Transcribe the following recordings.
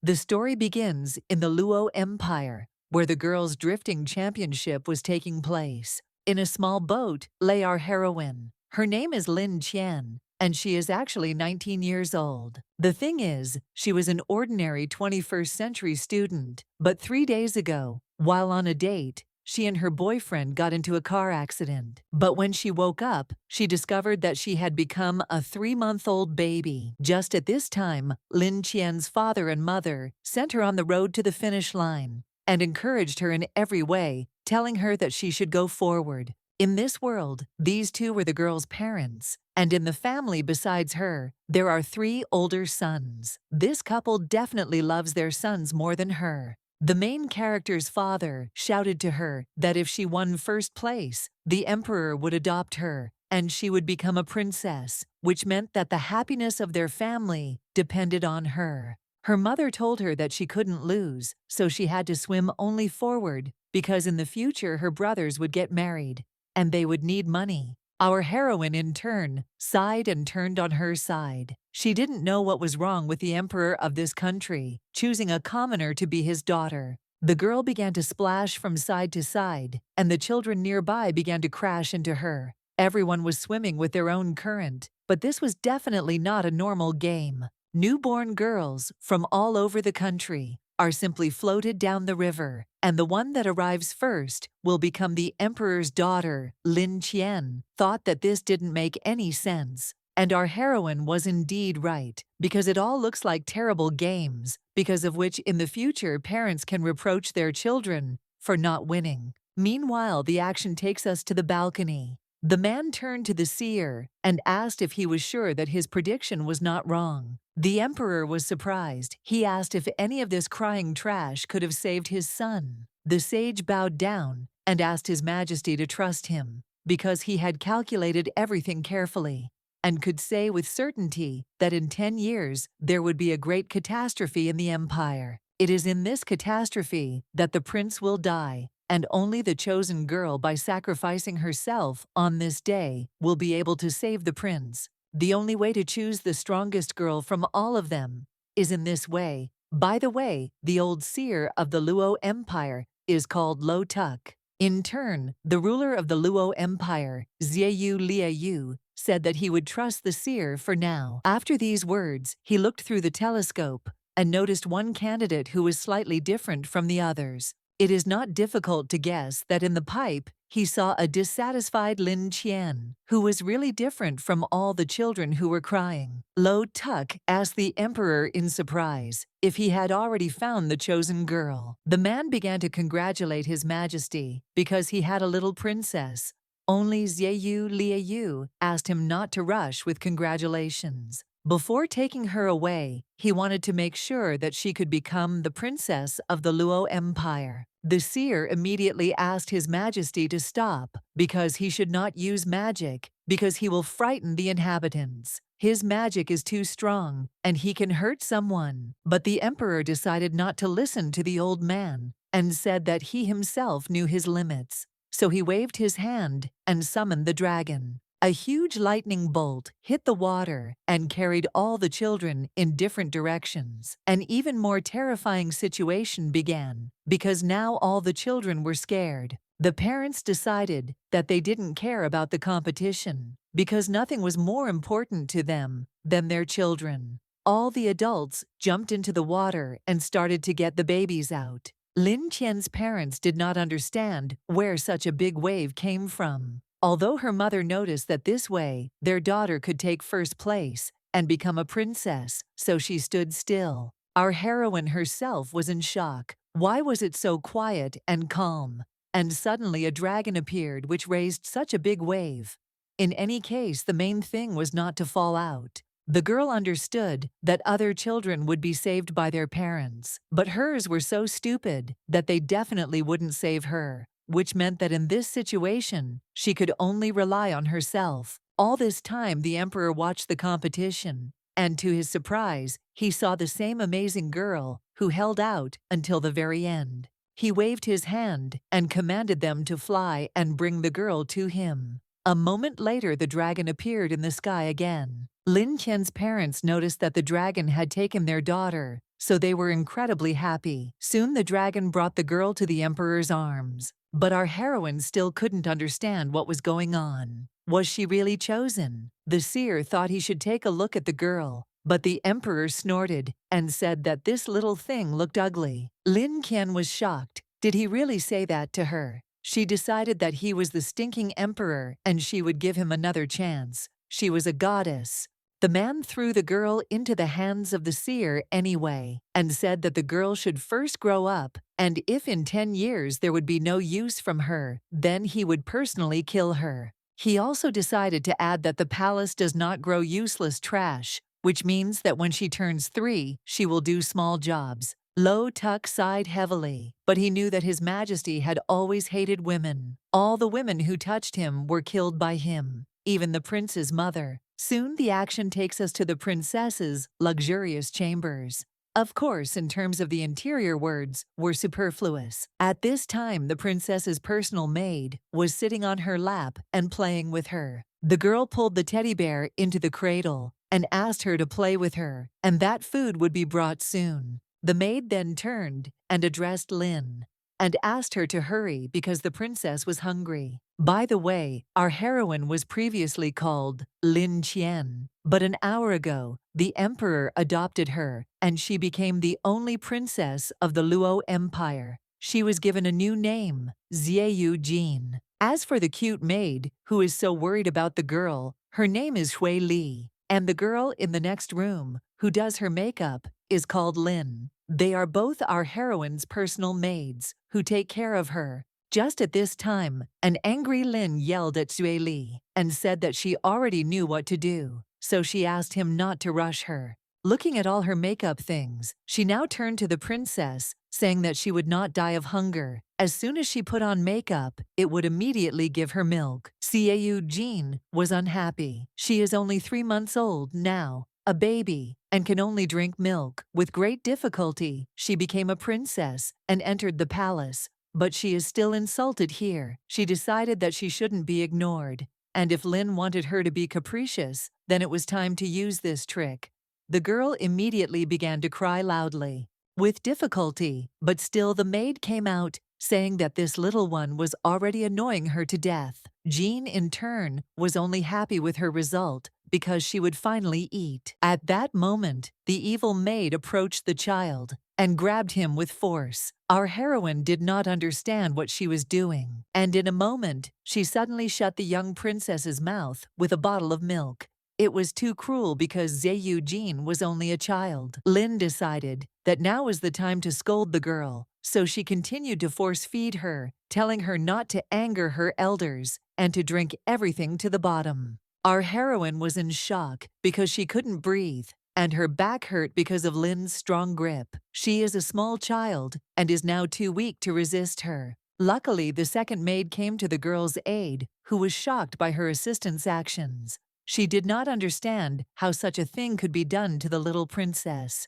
The story begins in the Luo Empire, where the girls' drifting championship was taking place. In a small boat lay our heroine. Her name is Lin Qian, and she is actually 19 years old. The thing is, she was an ordinary 21st century student, but 3 days ago, while on a date, she and her boyfriend got into a car accident. But when she woke up, she discovered that she had become a 3-month-old baby. Just at this time, Lin Qian's father and mother sent her on the road to the finish line and encouraged her in every way, telling her that she should go forward. In this world, these two were the girl's parents, and in the family besides her, there are 3 older sons. This couple definitely loves their sons more than her. The main character's father shouted to her that if she won first place, the emperor would adopt her, and she would become a princess, which meant that the happiness of their family depended on her. Her mother told her that she couldn't lose, so she had to swim only forward, because in the future her brothers would get married, and they would need money. Our heroine, in turn, sighed and turned on her side. She didn't know what was wrong with the emperor of this country, choosing a commoner to be his daughter. The girl began to splash from side to side, and the children nearby began to crash into her. Everyone was swimming with their own current, but this was definitely not a normal game. Newborn girls from all over the country are simply floated down the river, and the one that arrives first will become the emperor's daughter. Lin Qian thought that this didn't make any sense, and our heroine was indeed right, because it all looks like terrible games, because of which in the future parents can reproach their children for not winning. Meanwhile, the action takes us to the balcony. The man turned to the seer and asked if he was sure that his prediction was not wrong. The emperor was surprised. He asked if any of this crying trash could have saved his son. The sage bowed down and asked His Majesty to trust him, because he had calculated everything carefully and could say with certainty that in 10 years there would be a great catastrophe in the empire. It is in this catastrophe that the prince will die, and only the chosen girl, by sacrificing herself on this day, will be able to save the prince. The only way to choose the strongest girl from all of them is in this way. By the way, the old seer of the Luo Empire is called Lo Tuk. In turn, the ruler of the Luo Empire, Zieyu Liayu, said that he would trust the seer for now. After these words, he looked through the telescope and noticed one candidate who was slightly different from the others. It is not difficult to guess that in the pipe, he saw a dissatisfied Lin Qian, who was really different from all the children who were crying. Lo Tuk asked the emperor in surprise if he had already found the chosen girl. The man began to congratulate His Majesty because he had a little princess. Only Zieyu Liayu asked him not to rush with congratulations. Before taking her away, he wanted to make sure that she could become the princess of the Luo Empire. The seer immediately asked His Majesty to stop, because he should not use magic, because he will frighten the inhabitants. His magic is too strong, and he can hurt someone. But the emperor decided not to listen to the old man, and said that he himself knew his limits. So he waved his hand and summoned the dragon. A huge lightning bolt hit the water and carried all the children in different directions. An even more terrifying situation began, because now all the children were scared. The parents decided that they didn't care about the competition, because nothing was more important to them than their children. All the adults jumped into the water and started to get the babies out. Lin Qian's parents did not understand where such a big wave came from. Although her mother noticed that this way their daughter could take first place and become a princess, so she stood still. Our heroine herself was in shock. Why was it so quiet and calm? And suddenly a dragon appeared which raised such a big wave. In any case, the main thing was not to fall out. The girl understood that other children would be saved by their parents, but hers were so stupid that they definitely wouldn't save her, which meant that in this situation, she could only rely on herself. All this time, the emperor watched the competition, and to his surprise, he saw the same amazing girl who held out until the very end. He waved his hand and commanded them to fly and bring the girl to him. A moment later, the dragon appeared in the sky again. Lin Qian's parents noticed that the dragon had taken their daughter, so they were incredibly happy. Soon the dragon brought the girl to the emperor's arms. But our heroine still couldn't understand what was going on. Was she really chosen? The seer thought he should take a look at the girl, but the emperor snorted and said that this little thing looked ugly. Lin Qian was shocked. Did he really say that to her? She decided that he was the stinking emperor and she would give him another chance. She was a goddess. The man threw the girl into the hands of the seer anyway and said that the girl should first grow up, and if in 10 years there would be no use from her, then he would personally kill her. He also decided to add that the palace does not grow useless trash, which means that when she turns 3, she will do small jobs. Lo Tuk sighed heavily, but he knew that His Majesty had always hated women. All the women who touched him were killed by him, even the prince's mother. Soon the action takes us to the princess's luxurious chambers. Of course, in terms of the interior, words were superfluous. At this time, the princess's personal maid was sitting on her lap and playing with her. The girl pulled the teddy bear into the cradle and asked her to play with her, and that food would be brought soon. The maid then turned and addressed Lin and asked her to hurry because the princess was hungry. By the way, our heroine was previously called Lin Qian, but an hour ago, the emperor adopted her, and she became the only princess of the Luo Empire. She was given a new name, Xiaoyu Jin. As for the cute maid, who is so worried about the girl, her name is Hui Li, and the girl in the next room, who does her makeup, is called Lin. They are both our heroine's personal maids, who take care of her. Just at this time, an angry Lin yelled at Xue Li and said that she already knew what to do, so she asked him not to rush her. Looking at all her makeup things, she now turned to the princess, saying that she would not die of hunger. As soon as she put on makeup, it would immediately give her milk. Xiaoyu Jin was unhappy. She is only 3 months old now, a baby, and can only drink milk. With great difficulty, she became a princess and entered the palace. But she is still insulted here. She decided that she shouldn't be ignored, and if Lin wanted her to be capricious, then it was time to use this trick. The girl immediately began to cry loudly. With difficulty, but still the maid came out, saying that this little one was already annoying her to death. Jean, in turn, was only happy with her result because she would finally eat. At that moment, the evil maid approached the child and grabbed him with force. Our heroine did not understand what she was doing, and in a moment, she suddenly shut the young princess's mouth with a bottle of milk. It was too cruel because Xiaoyu Jin was only a child. Lin decided that now was the time to scold the girl, so she continued to force-feed her, telling her not to anger her elders and to drink everything to the bottom. Our heroine was in shock because she couldn't breathe, and her back hurt because of Lin's strong grip. She is a small child and is now too weak to resist her. Luckily, the second maid came to the girl's aid, who was shocked by her assistant's actions. She did not understand how such a thing could be done to the little princess.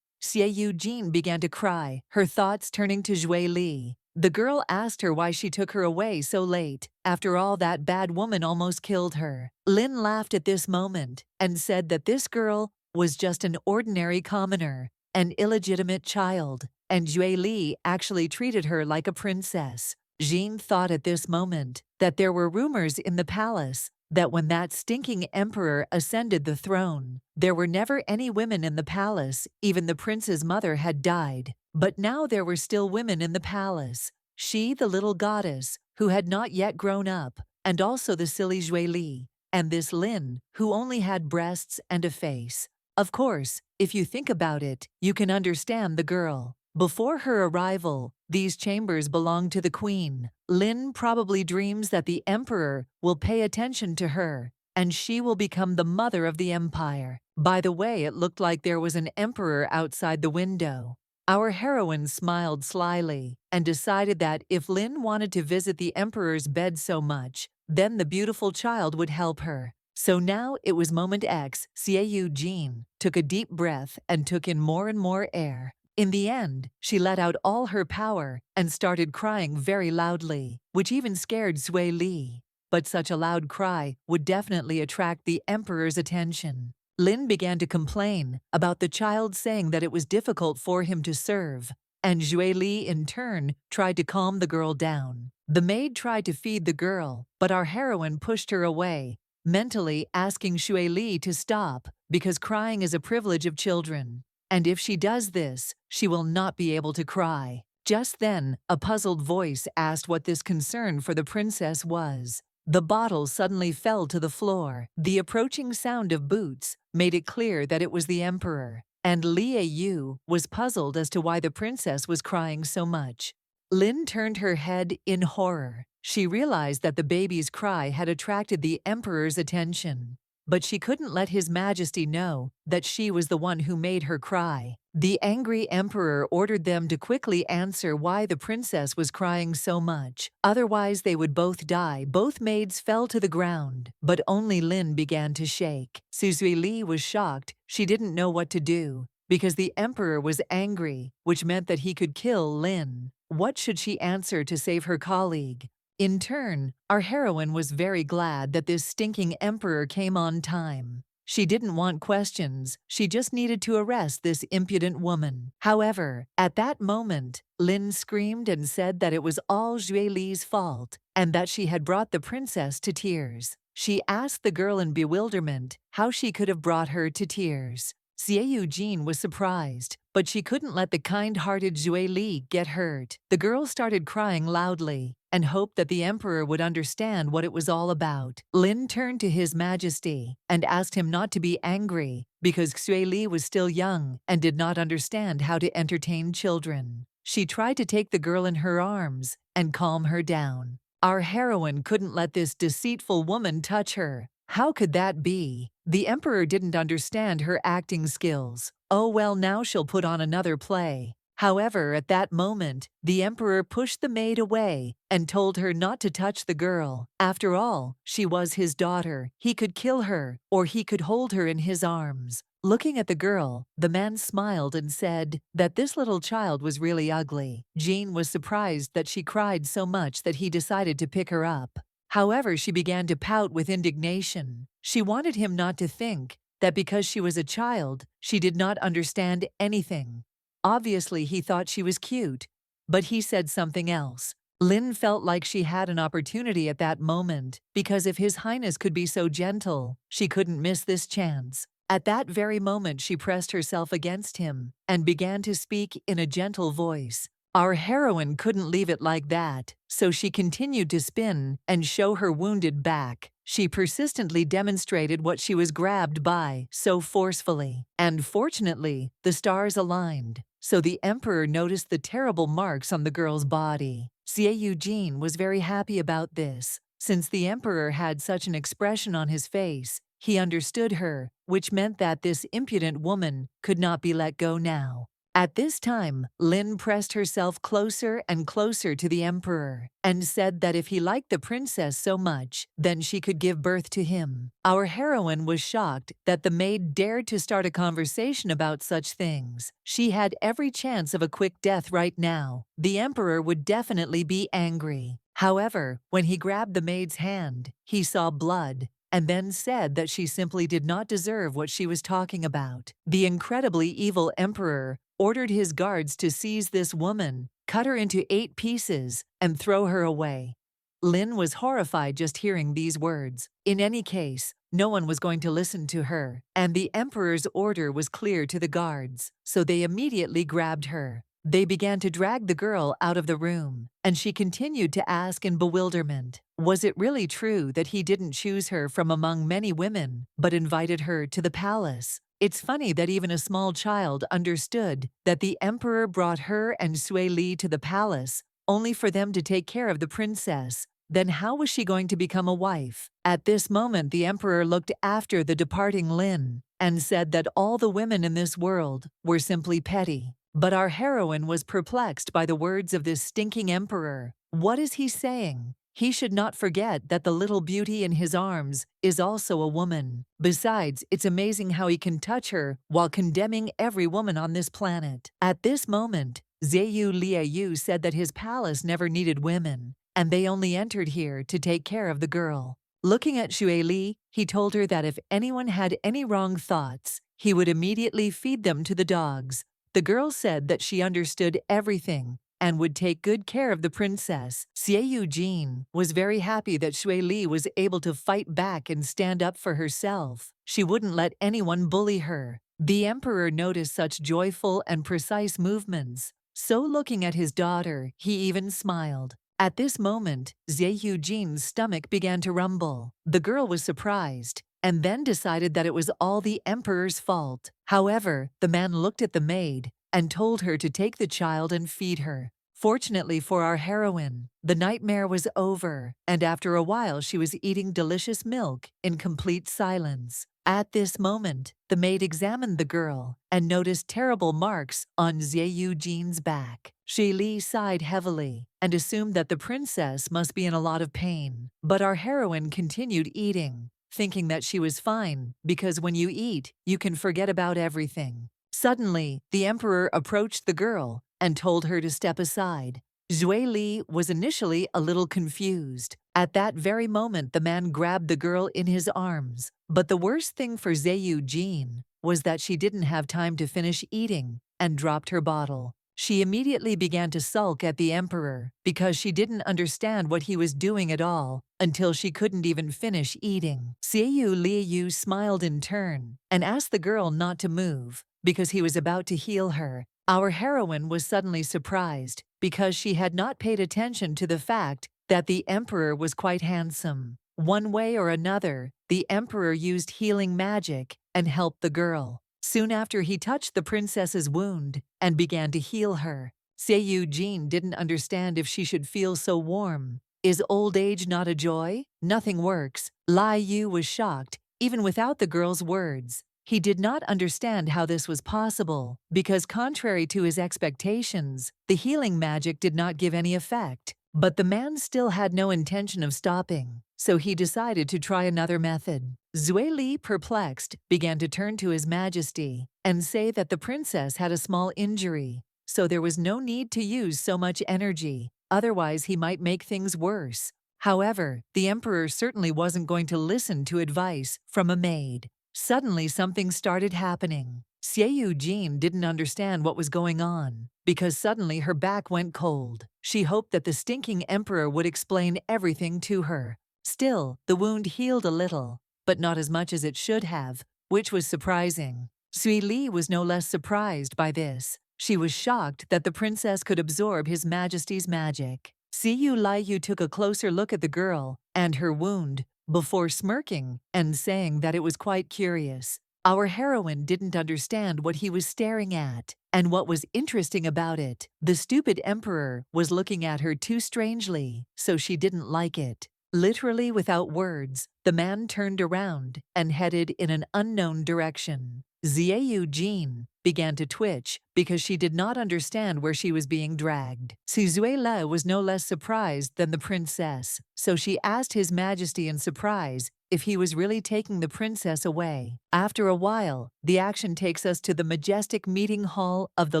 Xiaoyu Jin began to cry, her thoughts turning to Xue Li. The girl asked her why she took her away so late. After all, that bad woman almost killed her. Lin laughed at this moment and said that this girl was just an ordinary commoner, an illegitimate child, and Xue Li actually treated her like a princess. Jean thought at this moment that there were rumors in the palace that when that stinking emperor ascended the throne, there were never any women in the palace, even the prince's mother had died. But now there were still women in the palace. She, the little goddess, who had not yet grown up, and also the silly Xue Li, and this Lin, who only had breasts and a face. Of course, if you think about it, you can understand the girl. Before her arrival, these chambers belonged to the queen. Lin probably dreams that the emperor will pay attention to her, and she will become the mother of the empire. By the way, it looked like there was an emperor outside the window. Our heroine smiled slyly and decided that if Lin wanted to visit the emperor's bed so much, then the beautiful child would help her. So now it was moment X. Xiaoyu Jin took a deep breath and took in more and more air. In the end, she let out all her power and started crying very loudly, which even scared Xue Li. But such a loud cry would definitely attract the emperor's attention. Lin began to complain about the child, saying that it was difficult for him to serve, and Zhui Li in turn tried to calm the girl down. The maid tried to feed the girl, but our heroine pushed her away, mentally asking Zhui Li to stop because crying is a privilege of children, and if she does this, she will not be able to cry. Just then, a puzzled voice asked what this concern for the princess was. The bottle suddenly fell to the floor. The approaching sound of boots made it clear that it was the emperor, and Lie Yu was puzzled as to why the princess was crying so much. Lin turned her head in horror. She realized that the baby's cry had attracted the emperor's attention, but she couldn't let His Majesty know that she was the one who made her cry. The angry emperor ordered them to quickly answer why the princess was crying so much, otherwise they would both die. Both maids fell to the ground, but only Lin began to shake. Zhui Li was shocked. She didn't know what to do, because the emperor was angry, which meant that he could kill Lin. What should she answer to save her colleague? In turn, our heroine was very glad that this stinking emperor came on time. She didn't want questions, she just needed to arrest this impudent woman. However, at that moment, Lin screamed and said that it was all Zhui Li's fault, and that she had brought the princess to tears. She asked the girl in bewilderment how she could have brought her to tears. Xie Yujin was surprised, but she couldn't let the kind-hearted Zhui Li get hurt. The girl started crying loudly and hoped that the emperor would understand what it was all about. Lin turned to His Majesty and asked him not to be angry because Zhui Li was still young and did not understand how to entertain children. She tried to take the girl in her arms and calm her down. Our heroine couldn't let this deceitful woman touch her. How could that be? The emperor didn't understand her acting skills. Oh well, now she'll put on another play. However, at that moment, the emperor pushed the maid away and told her not to touch the girl. After all, she was his daughter. He could kill her, or he could hold her in his arms. Looking at the girl, the man smiled and said that this little child was really ugly. Jean was surprised that she cried so much that he decided to pick her up. However, she began to pout with indignation. She wanted him not to think that because she was a child, she did not understand anything. Obviously, he thought she was cute, but he said something else. Lin felt like she had an opportunity at that moment, because if His Highness could be so gentle, she couldn't miss this chance. At that very moment, she pressed herself against him and began to speak in a gentle voice. Our heroine couldn't leave it like that, so she continued to spin and show her wounded back. She persistently demonstrated what she was grabbed by so forcefully, and fortunately, the stars aligned, so the emperor noticed the terrible marks on the girl's body. Xie Yujin was very happy about this. Since the emperor had such an expression on his face, he understood her, which meant that this impudent woman could not be let go now. At this time, Lin pressed herself closer and closer to the emperor and said that if he liked the princess so much, then she could give birth to him. Our heroine was shocked that the maid dared to start a conversation about such things. She had every chance of a quick death right now. The emperor would definitely be angry. However, when he grabbed the maid's hand, he saw blood, and then said that she simply did not deserve what she was talking about. The incredibly evil emperor ordered his guards to seize this woman, cut her into 8 pieces, and throw her away. Lin was horrified just hearing these words. In any case, no one was going to listen to her, and the emperor's order was clear to the guards, so they immediately grabbed her. They began to drag the girl out of the room, and she continued to ask in bewilderment, was it really true that he didn't choose her from among many women, but invited her to the palace? It's funny that even a small child understood that the emperor brought her and Zhui Li to the palace only for them to take care of the princess. Then how was she going to become a wife? At this moment, the emperor looked after the departing Lin and said that all the women in this world were simply petty. But our heroine was perplexed by the words of this stinking emperor. What is he saying? He should not forget that the little beauty in his arms is also a woman. Besides, it's amazing how he can touch her while condemning every woman on this planet. At this moment, Zheyu Liaoyu said that his palace never needed women, and they only entered here to take care of the girl. Looking at Xue Li, he told her that if anyone had any wrong thoughts, he would immediately feed them to the dogs. The girl said that she understood everything and would take good care of the princess. Xie Jin was very happy that Xue Li was able to fight back and stand up for herself. She wouldn't let anyone bully her. The emperor noticed such joyful and precise movements. So looking at his daughter, he even smiled. At this moment, Xie Jin's stomach began to rumble. The girl was surprised and then decided that it was all the emperor's fault. However, the man looked at the maid and told her to take the child and feed her. Fortunately for our heroine, the nightmare was over, and after a while she was eating delicious milk in complete silence. At this moment, the maid examined the girl and noticed terrible marks on Xie Jin's back. Xie Li sighed heavily and assumed that the princess must be in a lot of pain. But our heroine continued eating, thinking that she was fine because when you eat, you can forget about everything. Suddenly, the emperor approached the girl and told her to step aside. Xue Li was initially a little confused. At that very moment, the man grabbed the girl in his arms. But the worst thing for Xie Jin was that she didn't have time to finish eating and dropped her bottle. She immediately began to sulk at the emperor because she didn't understand what he was doing at all until she couldn't even finish eating. Xie Liu smiled in turn and asked the girl not to move because he was about to heal her. Our heroine was suddenly surprised because she had not paid attention to the fact that the emperor was quite handsome. One way or another, the emperor used healing magic and helped the girl. Soon after, he touched the princess's wound and began to heal her. Xie Jin didn't understand if she should feel so warm. Is old age not a joy? Nothing works. Lai Yu was shocked, even without the girl's words. He did not understand how this was possible, because contrary to his expectations, the healing magic did not give any effect. But the man still had no intention of stopping, so he decided to try another method. Xue Li, perplexed, began to turn to His Majesty and say that the princess had a small injury, so there was no need to use so much energy, otherwise he might make things worse. However, the emperor certainly wasn't going to listen to advice from a maid. Suddenly, something started happening. Xie Jin didn't understand what was going on, because suddenly her back went cold. She hoped that the stinking emperor would explain everything to her. Still, the wound healed a little, but not as much as it should have, which was surprising. Xue Li was no less surprised by this. She was shocked that the princess could absorb His Majesty's magic. Xie Liu took a closer look at the girl and her wound, before smirking and saying that it was quite curious. Our heroine didn't understand what he was staring at, and what was interesting about it. The stupid emperor was looking at her too strangely, so she didn't like it. Literally without words, the man turned around and headed in an unknown direction. Xie Jin began to twitch because she did not understand where she was being dragged. Xue was no less surprised than the princess, so she asked His Majesty in surprise if he was really taking the princess away. After a while, the action takes us to the majestic meeting hall of the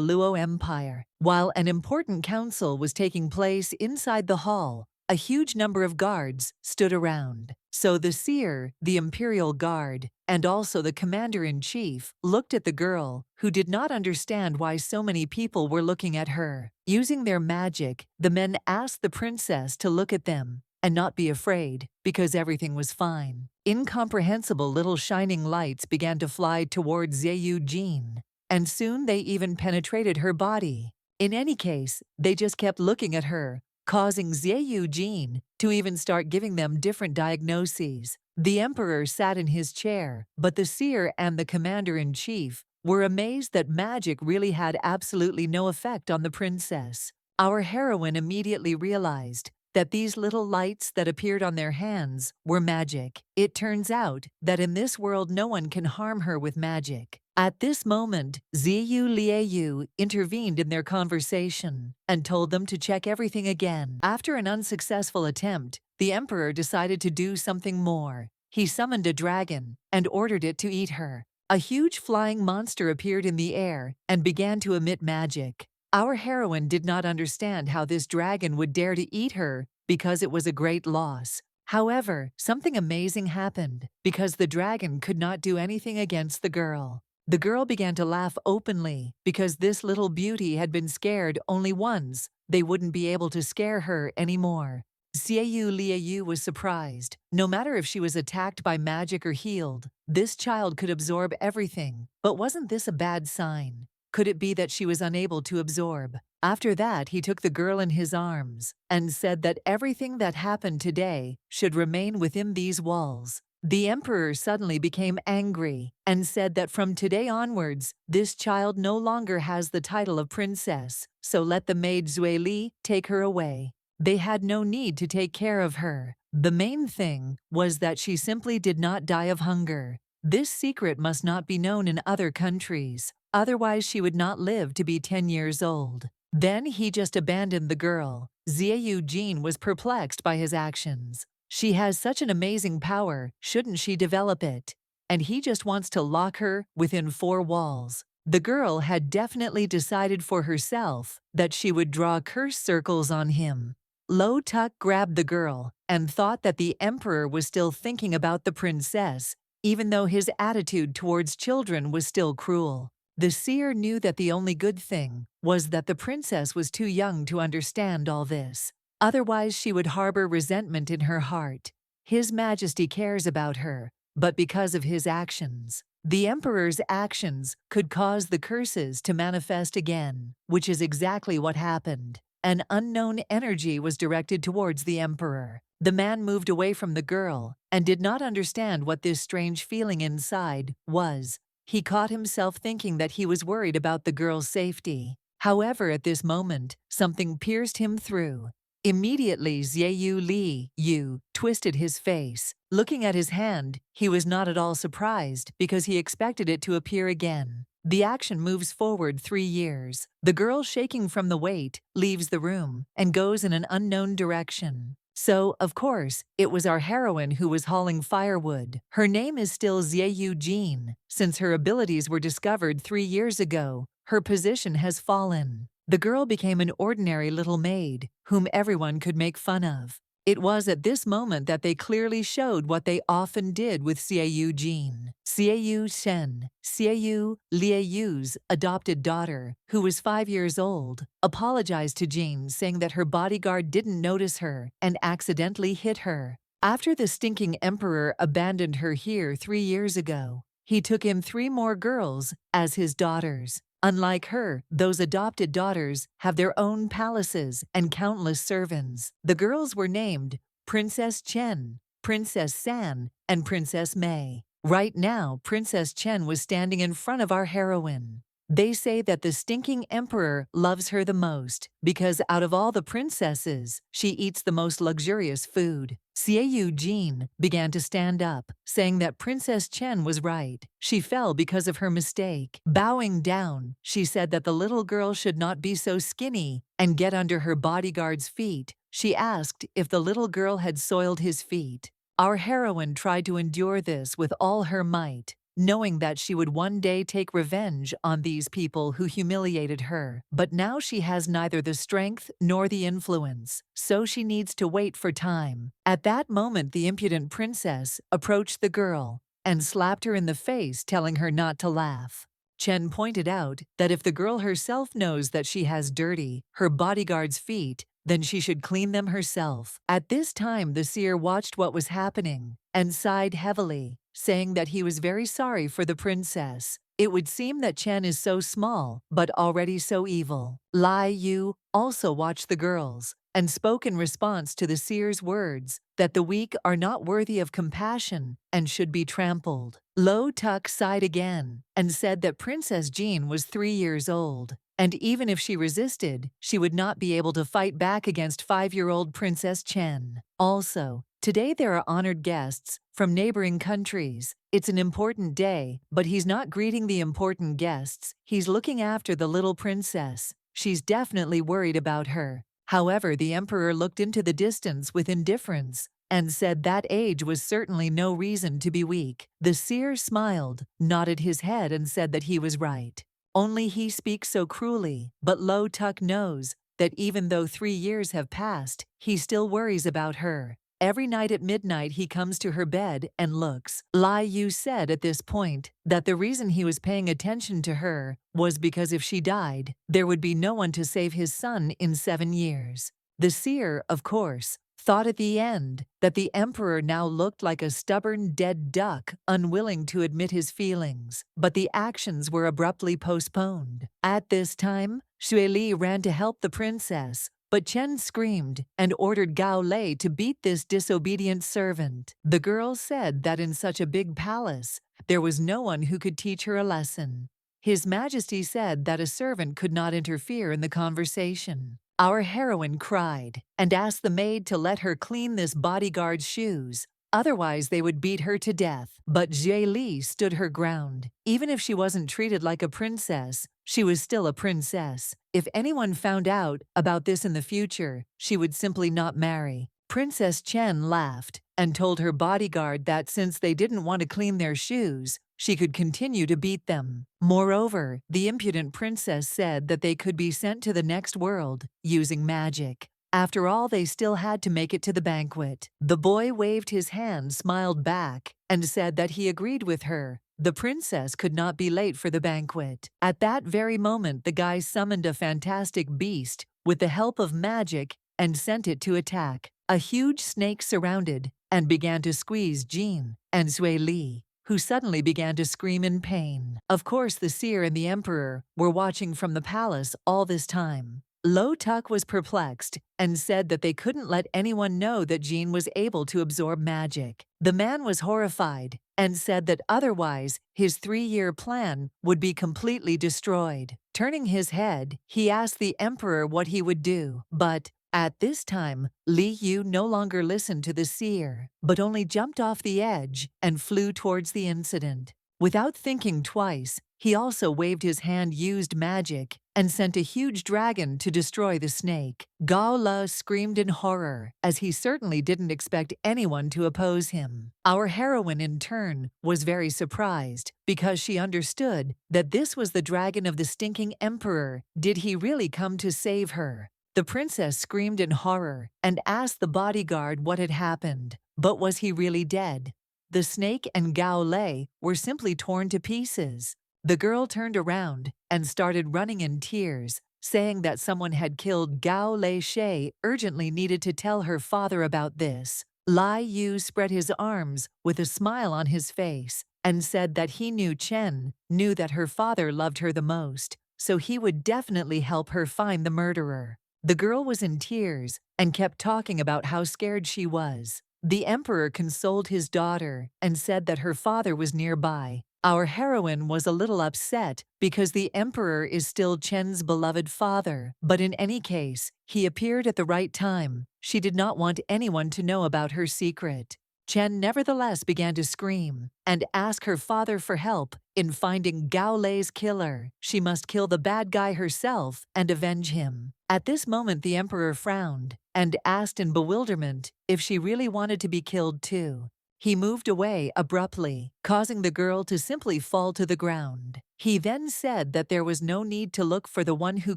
Luo Empire. While an important council was taking place inside the hall, a huge number of guards stood around. So the seer, the imperial guard, and also the commander-in-chief looked at the girl, who did not understand why so many people were looking at her. Using their magic, the men asked the princess to look at them and not be afraid, because everything was fine. Incomprehensible little shining lights began to fly towards Xie Jin, and soon they even penetrated her body. In any case, they just kept looking at her, causing Xie Jin to even start giving them different diagnoses. The emperor sat in his chair, but the seer and the commander-in-chief were amazed that magic really had absolutely no effect on the princess. Our heroine immediately realized that these little lights that appeared on their hands were magic. It turns out that in this world no one can harm her with magic. At this moment, Xie Liu intervened in their conversation and told them to check everything again. After an unsuccessful attempt, the emperor decided to do something more. He summoned a dragon and ordered it to eat her. A huge flying monster appeared in the air and began to emit magic. Our heroine did not understand how this dragon would dare to eat her because it was a great loss. However, something amazing happened because the dragon could not do anything against the girl. The girl began to laugh openly because this little beauty had been scared only once. They wouldn't be able to scare her anymore. Xiaoyu Liaoyu was surprised. No matter if she was attacked by magic or healed, this child could absorb everything. But wasn't this a bad sign? Could it be that she was unable to absorb? After that, he took the girl in his arms and said that everything that happened today should remain within these walls. The emperor suddenly became angry and said that from today onwards, this child no longer has the title of princess, so let the maid Zueli take her away. They had no need to take care of her. The main thing was that she simply did not die of hunger. This secret must not be known in other countries, otherwise she would not live to be 10 years old. Then he just abandoned the girl. Xiaoyu Jin was perplexed by his actions. She has such an amazing power, shouldn't she develop it? And he just wants to lock her within 4 walls. The girl had definitely decided for herself that she would draw curse circles on him. Lo Tuk grabbed the girl and thought that the emperor was still thinking about the princess, even though his attitude towards children was still cruel. The seer knew that the only good thing was that the princess was too young to understand all this. Otherwise, she would harbor resentment in her heart. His Majesty cares about her, but because of his actions, the emperor's actions could cause the curses to manifest again, which is exactly what happened. An unknown energy was directed towards the emperor. The man moved away from the girl and did not understand what this strange feeling inside was. He caught himself thinking that he was worried about the girl's safety. However, at this moment, something pierced him through. Immediately, Xiaoyu Liaoyu twisted his face. Looking at his hand, he was not at all surprised because he expected it to appear again. The action moves forward 3 years. The girl, shaking from the weight, leaves the room and goes in an unknown direction. So, of course, it was our heroine who was hauling firewood. Her name is still Xiaoyu Jin. Since her abilities were discovered 3 years ago, her position has fallen. The girl became an ordinary little maid, whom everyone could make fun of. It was at this moment that they clearly showed what they often did with Xiaoyu Jin. Xiaoyu Shen, Xiaoyu Liaoyu's adopted daughter, who was 5 years old, apologized to Jin, saying that her bodyguard didn't notice her and accidentally hit her. After the stinking emperor abandoned her here 3 years ago, he took in 3 more girls as his daughters. Unlike her, those adopted daughters have their own palaces and countless servants. The girls were named Princess Chen, Princess San, and Princess Mei. Right now, Princess Chen was standing in front of our heroine. They say that the stinking emperor loves her the most because out of all the princesses, she eats the most luxurious food. Xiaoyu Jin began to stand up, saying that Princess Chen was right. She fell because of her mistake. Bowing down, she said that the little girl should not be so skinny and get under her bodyguard's feet. She asked if the little girl had soiled his feet. Our heroine tried to endure this with all her might, knowing that she would one day take revenge on these people who humiliated her. But now she has neither the strength nor the influence, so she needs to wait for time. At that moment, the impudent princess approached the girl and slapped her in the face, telling her not to laugh. Chen pointed out that if the girl herself knows that she has dirty, her bodyguard's feet, then she should clean them herself. At this time, the seer watched what was happening and sighed heavily, saying that he was very sorry for the princess. It would seem that Chen is so small, but already so evil. Lai Yu also watched the girls and spoke in response to the seer's words that the weak are not worthy of compassion and should be trampled. Lo Tuk sighed again and said that Princess Jean was 3 years old, and even if she resisted, she would not be able to fight back against 5-year-old Princess Chen. Also, today there are honored guests from neighboring countries. It's an important day, but he's not greeting the important guests. He's looking after the little princess. She's definitely worried about her. However, the emperor looked into the distance with indifference and said that age was certainly no reason to be weak. The seer smiled, nodded his head, and said that he was right. Only he speaks so cruelly, but Lo Tuk knows that even though 3 years have passed, he still worries about her. Every night at midnight he comes to her bed and looks. Lai Yu said at this point that the reason he was paying attention to her was because if she died, there would be no one to save his son in 7 years. The seer, of course, thought at the end that the emperor now looked like a stubborn dead duck, unwilling to admit his feelings, but the actions were abruptly postponed. At this time, Xue Li ran to help the princess, but Chen screamed and ordered Gao Lei to beat this disobedient servant. The girl said that in such a big palace, there was no one who could teach her a lesson. His Majesty said that a servant could not interfere in the conversation. Our heroine cried and asked the maid to let her clean this bodyguard's shoes, otherwise they would beat her to death. But Xue Li stood her ground. Even if she wasn't treated like a princess, she was still a princess. If anyone found out about this in the future, she would simply not marry. Princess Chen laughed and told her bodyguard that since they didn't want to clean their shoes, she could continue to beat them. Moreover, the impudent princess said that they could be sent to the next world using magic. After all, they still had to make it to the banquet. The boy waved his hand, smiled back, and said that he agreed with her. The princess could not be late for the banquet. At that very moment, the guy summoned a fantastic beast with the help of magic and sent it to attack. A huge snake surrounded and began to squeeze Jean and Xue Li, who suddenly began to scream in pain. Of course, the seer and the emperor were watching from the palace all this time. Lo Tuk was perplexed and said that they couldn't let anyone know that Jean was able to absorb magic. The man was horrified and said that otherwise his 3-year plan would be completely destroyed. Turning his head, he asked the emperor what he would do, but at this time, Li Yu no longer listened to the seer, but only jumped off the edge and flew towards the incident. Without thinking twice, he also waved his hand-used magic and sent a huge dragon to destroy the snake. Gao Le screamed in horror, as he certainly didn't expect anyone to oppose him. Our heroine, in turn, was very surprised because she understood that this was the dragon of the stinking emperor. Did he really come to save her? The princess screamed in horror and asked the bodyguard what had happened. But was he really dead? The snake and Gao Lei were simply torn to pieces. The girl turned around and started running in tears, saying that someone had killed Gao Lei. She urgently needed to tell her father about this. Lai Yu spread his arms with a smile on his face and said that he knew Chen knew that her father loved her the most, so he would definitely help her find the murderer. The girl was in tears and kept talking about how scared she was. The emperor consoled his daughter and said that her father was nearby. Our heroine was a little upset because the emperor is still Chen's beloved father, but in any case, he appeared at the right time. She did not want anyone to know about her secret. Chen nevertheless began to scream and ask her father for help in finding Gao Lei's killer. She must kill the bad guy herself and avenge him. At this moment, the emperor frowned and asked in bewilderment if she really wanted to be killed too. He moved away abruptly, causing the girl to simply fall to the ground. He then said that there was no need to look for the one who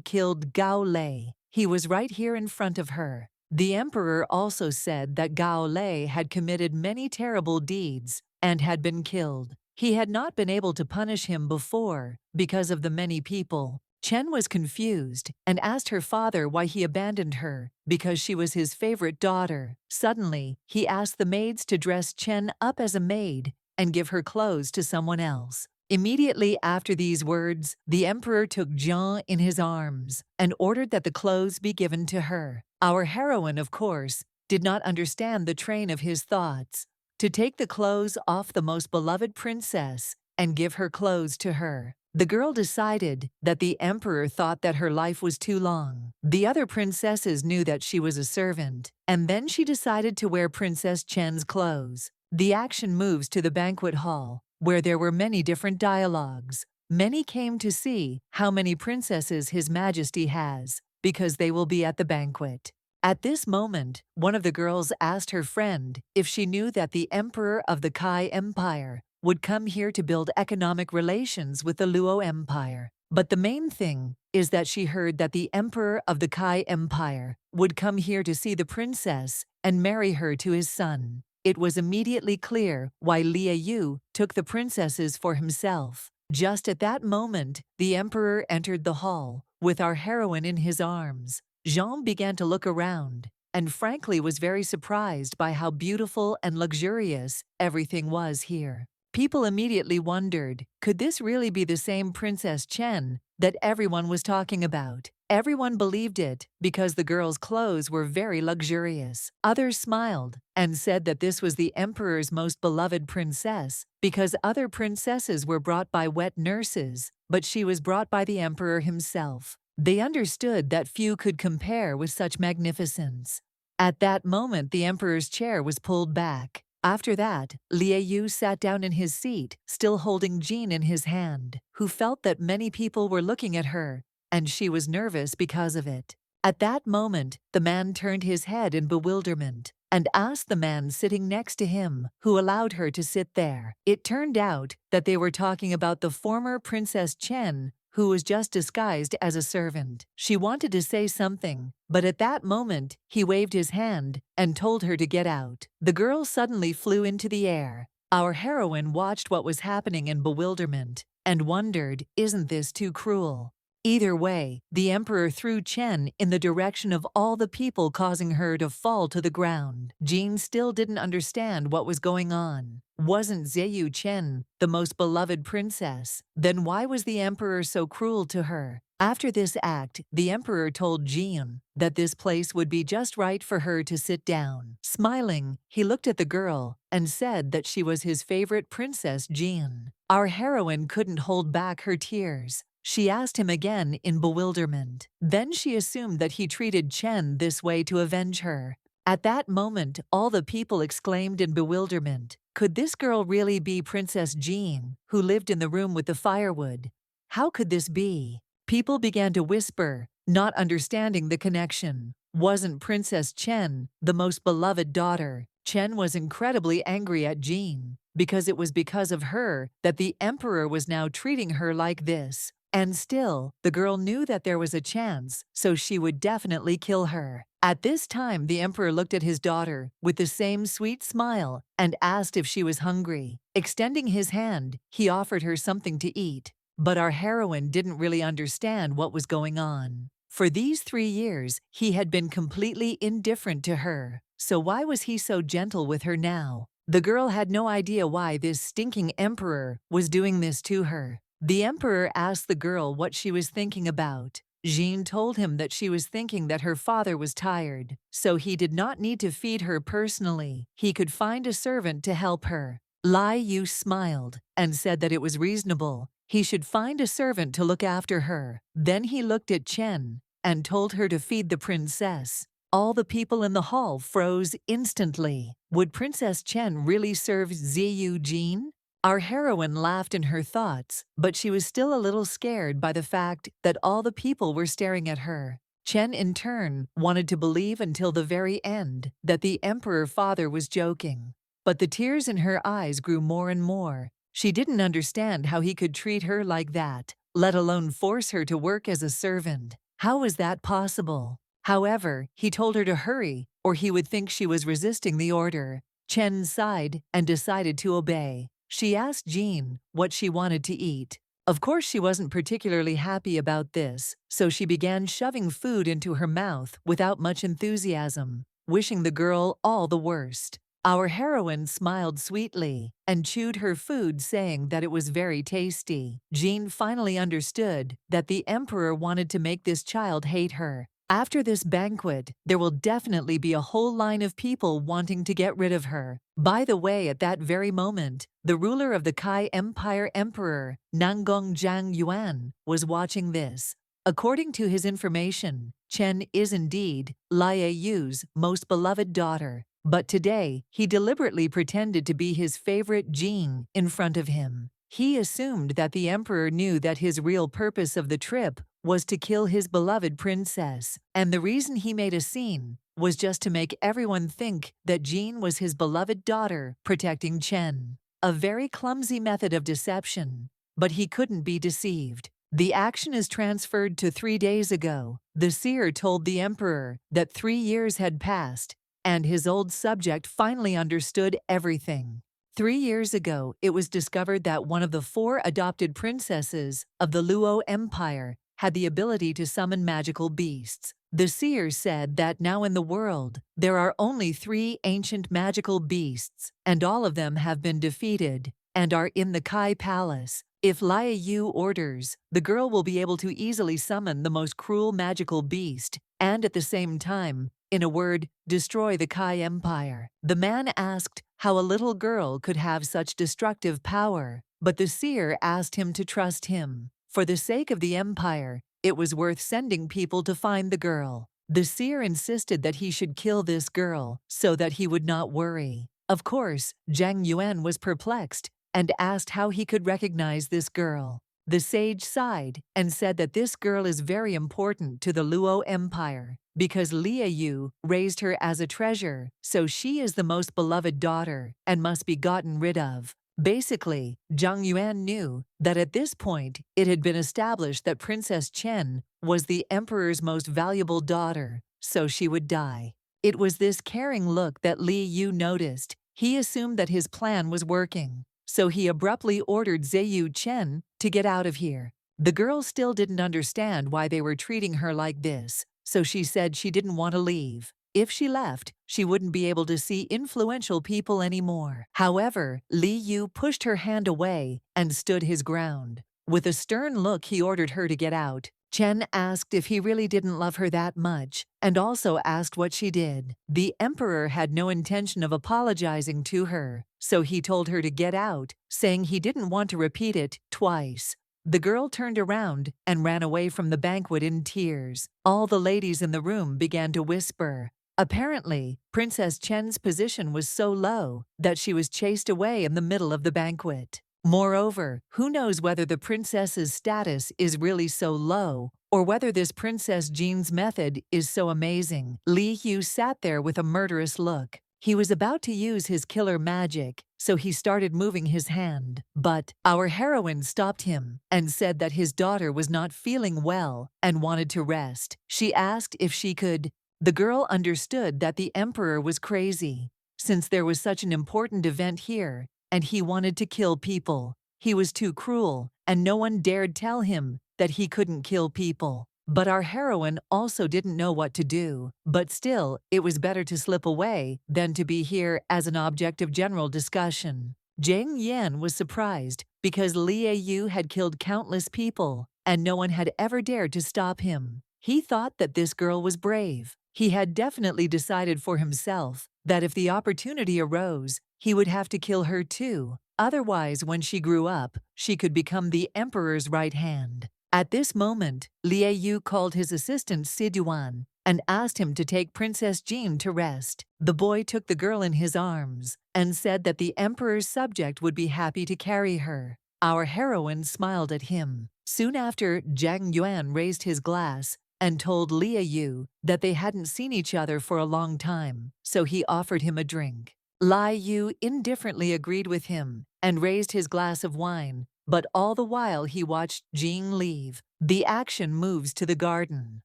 killed Gao Lei. He was right here in front of her. The emperor also said that Gao Lei had committed many terrible deeds and had been killed. He had not been able to punish him before because of the many people. Chen was confused and asked her father why he abandoned her, because she was his favorite daughter. Suddenly, he asked the maids to dress Chen up as a maid and give her clothes to someone else. Immediately after these words, the emperor took Jian in his arms and ordered that the clothes be given to her. Our heroine, of course, did not understand the train of his thoughts. To take the clothes off the most beloved princess and give her clothes to her. The girl decided that the emperor thought that her life was too long. The other princesses knew that she was a servant, and then she decided to wear Princess Chen's clothes. The action moves to the banquet hall, where there were many different dialogues. Many came to see how many princesses His Majesty has, because they will be at the banquet. At this moment, one of the girls asked her friend if she knew that the emperor of the Kai Empire would come here to build economic relations with the Luo Empire. But the main thing is that she heard that the emperor of the Kai Empire would come here to see the princess and marry her to his son. It was immediately clear why Liu Yu took the princesses for himself. Just at that moment, the emperor entered the hall with our heroine in his arms. Jean began to look around and frankly was very surprised by how beautiful and luxurious everything was here. People immediately wondered, could this really be the same Princess Chen that everyone was talking about? Everyone believed it because the girl's clothes were very luxurious. Others smiled and said that this was the emperor's most beloved princess because other princesses were brought by wet nurses, but she was brought by the emperor himself. They understood that few could compare with such magnificence. At that moment, the emperor's chair was pulled back. After that, Liu Yu sat down in his seat, still holding Jean in his hand, who felt that many people were looking at her, and she was nervous because of it. At that moment, the man turned his head in bewilderment and asked the man sitting next to him, who allowed her to sit there. It turned out that they were talking about the former Princess Chen, who was just disguised as a servant. She wanted to say something, but at that moment, he waved his hand and told her to get out. The girl suddenly flew into the air. Our heroine watched what was happening in bewilderment and wondered, isn't this too cruel? Either way, the emperor threw Chen in the direction of all the people, causing her to fall to the ground. Jean still didn't understand what was going on. Wasn't Ziyu Chen the most beloved princess? Then why was the emperor so cruel to her? After this act, the emperor told Jean that this place would be just right for her to sit down. Smiling, he looked at the girl and said that she was his favorite princess, Jean. Our heroine couldn't hold back her tears. She asked him again in bewilderment. Then she assumed that he treated Chen this way to avenge her. At that moment, all the people exclaimed in bewilderment, could this girl really be Princess Jean, who lived in the room with the firewood? How could this be? People began to whisper, not understanding the connection. Wasn't Princess Chen the most beloved daughter? Chen was incredibly angry at Jean, because it was because of her that the emperor was now treating her like this. And still, the girl knew that there was a chance, so she would definitely kill her. At this time, the emperor looked at his daughter with the same sweet smile and asked if she was hungry. Extending his hand, he offered her something to eat. But our heroine didn't really understand what was going on. For these 3 years, he had been completely indifferent to her. So why was he so gentle with her now? The girl had no idea why this stinking emperor was doing this to her. The emperor asked the girl what she was thinking about. Jean told him that she was thinking that her father was tired, so he did not need to feed her personally. He could find a servant to help her. Liu Yu smiled and said that it was reasonable. He should find a servant to look after her. Then he looked at Chen and told her to feed the princess. All the people in the hall froze instantly. Would Princess Chen really serve Ziyu Jean? Our heroine laughed in her thoughts, but she was still a little scared by the fact that all the people were staring at her. Chen, in turn, wanted to believe until the very end that the emperor father was joking. But the tears in her eyes grew more and more. She didn't understand how he could treat her like that, let alone force her to work as a servant. How was that possible? However, he told her to hurry, or he would think she was resisting the order. Chen sighed and decided to obey. She asked Jean what she wanted to eat. Of course, she wasn't particularly happy about this, so she began shoving food into her mouth without much enthusiasm, wishing the girl all the worst. Our heroine smiled sweetly and chewed her food, saying that it was very tasty. Jean finally understood that the emperor wanted to make this child hate her. After this banquet, there will definitely be a whole line of people wanting to get rid of her. By the way, at that very moment, the ruler of the Kai Empire Emperor, Nangong Zhang Yuan, was watching this. According to his information, Chen is indeed Liu Yu's most beloved daughter. But today, he deliberately pretended to be his favorite Jing in front of him. He assumed that the emperor knew that his real purpose of the trip was to kill his beloved princess, and the reason he made a scene was just to make everyone think that Jean was his beloved daughter protecting Chen. A very clumsy method of deception, but he couldn't be deceived. The action is transferred to 3 days ago. The seer told the emperor that 3 years had passed, and his old subject finally understood everything. 3 years ago, it was discovered that one of the 4 adopted princesses of the Luo Empire had the ability to summon magical beasts. The seer said that now in the world, there are only 3 ancient magical beasts, and all of them have been defeated and are in the Kai Palace. If Lia Yu orders, the girl will be able to easily summon the most cruel magical beast and at the same time, in a word, destroy the Kai Empire. The man asked how a little girl could have such destructive power, but the seer asked him to trust him. For the sake of the empire, it was worth sending people to find the girl. The seer insisted that he should kill this girl so that he would not worry. Of course, Zhang Yuan was perplexed and asked how he could recognize this girl. The sage sighed and said that this girl is very important to the Luo Empire because Lia Yu raised her as a treasure, so she is the most beloved daughter and must be gotten rid of. Basically, Zhang Yuan knew that at this point it had been established that Princess Chen was the emperor's most valuable daughter, so she would die. It was this caring look that Li Yu noticed. He assumed that his plan was working, so he abruptly ordered Ziyu Chen to get out of here. The girl still didn't understand why they were treating her like this, so she said she didn't want to leave. If she left, she wouldn't be able to see influential people anymore. However, Li Yu pushed her hand away and stood his ground. With a stern look, he ordered her to get out. Chen asked if he really didn't love her that much, and also asked what she did. The emperor had no intention of apologizing to her, so he told her to get out, saying he didn't want to repeat it twice. The girl turned around and ran away from the banquet in tears. All the ladies in the room began to whisper. Apparently, Princess Chen's position was so low that she was chased away in the middle of the banquet. Moreover, who knows whether the princess's status is really so low, or whether this Princess Jean's method is so amazing. Li Yu sat there with a murderous look. He was about to use his killer magic, so he started moving his hand. But our heroine stopped him and said that his daughter was not feeling well and wanted to rest. She asked if she could. The girl understood that the emperor was crazy, since there was such an important event here, and he wanted to kill people. He was too cruel, and no one dared tell him that he couldn't kill people. But our heroine also didn't know what to do. But still, it was better to slip away than to be here as an object of general discussion. Zhang Yan was surprised because Lia Yu had killed countless people, and no one had ever dared to stop him. He thought that this girl was brave. He had definitely decided for himself that if the opportunity arose, he would have to kill her too. Otherwise, when she grew up, she could become the emperor's right hand. At this moment, Lia Yu called his assistant Siduan and asked him to take Princess Jean to rest. The boy took the girl in his arms and said that the emperor's subject would be happy to carry her. Our heroine smiled at him. Soon after, Zhang Yuan raised his glass and told Lia Yu that they hadn't seen each other for a long time, so he offered him a drink. Lia Yu indifferently agreed with him and raised his glass of wine, but all the while he watched Jing leave. The action moves to the garden.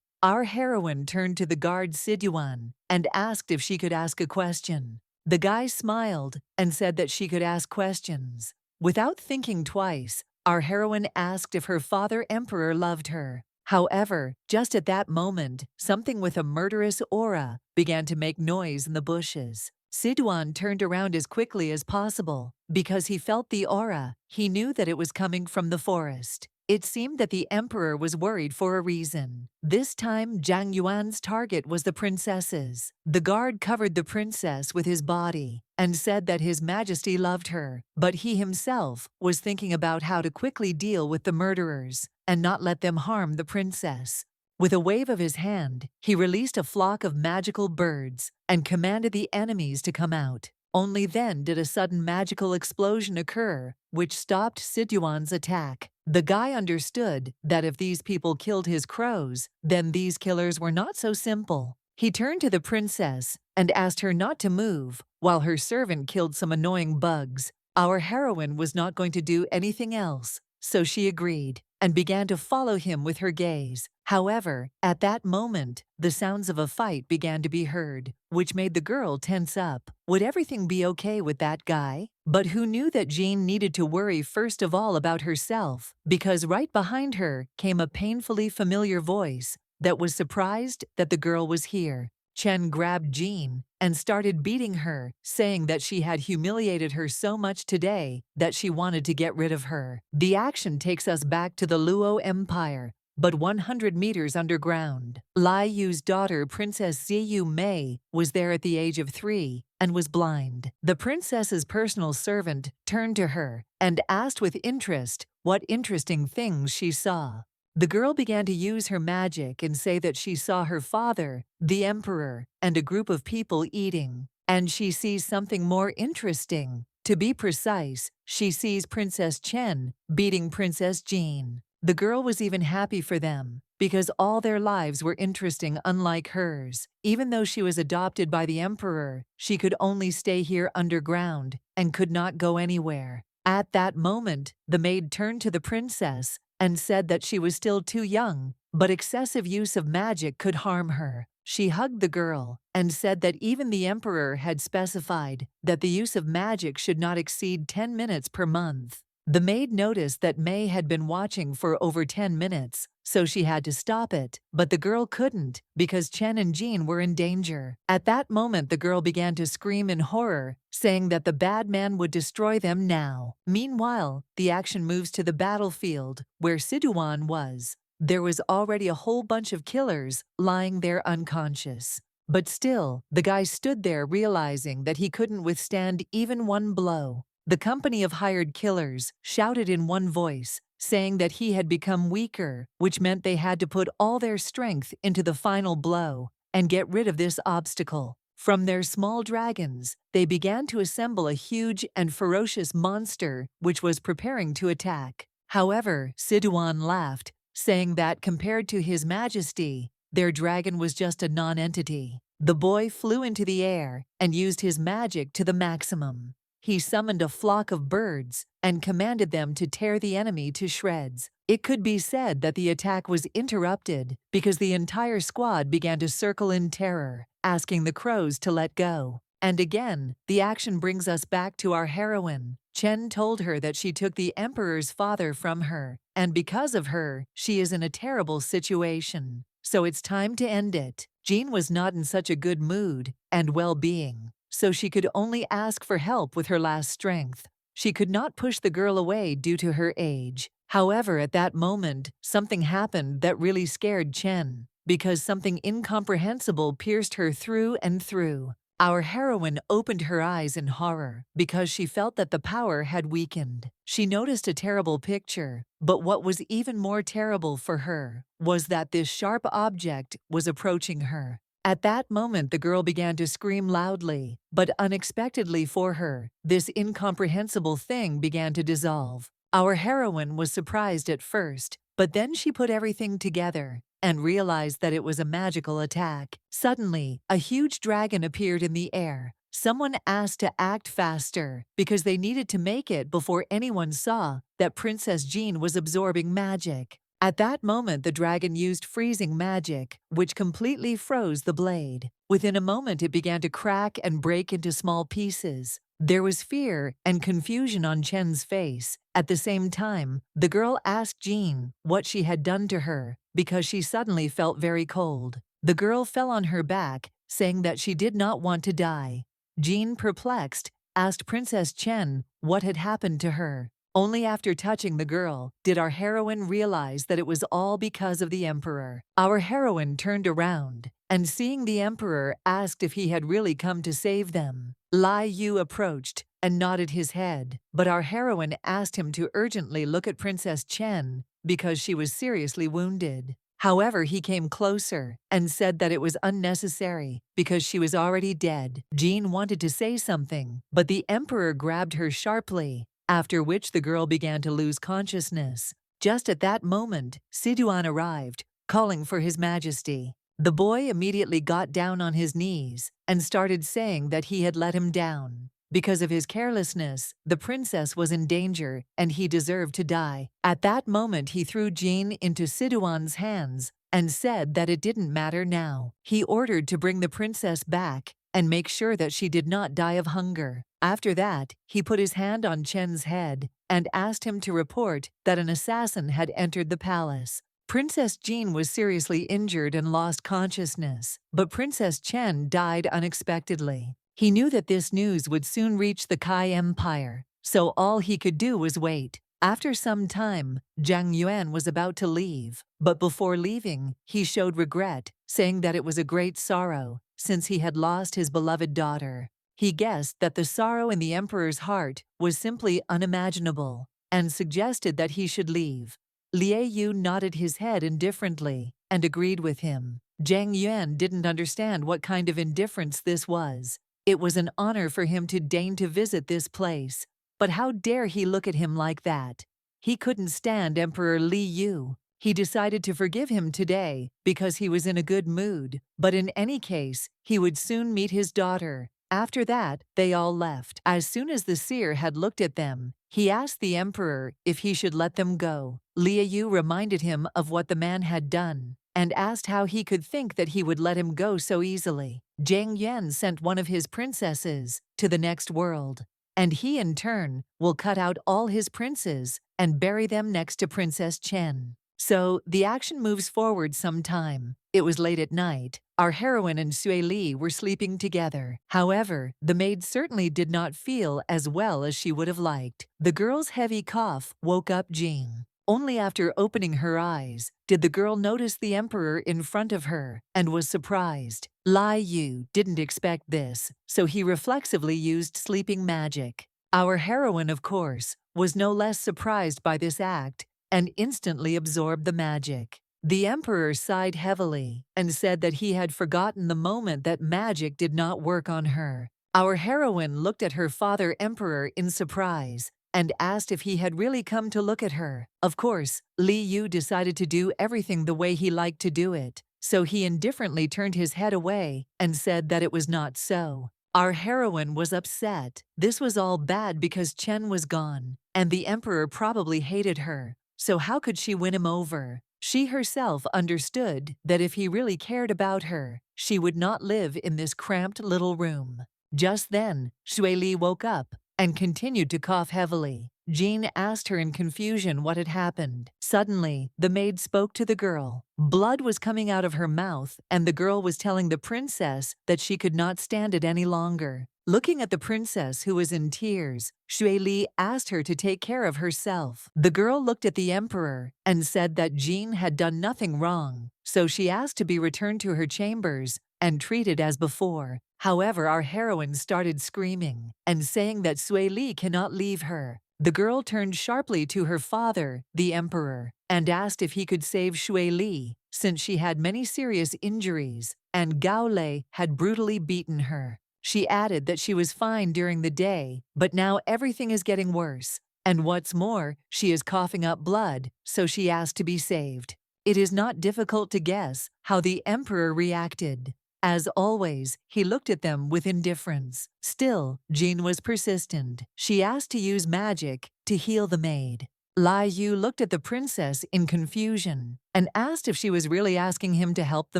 Our heroine turned to the guard Siduan and asked if she could ask a question. The guy smiled and said that she could ask questions. Without thinking twice, our heroine asked if her father emperor loved her. However, just at that moment, something with a murderous aura began to make noise in the bushes. Siduan turned around as quickly as possible. Because he felt the aura, he knew that it was coming from the forest. It seemed that the emperor was worried for a reason. This time, Zhang Yuan's target was the princesses. The guard covered the princess with his body and said that His Majesty loved her, but he himself was thinking about how to quickly deal with the murderers and not let them harm the princess. With a wave of his hand, he released a flock of magical birds and commanded the enemies to come out. Only then did a sudden magical explosion occur, which stopped Siduan's attack. The guy understood that if these people killed his crows, then these killers were not so simple. He turned to the princess and asked her not to move while her servant killed some annoying bugs. Our heroine was not going to do anything else, so she agreed. and began to follow him with her gaze. However, at that moment, the sounds of a fight began to be heard, which made the girl tense up. Would everything be okay with that guy? But who knew that Jean needed to worry first of all about herself, because right behind her came a painfully familiar voice that was surprised that the girl was here. Chen grabbed Jean and started beating her, saying that she had humiliated her so much today that she wanted to get rid of her. The action takes us back to the Luo Empire, but 100 meters underground. Lai Yu's daughter, Princess Ziyu Mei, was there at the age of 3 and was blind. The princess's personal servant turned to her and asked with interest what interesting things she saw. The girl began to use her magic and say that she saw her father, the emperor, and a group of people eating. And she sees something more interesting. To be precise, she sees Princess Chen beating Princess Jean. The girl was even happy for them, because all their lives were interesting unlike hers. Even though she was adopted by the emperor, she could only stay here underground and could not go anywhere. At that moment, the maid turned to the princess and said that she was still too young, but excessive use of magic could harm her. She hugged the girl and said that even the emperor had specified that the use of magic should not exceed 10 minutes per month. The maid noticed that Mei had been watching for over 10 minutes, so she had to stop it, but the girl couldn't because Chen and Jean were in danger. At that moment, the girl began to scream in horror, saying that the bad man would destroy them now. Meanwhile, the action moves to the battlefield, where Siduan was. There was already a whole bunch of killers lying there unconscious. But still, the guy stood there realizing that he couldn't withstand even one blow. The company of hired killers shouted in one voice, saying that he had become weaker, which meant they had to put all their strength into the final blow and get rid of this obstacle. From their small dragons, they began to assemble a huge and ferocious monster which was preparing to attack. However, Siduan laughed, saying that compared to His Majesty, their dragon was just a non-entity. The boy flew into the air and used his magic to the maximum. He summoned a flock of birds and commanded them to tear the enemy to shreds. It could be said that the attack was interrupted because the entire squad began to circle in terror, asking the crows to let go. And again, the action brings us back to our heroine. Chen told her that she took the emperor's father from her, and because of her, she is in a terrible situation. So it's time to end it. Jean was not in such a good mood and well-being, so she could only ask for help with her last strength. She could not push the girl away due to her age. However, at that moment, something happened that really scared Chen, because something incomprehensible pierced her through and through. Our heroine opened her eyes in horror because she felt that the power had weakened. She noticed a terrible picture, but what was even more terrible for her was that this sharp object was approaching her. At that moment, the girl began to scream loudly, but unexpectedly for her, this incomprehensible thing began to dissolve. Our heroine was surprised at first, but then she put everything together and realized that it was a magical attack. Suddenly, a huge dragon appeared in the air. Someone asked to act faster because they needed to make it before anyone saw that Princess Jean was absorbing magic. At that moment, the dragon used freezing magic, which completely froze the blade. Within a moment, it began to crack and break into small pieces. There was fear and confusion on Chen's face. At the same time, the girl asked Jean what she had done to her because she suddenly felt very cold. The girl fell on her back, saying that she did not want to die. Jean, perplexed, asked Princess Chen what had happened to her. Only after touching the girl did our heroine realize that it was all because of the emperor. Our heroine turned around and, seeing the emperor, asked if he had really come to save them. Lai Yu approached and nodded his head, but our heroine asked him to urgently look at Princess Chen because she was seriously wounded. However, he came closer and said that it was unnecessary because she was already dead. Jean wanted to say something, but the emperor grabbed her sharply, after which the girl began to lose consciousness. Just at that moment, Siduan arrived, calling for His Majesty. The boy immediately got down on his knees and started saying that he had let him down. Because of his carelessness, the princess was in danger and he deserved to die. At that moment he threw Jean into Siduan's hands and said that it didn't matter now. He ordered to bring the princess back and make sure that she did not die of hunger. After that, he put his hand on Chen's head and asked him to report that an assassin had entered the palace. Princess Jean was seriously injured and lost consciousness, but Princess Chen died unexpectedly. He knew that this news would soon reach the Kai Empire, so all he could do was wait. After some time, Zhang Yuan was about to leave, but before leaving, he showed regret, saying that it was a great sorrow, since he had lost his beloved daughter. He guessed that the sorrow in the emperor's heart was simply unimaginable, and suggested that he should leave. Liu Yu nodded his head indifferently and agreed with him. Zhang Yuan didn't understand what kind of indifference this was. It was an honor for him to deign to visit this place, but how dare he look at him like that? He couldn't stand Emperor Li Yu. He decided to forgive him today because he was in a good mood, but in any case, he would soon meet his daughter. After that, they all left. As soon as the seer had looked at them, he asked the emperor if he should let them go. Liu Yu reminded him of what the man had done and asked how he could think that he would let him go so easily. Zhang Yuan sent one of his princesses to the next world, and he in turn will cut out all his princes and bury them next to Princess Chen. So the action moves forward some time. It was late at night. Our heroine and Sui Li were sleeping together. However, the maid certainly did not feel as well as she would have liked. The girl's heavy cough woke up Jean. Only after opening her eyes did the girl notice the emperor in front of her and was surprised. Lai Yu didn't expect this, so he reflexively used sleeping magic. Our heroine, of course, was no less surprised by this act and instantly absorbed the magic. The emperor sighed heavily and said that he had forgotten the moment that magic did not work on her. Our heroine looked at her father emperor in surprise and asked if he had really come to look at her. Of course, Li Yu decided to do everything the way he liked to do it, so he indifferently turned his head away and said that it was not so. Our heroine was upset. This was all bad because Chen was gone, and the emperor probably hated her, so how could she win him over? She herself understood that if he really cared about her, she would not live in this cramped little room. Just then, Sui Li woke up and continued to cough heavily. Jean asked her in confusion what had happened. Suddenly, the maid spoke to the girl. Blood was coming out of her mouth, and the girl was telling the princess that she could not stand it any longer. Looking at the princess, who was in tears, Sui Li asked her to take care of herself. The girl looked at the emperor and said that Jean had done nothing wrong, so she asked to be returned to her chambers and treated as before. However, our heroine started screaming and saying that Sui Li cannot leave her. The girl turned sharply to her father, the emperor, and asked if he could save Sui Li, since she had many serious injuries, and Gao Lei had brutally beaten her. She added that she was fine during the day, but now everything is getting worse, and what's more, she is coughing up blood, so she asked to be saved. It is not difficult to guess how the emperor reacted. As always, he looked at them with indifference. Still, Jean was persistent. She asked to use magic to heal the maid. Lai Yu looked at the princess in confusion and asked if she was really asking him to help the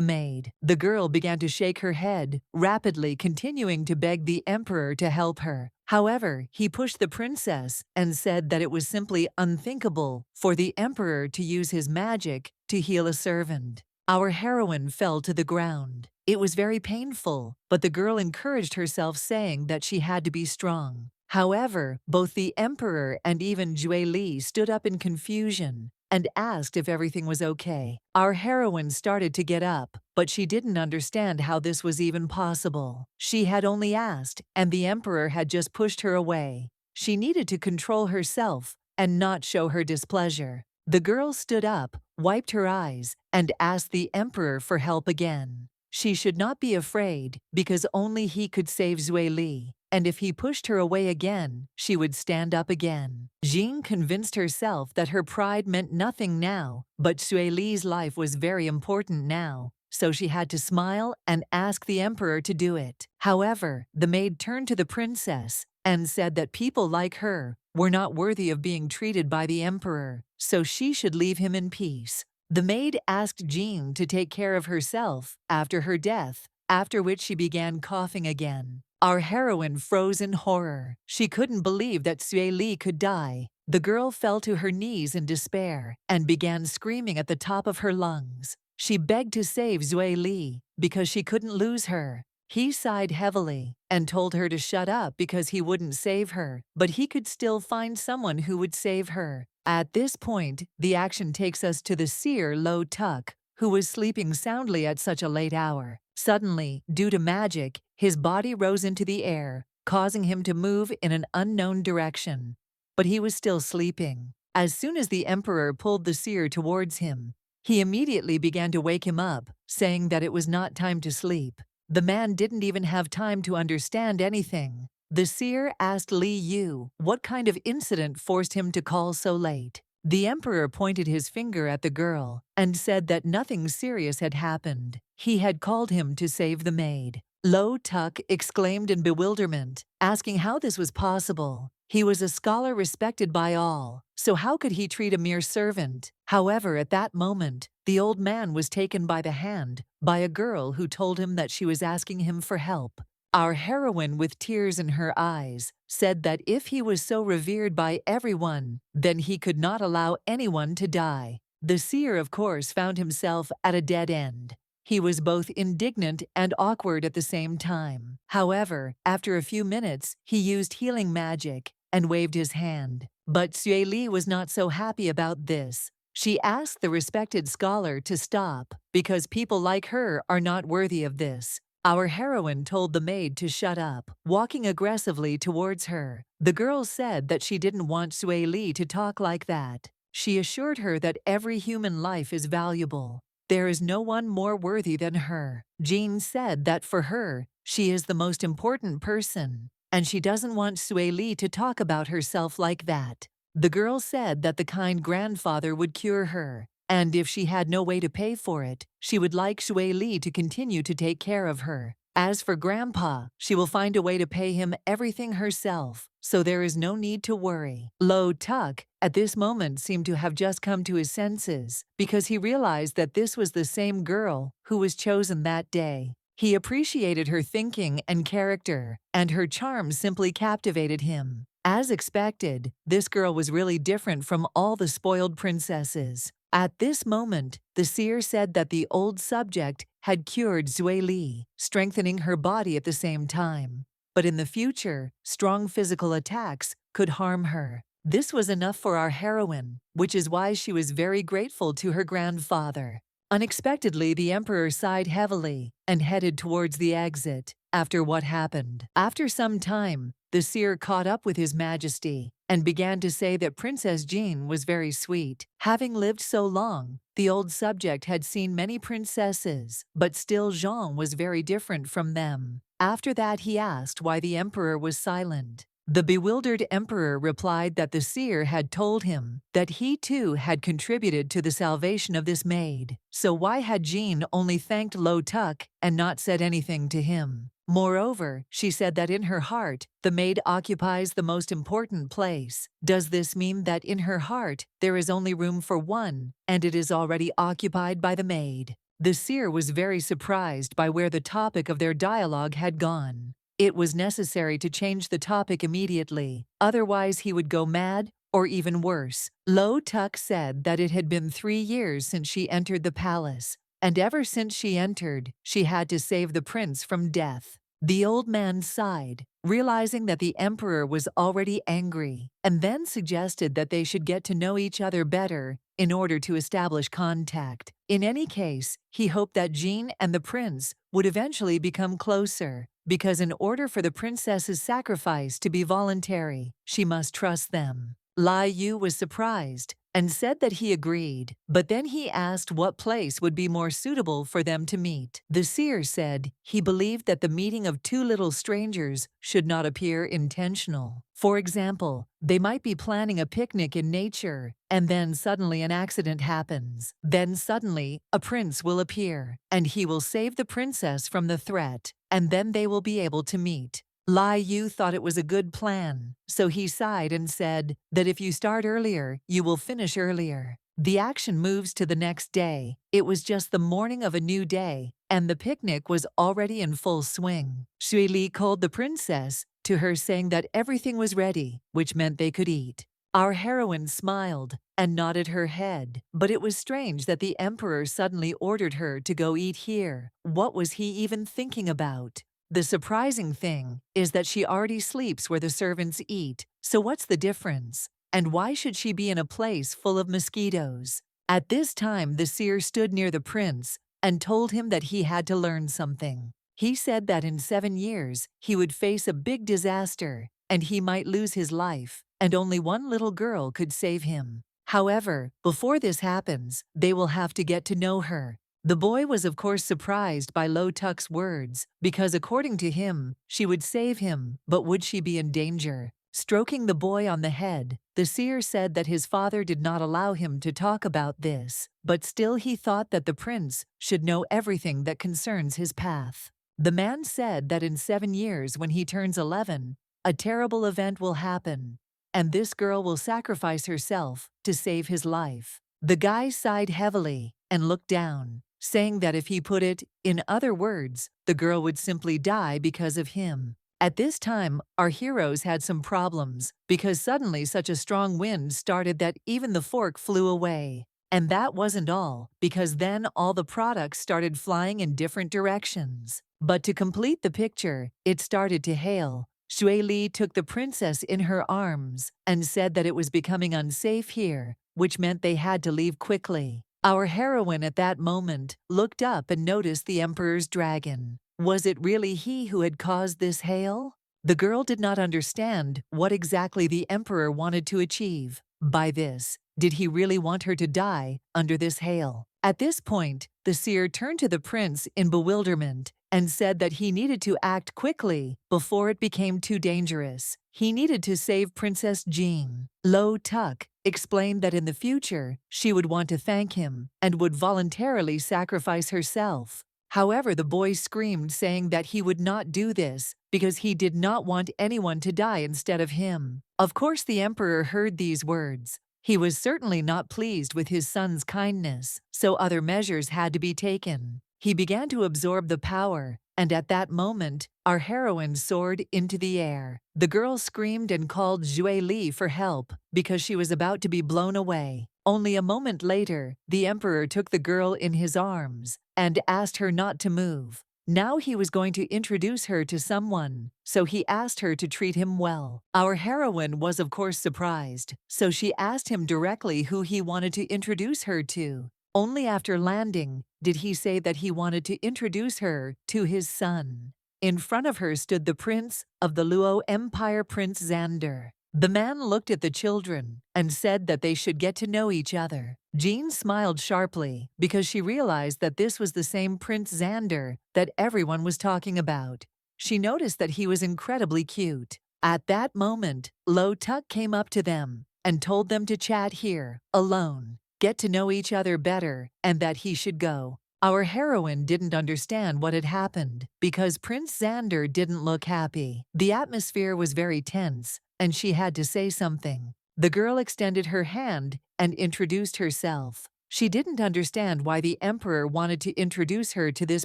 maid. The girl began to shake her head, rapidly continuing to beg the emperor to help her. However, he pushed the princess and said that it was simply unthinkable for the emperor to use his magic to heal a servant. Our heroine fell to the ground. It was very painful, but the girl encouraged herself, saying that she had to be strong. However, both the emperor and even Sui Li stood up in confusion and asked if everything was okay. Our heroine started to get up, but she didn't understand how this was even possible. She had only asked, and the emperor had just pushed her away. She needed to control herself and not show her displeasure. The girl stood up, wiped her eyes, and asked the emperor for help again. She should not be afraid because only he could save Sui Li, and if he pushed her away again, she would stand up again. Jean convinced herself that her pride meant nothing now, but Sui Li's life was very important now, so she had to smile and ask the emperor to do it. However, the maid turned to the princess and said that people like her were not worthy of being treated by the emperor, so she should leave him in peace. The maid asked Jean to take care of herself after her death, after which she began coughing again. Our heroine froze in horror. She couldn't believe that Sui Li could die. The girl fell to her knees in despair and began screaming at the top of her lungs. She begged to save Sui Li because she couldn't lose her. He sighed heavily and told her to shut up because he wouldn't save her, but he could still find someone who would save her. At this point, the action takes us to the seer Lo Tuk, who was sleeping soundly at such a late hour. Suddenly, due to magic, his body rose into the air, causing him to move in an unknown direction. But he was still sleeping. As soon as the emperor pulled the seer towards him, he immediately began to wake him up, saying that it was not time to sleep. The man didn't even have time to understand anything. The seer asked Li Yu what kind of incident forced him to call so late. The emperor pointed his finger at the girl and said that nothing serious had happened. He had called him to save the maid. Lo Tuk exclaimed in bewilderment, asking how this was possible. He was a scholar respected by all, so how could he treat a mere servant? However, at that moment, the old man was taken by the hand by a girl who told him that she was asking him for help. Our heroine, with tears in her eyes, said that if he was so revered by everyone, then he could not allow anyone to die. The seer, of course, found himself at a dead end. He was both indignant and awkward at the same time. However, after a few minutes, he used healing magic and waved his hand. But Sui Li was not so happy about this. She asked the respected scholar to stop because people like her are not worthy of this. Our heroine told the maid to shut up, walking aggressively towards her. The girl said that she didn't want Sui Li to talk like that. She assured her that every human life is valuable. There is no one more worthy than her. Jean said that for her, she is the most important person, and she doesn't want Sui Li to talk about herself like that. The girl said that the kind grandfather would cure her, and if she had no way to pay for it, she would like Sui Li to continue to take care of her. As for Grandpa, she will find a way to pay him everything herself, so there is no need to worry. Lo Tuk, at this moment, seemed to have just come to his senses, because he realized that this was the same girl who was chosen that day. He appreciated her thinking and character, and her charm simply captivated him. As expected, this girl was really different from all the spoiled princesses. At this moment, the seer said that the old subject had cured Sui Li, strengthening her body at the same time. But in the future, strong physical attacks could harm her. This was enough for our heroine, which is why she was very grateful to her grandfather. Unexpectedly, the emperor sighed heavily and headed towards the exit after what happened. After some time, the seer caught up with His Majesty and began to say that Princess Jean was very sweet. Having lived so long, the old subject had seen many princesses, but still Jean was very different from them. After that, he asked why the emperor was silent. The bewildered emperor replied that the seer had told him that he too had contributed to the salvation of this maid. So why had Jean only thanked Lo Tuk and not said anything to him? Moreover, she said that in her heart, the maid occupies the most important place. Does this mean that in her heart, there is only room for one, and it is already occupied by the maid? The seer was very surprised by where the topic of their dialogue had gone. It was necessary to change the topic immediately, otherwise he would go mad, or even worse. Lo Tuk said that it had been 3 years since she entered the palace, and ever since she entered, she had to save the prince from death. The old man sighed, realizing that the emperor was already angry, and then suggested that they should get to know each other better in order to establish contact. In any case, he hoped that Jean and the prince would eventually become closer, because in order for the princess's sacrifice to be voluntary, she must trust them. Lai Yu was surprised and said that he agreed, but then he asked what place would be more suitable for them to meet. The seer said he believed that the meeting of two little strangers should not appear intentional. For example, they might be planning a picnic in nature, and then suddenly an accident happens. Then suddenly, a prince will appear, and he will save the princess from the threat, and then they will be able to meet. Lai Yu thought it was a good plan, so he sighed and said that if you start earlier, you will finish earlier. The action moves to the next day. It was just the morning of a new day, and the picnic was already in full swing. Shui Li called the princess to her saying that everything was ready, which meant they could eat. Our heroine smiled and nodded her head, but it was strange that the emperor suddenly ordered her to go eat here. What was he even thinking about? The surprising thing is that she already sleeps where the servants eat, so what's the difference? And why should she be in a place full of mosquitoes? At this time, the seer stood near the prince and told him that he had to learn something. He said that in 7 years, he would face a big disaster and he might lose his life, and only one little girl could save him. However, before this happens, they will have to get to know her. The boy was of course surprised by Lo Tuk's words, because according to him, she would save him, but would she be in danger? Stroking the boy on the head, the seer said that his father did not allow him to talk about this, but still he thought that the prince should know everything that concerns his path. The man said that in 7 years, when he turns 11, a terrible event will happen, and this girl will sacrifice herself to save his life. The guy sighed heavily and looked down, saying that if he put it in other words, the girl would simply die because of him. At this time, our heroes had some problems because suddenly such a strong wind started that even the fork flew away. And that wasn't all, because then all the products started flying in different directions. But to complete the picture, it started to hail. Shui Li took the princess in her arms and said that it was becoming unsafe here, which meant they had to leave quickly. Our heroine at that moment looked up and noticed the emperor's dragon. Was it really he who had caused this hail? The girl did not understand what exactly the emperor wanted to achieve by this. Did he really want her to die under this hail? At this point, the seer turned to the prince in bewilderment and said that he needed to act quickly before it became too dangerous. He needed to save Princess Jean. Lo Tuk explained that in the future, she would want to thank him and would voluntarily sacrifice herself. However, the boy screamed, saying that he would not do this because he did not want anyone to die instead of him. Of course, the emperor heard these words. He was certainly not pleased with his son's kindness, so other measures had to be taken. He began to absorb the power, and at that moment, our heroine soared into the air. The girl screamed and called Shui Li for help because she was about to be blown away. Only a moment later, the emperor took the girl in his arms and asked her not to move. Now he was going to introduce her to someone, so he asked her to treat him well. Our heroine was of course surprised, so she asked him directly who he wanted to introduce her to. Only after landing did he say that he wanted to introduce her to his son. In front of her stood the prince of the Luo Empire, Prince Xander. The man looked at the children and said that they should get to know each other. Jean smiled sharply because she realized that this was the same Prince Xander that everyone was talking about. She noticed that he was incredibly cute. At that moment, Lo Tuk came up to them and told them to chat here, alone, get to know each other better, and that he should go. Our heroine didn't understand what had happened because Prince Xander didn't look happy. The atmosphere was very tense, and she had to say something. The girl extended her hand and introduced herself. She didn't understand why the emperor wanted to introduce her to this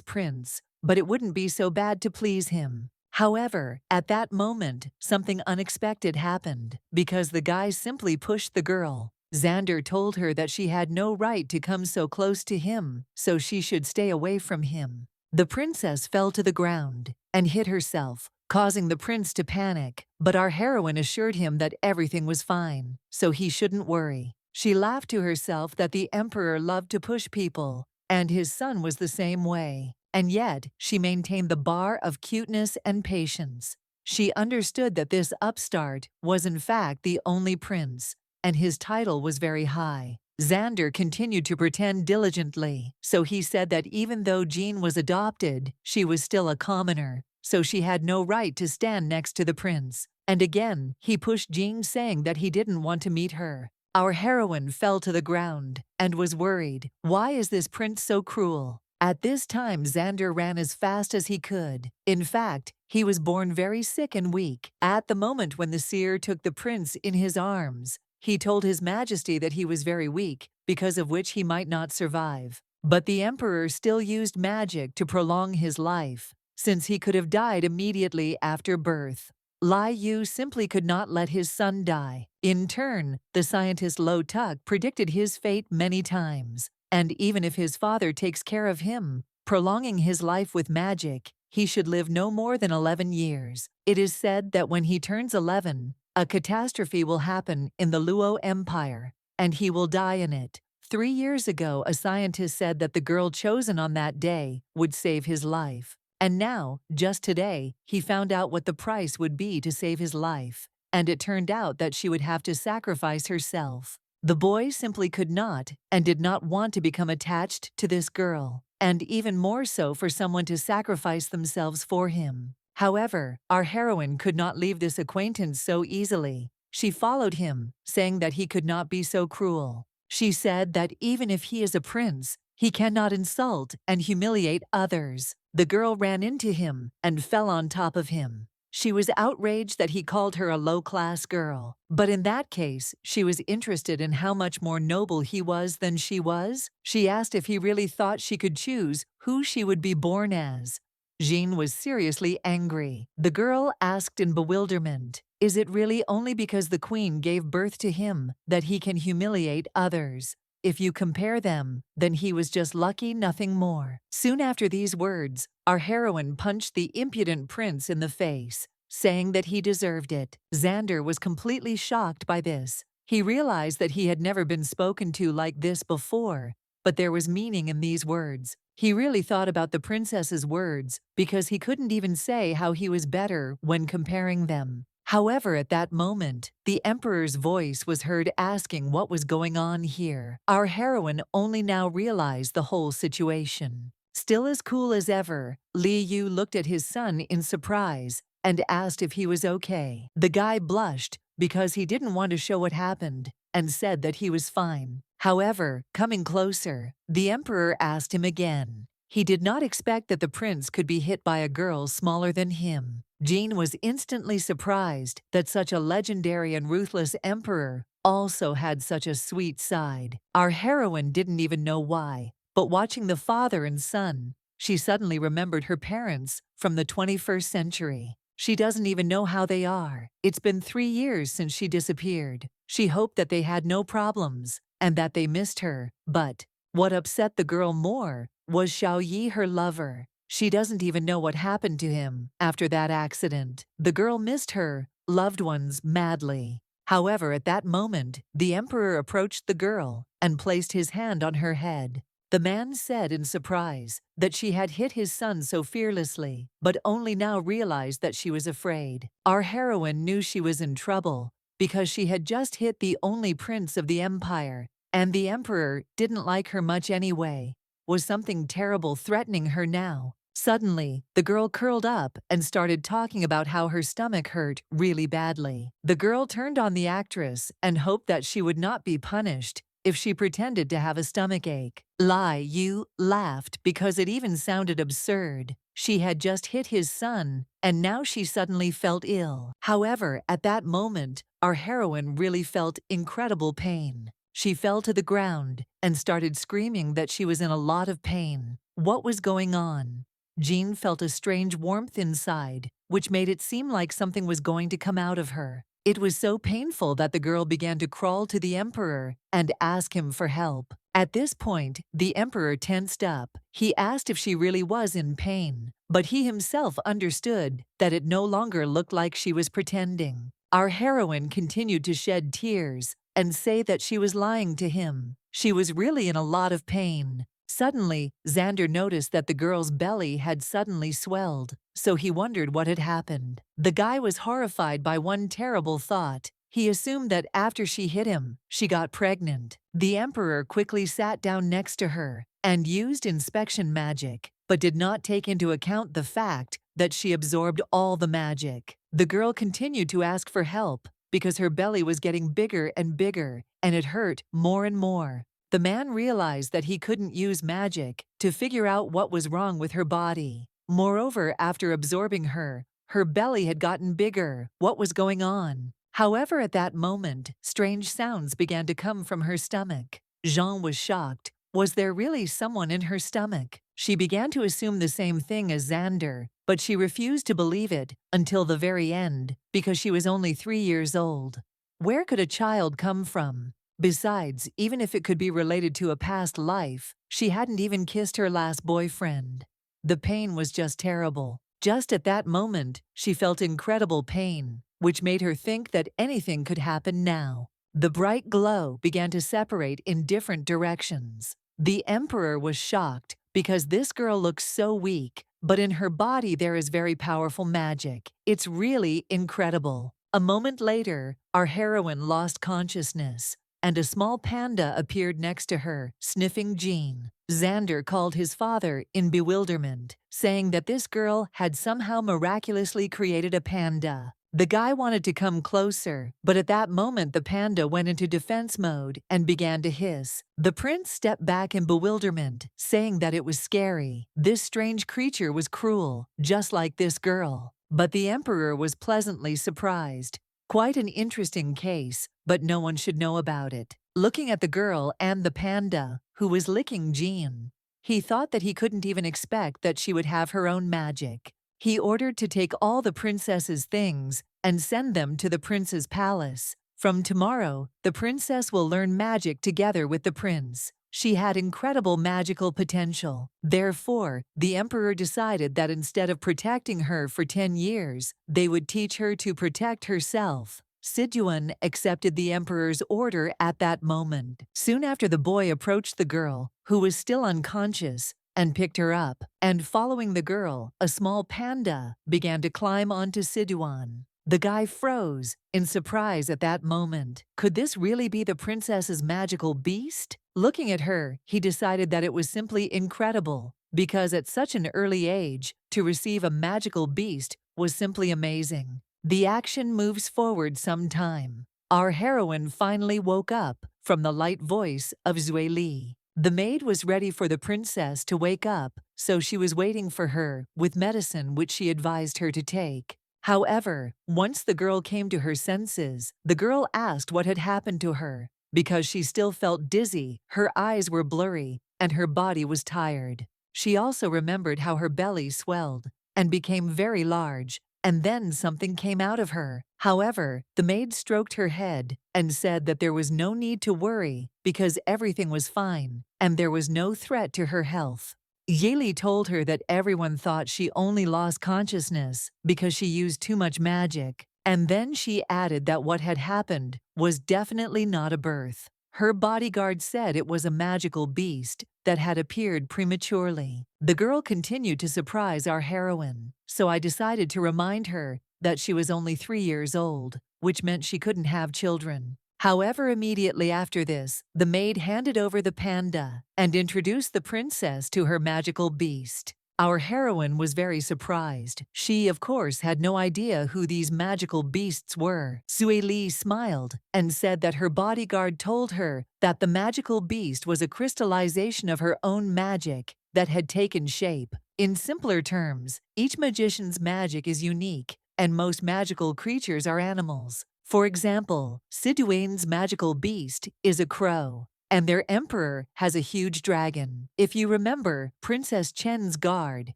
prince, but it wouldn't be so bad to please him. However, at that moment, something unexpected happened because the guy simply pushed the girl. Xander told her that she had no right to come so close to him, so she should stay away from him. The princess fell to the ground and hit herself, causing the prince to panic, but our heroine assured him that everything was fine, so he shouldn't worry. She laughed to herself that the emperor loved to push people, and his son was the same way. And yet, she maintained the bar of cuteness and patience. She understood that this upstart was in fact the only prince, and his title was very high. Xander continued to pretend diligently, so he said that even though Jean was adopted, she was still a commoner, so she had no right to stand next to the prince. And again, he pushed Jean, saying that he didn't want to meet her. Our heroine fell to the ground and was worried. Why is this prince so cruel? At this time, Xander ran as fast as he could. In fact, he was born very sick and weak. At the moment when the seer took the prince in his arms, he told His Majesty that he was very weak, because of which he might not survive. But the emperor still used magic to prolong his life, since he could have died immediately after birth. Lai Yu simply could not let his son die. In turn, the scientist Lo Tuk predicted his fate many times. And even if his father takes care of him, prolonging his life with magic, he should live no more than 11 years. It is said that when he turns 11, a catastrophe will happen in the Luo Empire, and he will die in it. 3 years ago, a scientist said that the girl chosen on that day would save his life. And now, just today, he found out what the price would be to save his life, and it turned out that she would have to sacrifice herself. The boy simply could not and did not want to become attached to this girl, and even more so for someone to sacrifice themselves for him. However, our heroine could not leave this acquaintance so easily. She followed him, saying that he could not be so cruel. She said that even if he is a prince, he cannot insult and humiliate others. The girl ran into him and fell on top of him. She was outraged that he called her a low-class girl, but in that case, she was interested in how much more noble he was than she was. She asked if he really thought she could choose who she would be born as. Jean was seriously angry. The girl asked in bewilderment, "Is it really only because the queen gave birth to him that he can humiliate others? If you compare them, then he was just lucky, nothing more." Soon after these words, our heroine punched the impudent prince in the face, saying that he deserved it. Xander was completely shocked by this. He realized that he had never been spoken to like this before, but there was meaning in these words. He really thought about the princess's words because he couldn't even say how he was better when comparing them. However, at that moment, the emperor's voice was heard asking what was going on here. Our heroine only now realized the whole situation. Still as cool as ever, Li Yu looked at his son in surprise and asked if he was okay. The guy blushed because he didn't want to show what happened and said that he was fine. However, coming closer, the emperor asked him again. He did not expect that the prince could be hit by a girl smaller than him. Jean was instantly surprised that such a legendary and ruthless emperor also had such a sweet side. Our heroine didn't even know why, but watching the father and son, she suddenly remembered her parents from the 21st century. She doesn't even know how they are. It's been 3 years since she disappeared. She hoped that they had no problems and that they missed her, but what upset the girl more was Xiao Yi, her lover. She doesn't even know what happened to him after that accident. The girl missed her loved ones madly. However, at that moment, the emperor approached the girl and placed his hand on her head. The man said in surprise that she had hit his son so fearlessly, but only now realized that she was afraid. Our heroine knew she was in trouble because she had just hit the only prince of the empire, and the emperor didn't like her much anyway. Was something terrible threatening her now? Suddenly, the girl curled up and started talking about how her stomach hurt really badly. The girl turned on the actress and hoped that she would not be punished if she pretended to have a stomachache. Lai Yu laughed because it even sounded absurd. She had just hit his son, and now she suddenly felt ill. However, at that moment, our heroine really felt incredible pain. She fell to the ground and started screaming that she was in a lot of pain. What was going on? Jean felt a strange warmth inside, which made it seem like something was going to come out of her. It was so painful that the girl began to crawl to the emperor and ask him for help. At this point, the emperor tensed up. He asked if she really was in pain, but he himself understood that it no longer looked like she was pretending. Our heroine continued to shed tears and say that she was lying to him. She was really in a lot of pain. Suddenly, Xander noticed that the girl's belly had suddenly swelled, so he wondered what had happened. The guy was horrified by one terrible thought. He assumed that after she hit him, she got pregnant. The emperor quickly sat down next to her and used inspection magic, but did not take into account the fact that she absorbed all the magic. The girl continued to ask for help because her belly was getting bigger and bigger, and it hurt more and more. The man realized that he couldn't use magic to figure out what was wrong with her body. Moreover, after absorbing her, her belly had gotten bigger. What was going on? However, at that moment, strange sounds began to come from her stomach. Jean was shocked. Was there really someone in her stomach? She began to assume the same thing as Xander, but she refused to believe it until the very end because she was only 3 years old. Where could a child come from? Besides, even if it could be related to a past life, she hadn't even kissed her last boyfriend. The pain was just terrible. Just at that moment, she felt incredible pain, which made her think that anything could happen now. The bright glow began to separate in different directions. The emperor was shocked because this girl looks so weak, but in her body there is very powerful magic. It's really incredible. A moment later, our heroine lost consciousness, and a small panda appeared next to her, sniffing Jean. Xander called his father in bewilderment, saying that this girl had somehow miraculously created a panda. The guy wanted to come closer, but at that moment the panda went into defense mode and began to hiss. The prince stepped back in bewilderment, saying that it was scary. This strange creature was cruel, just like this girl. But the emperor was pleasantly surprised. Quite an interesting case, but no one should know about it. Looking at the girl and the panda, who was licking Jean, he thought that he couldn't even expect that she would have her own magic. He ordered to take all the princess's things and send them to the prince's palace. From tomorrow, the princess will learn magic together with the prince. She had incredible magical potential. Therefore, the emperor decided that instead of protecting her for 10 years, they would teach her to protect herself. Siduan accepted the emperor's order at that moment. Soon after, the boy approached the girl, who was still unconscious, and picked her up. And following the girl, a small panda began to climb onto Siduan. The guy froze in surprise at that moment. Could this really be the princess's magical beast? Looking at her, he decided that it was simply incredible, because at such an early age, to receive a magical beast was simply amazing. The action moves forward some time. Our heroine finally woke up from the light voice of Zui Li. The maid was ready for the princess to wake up, so she was waiting for her with medicine which she advised her to take. However, once the girl came to her senses, the girl asked what had happened to her. Because she still felt dizzy, her eyes were blurry, and her body was tired. She also remembered how her belly swelled and became very large, and then something came out of her. However, the maid stroked her head and said that there was no need to worry because everything was fine and there was no threat to her health. Yeli told her that everyone thought she only lost consciousness because she used too much magic, and then she added that what had happened was definitely not a birth. Her bodyguard said it was a magical beast that had appeared prematurely. The girl continued to surprise our heroine, so I decided to remind her that she was only 3 years old, which meant she couldn't have children. However, immediately after this, the maid handed over the panda and introduced the princess to her magical beast. Our heroine was very surprised. She, of course, had no idea who these magical beasts were. Zui Li smiled and said that her bodyguard told her that the magical beast was a crystallization of her own magic that had taken shape. In simpler terms, each magician's magic is unique, and most magical creatures are animals. For example, Siduan's magical beast is a crow, and their emperor has a huge dragon. If you remember Princess Chen's guard,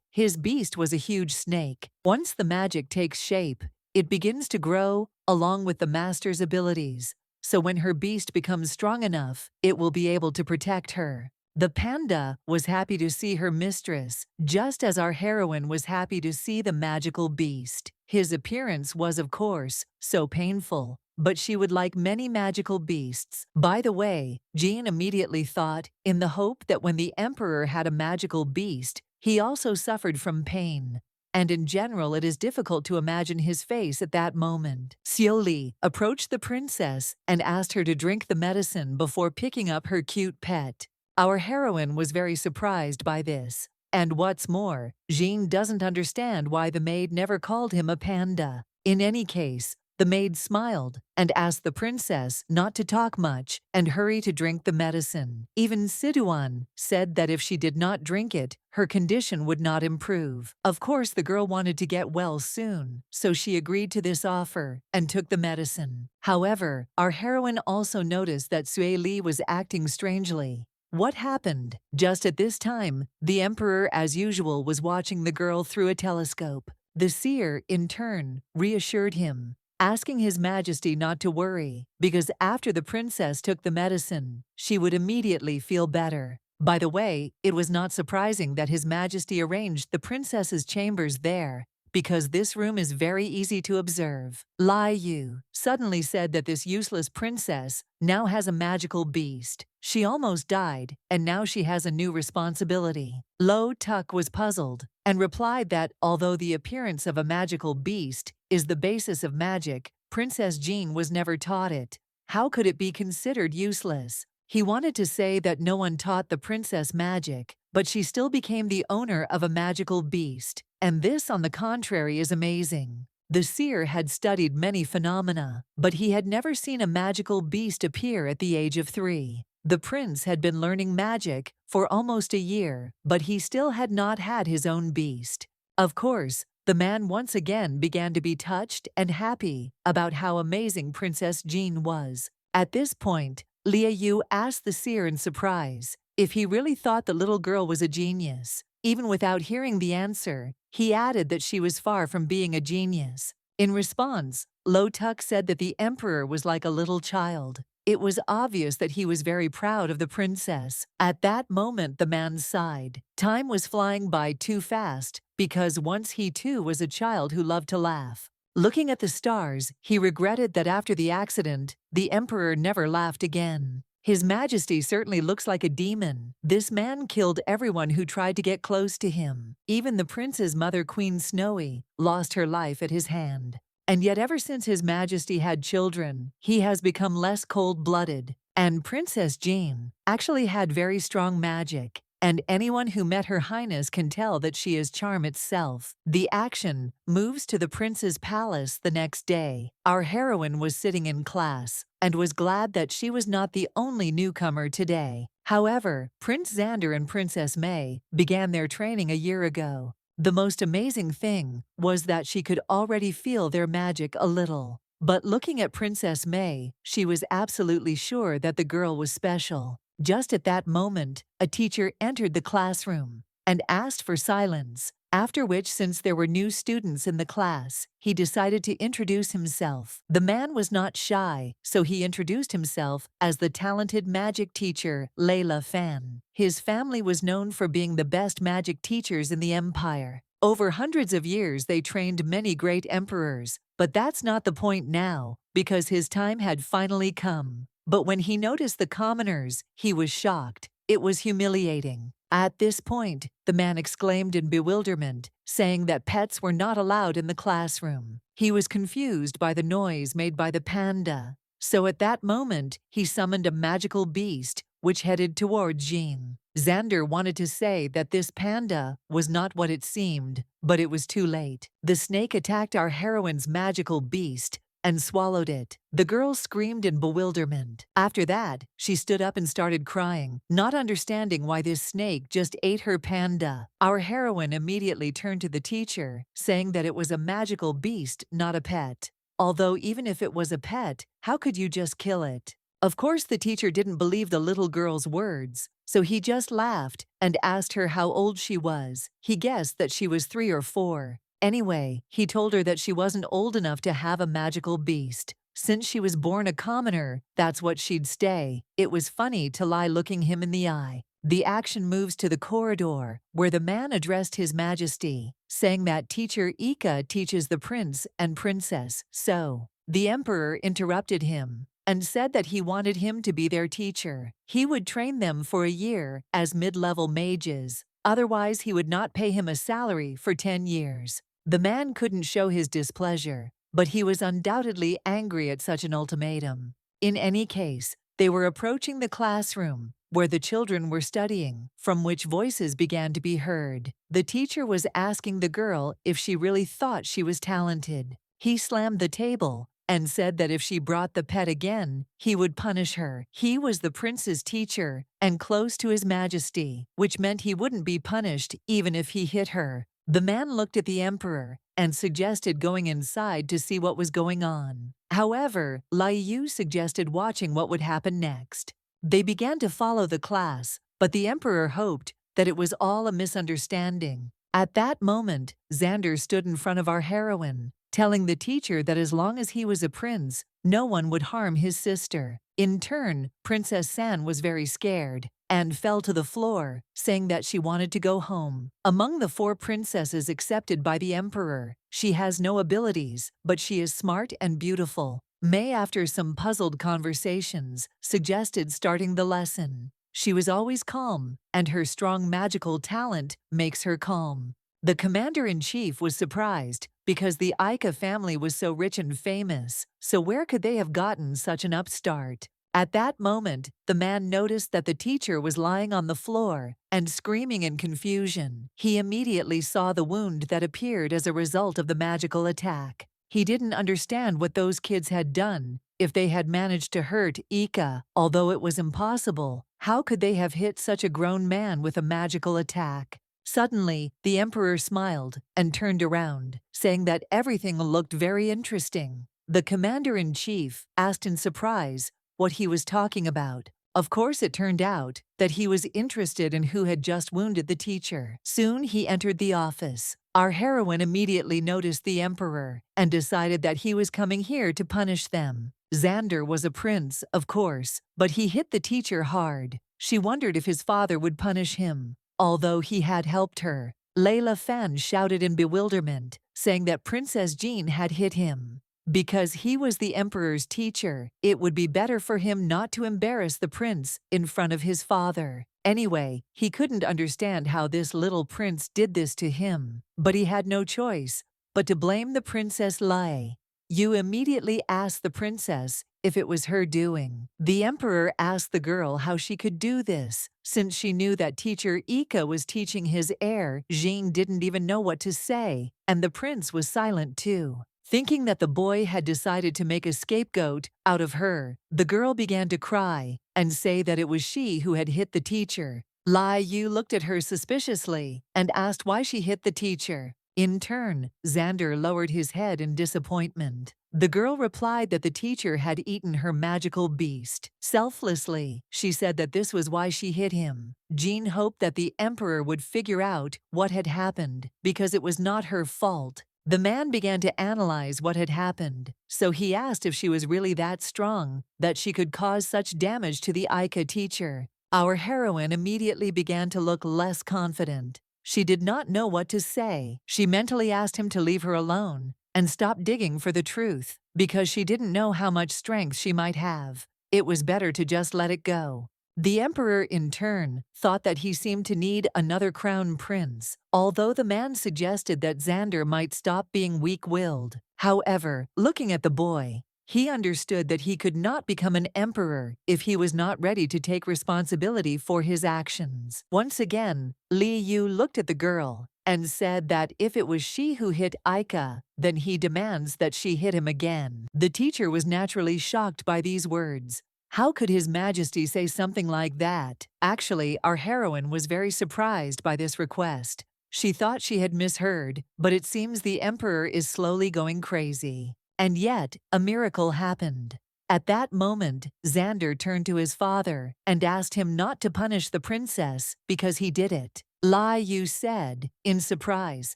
his beast was a huge snake. Once the magic takes shape, it begins to grow along with the master's abilities. So when her beast becomes strong enough, it will be able to protect her. The panda was happy to see her mistress, just as our heroine was happy to see the magical beast. His appearance was, of course, so painful, but she would like many magical beasts. By the way, Jean immediately thought, in the hope that when the emperor had a magical beast, he also suffered from pain. And in general, it is difficult to imagine his face at that moment. Xioli approached the princess and asked her to drink the medicine before picking up her cute pet. Our heroine was very surprised by this. And what's more, Jean doesn't understand why the maid never called him a panda. In any case, The maid smiled and asked the princess not to talk much and hurry to drink the medicine. Even Siduan said that if she did not drink it, her condition would not improve. Of course, the girl wanted to get well soon, so she agreed to this offer and took the medicine. However, our heroine also noticed that Sui Li was acting strangely. What happened? Just at this time, the emperor, as usual, was watching the girl through a telescope. The seer, in turn, reassured him, asking His Majesty not to worry, because after the princess took the medicine, she would immediately feel better. By the way, it was not surprising that His Majesty arranged the princess's chambers there, because this room is very easy to observe. Lai Yu suddenly said that this useless princess now has a magical beast. She almost died, and now she has a new responsibility. Lo Tuk was puzzled and replied that although the appearance of a magical beast is the basis of magic, Princess Jean was never taught it. How could it be considered useless? He wanted to say that no one taught the princess magic, but she still became the owner of a magical beast. And this, on the contrary, is amazing. The seer had studied many phenomena, but he had never seen a magical beast appear at the age of 3. The prince had been learning magic for almost a year, but he still had not had his own beast. Of course, the man once again began to be touched and happy about how amazing Princess Jean was. At this point, Liu Yu asked the seer in surprise if he really thought the little girl was a genius. Even without hearing the answer, he added that she was far from being a genius. In response, Lo Tuk said that the emperor was like a little child. It was obvious that he was very proud of the princess. At that moment, the man sighed. Time was flying by too fast, because once he too was a child who loved to laugh. Looking at the stars, he regretted that after the accident, the emperor never laughed again. His Majesty certainly looks like a demon. This man killed everyone who tried to get close to him. Even the prince's mother, Queen Snowy, lost her life at his hand. And yet ever since His Majesty had children, he has become less cold-blooded. And Princess Jean actually had very strong magic, and anyone who met Her Highness can tell that she is charm itself. The action moves to the prince's palace the next day. Our heroine was sitting in class and was glad that she was not the only newcomer today. However, Prince Xander and Princess May began their training a year ago. The most amazing thing was that she could already feel their magic a little. But looking at Princess May, she was absolutely sure that the girl was special. Just at that moment, a teacher entered the classroom and asked for silence, after which, since there were new students in the class, he decided to introduce himself. The man was not shy, so he introduced himself as the talented magic teacher, Layla Fan. His family was known for being the best magic teachers in the empire. Over hundreds of years, they trained many great emperors, but that's not the point now, because his time had finally come. But when he noticed the commoners, he was shocked. It was humiliating. At this point, the man exclaimed in bewilderment, saying that pets were not allowed in the classroom. He was confused by the noise made by the panda. So at that moment, he summoned a magical beast, which headed towards Jean. Xander wanted to say that this panda was not what it seemed, but it was too late. The snake attacked our heroine's magical beast and swallowed it. The girl screamed in bewilderment. After that, she stood up and started crying, not understanding why this snake just ate her panda. Our heroine immediately turned to the teacher, saying that it was a magical beast, not a pet. Although even if it was a pet, how could you just kill it? Of course, the teacher didn't believe the little girl's words, so he just laughed and asked her how old she was. He guessed that she was 3 or 4. Anyway, he told her that she wasn't old enough to have a magical beast. Since she was born a commoner, that's what she'd stay. It was funny to lie looking him in the eye. The action moves to the corridor, where the man addressed His Majesty, saying that teacher Ika teaches the prince and princess, so. The emperor interrupted him and said that he wanted him to be their teacher. He would train them for a year as mid-level mages. Otherwise, he would not pay him a salary for 10 years. The man couldn't show his displeasure, but he was undoubtedly angry at such an ultimatum. In any case, they were approaching the classroom, where the children were studying, from which voices began to be heard. The teacher was asking the girl if she really thought she was talented. He slammed the table and said that if she brought the pet again, he would punish her. He was the prince's teacher and close to his majesty, which meant he wouldn't be punished even if he hit her. The man looked at the emperor and suggested going inside to see what was going on. However, Lai Yu suggested watching what would happen next. They began to follow the class, but the emperor hoped that it was all a misunderstanding. At that moment, Xander stood in front of our heroine, telling the teacher that as long as he was a prince, no one would harm his sister. In turn, Princess San was very scared and fell to the floor, saying that she wanted to go home. Among the 4 princesses accepted by the emperor, she has no abilities, but she is smart and beautiful. May, after some puzzled conversations, suggested starting the lesson. She was always calm, and her strong magical talent makes her calm. The commander-in-chief was surprised because the Ica family was so rich and famous, so where could they have gotten such an upstart? At that moment, the man noticed that the teacher was lying on the floor and screaming in confusion. He immediately saw the wound that appeared as a result of the magical attack. He didn't understand what those kids had done. If they had managed to hurt Ica, although it was impossible, how could they have hit such a grown man with a magical attack? Suddenly, the emperor smiled and turned around, saying that everything looked very interesting. The commander-in-chief asked in surprise what he was talking about. Of course, it turned out that he was interested in who had just wounded the teacher. Soon he entered the office. Our heroine immediately noticed the emperor and decided that he was coming here to punish them. Xander was a prince, of course, but he hit the teacher hard. She wondered if his father would punish him, although he had helped her. Layla Fan shouted in bewilderment, saying that Princess Jean had hit him. Because he was the emperor's teacher, it would be better for him not to embarrass the prince in front of his father. Anyway, he couldn't understand how this little prince did this to him, but he had no choice but to blame the Princess Lai. You immediately asked the princess if it was her doing. The emperor asked the girl how she could do this. Since she knew that teacher Ika was teaching his heir, Jean didn't even know what to say, and the prince was silent too. Thinking that the boy had decided to make a scapegoat out of her, the girl began to cry and say that it was she who had hit the teacher. Lai Yu looked at her suspiciously and asked why she hit the teacher. In turn, Xander lowered his head in disappointment. The girl replied that the teacher had eaten her magical beast. Selflessly, she said that this was why she hit him. Jean hoped that the emperor would figure out what had happened, because it was not her fault. The man began to analyze what had happened, so he asked if she was really that strong that she could cause such damage to the Ica teacher. Our heroine immediately began to look less confident. She did not know what to say. She mentally asked him to leave her alone and stop digging for the truth, because she didn't know how much strength she might have. It was better to just let it go. The emperor, in turn, thought that he seemed to need another crown prince, although the man suggested that Xander might stop being weak-willed. However, looking at the boy, he understood that he could not become an emperor if he was not ready to take responsibility for his actions. Once again, Li Yu looked at the girl and said that if it was she who hit Ica, then he demands that she hit him again. The teacher was naturally shocked by these words. How could His Majesty say something like that? Actually, our heroine was very surprised by this request. She thought she had misheard, but it seems the emperor is slowly going crazy. And yet, a miracle happened. At that moment, Xander turned to his father and asked him not to punish the princess because he did it. Lai Yu said, in surprise,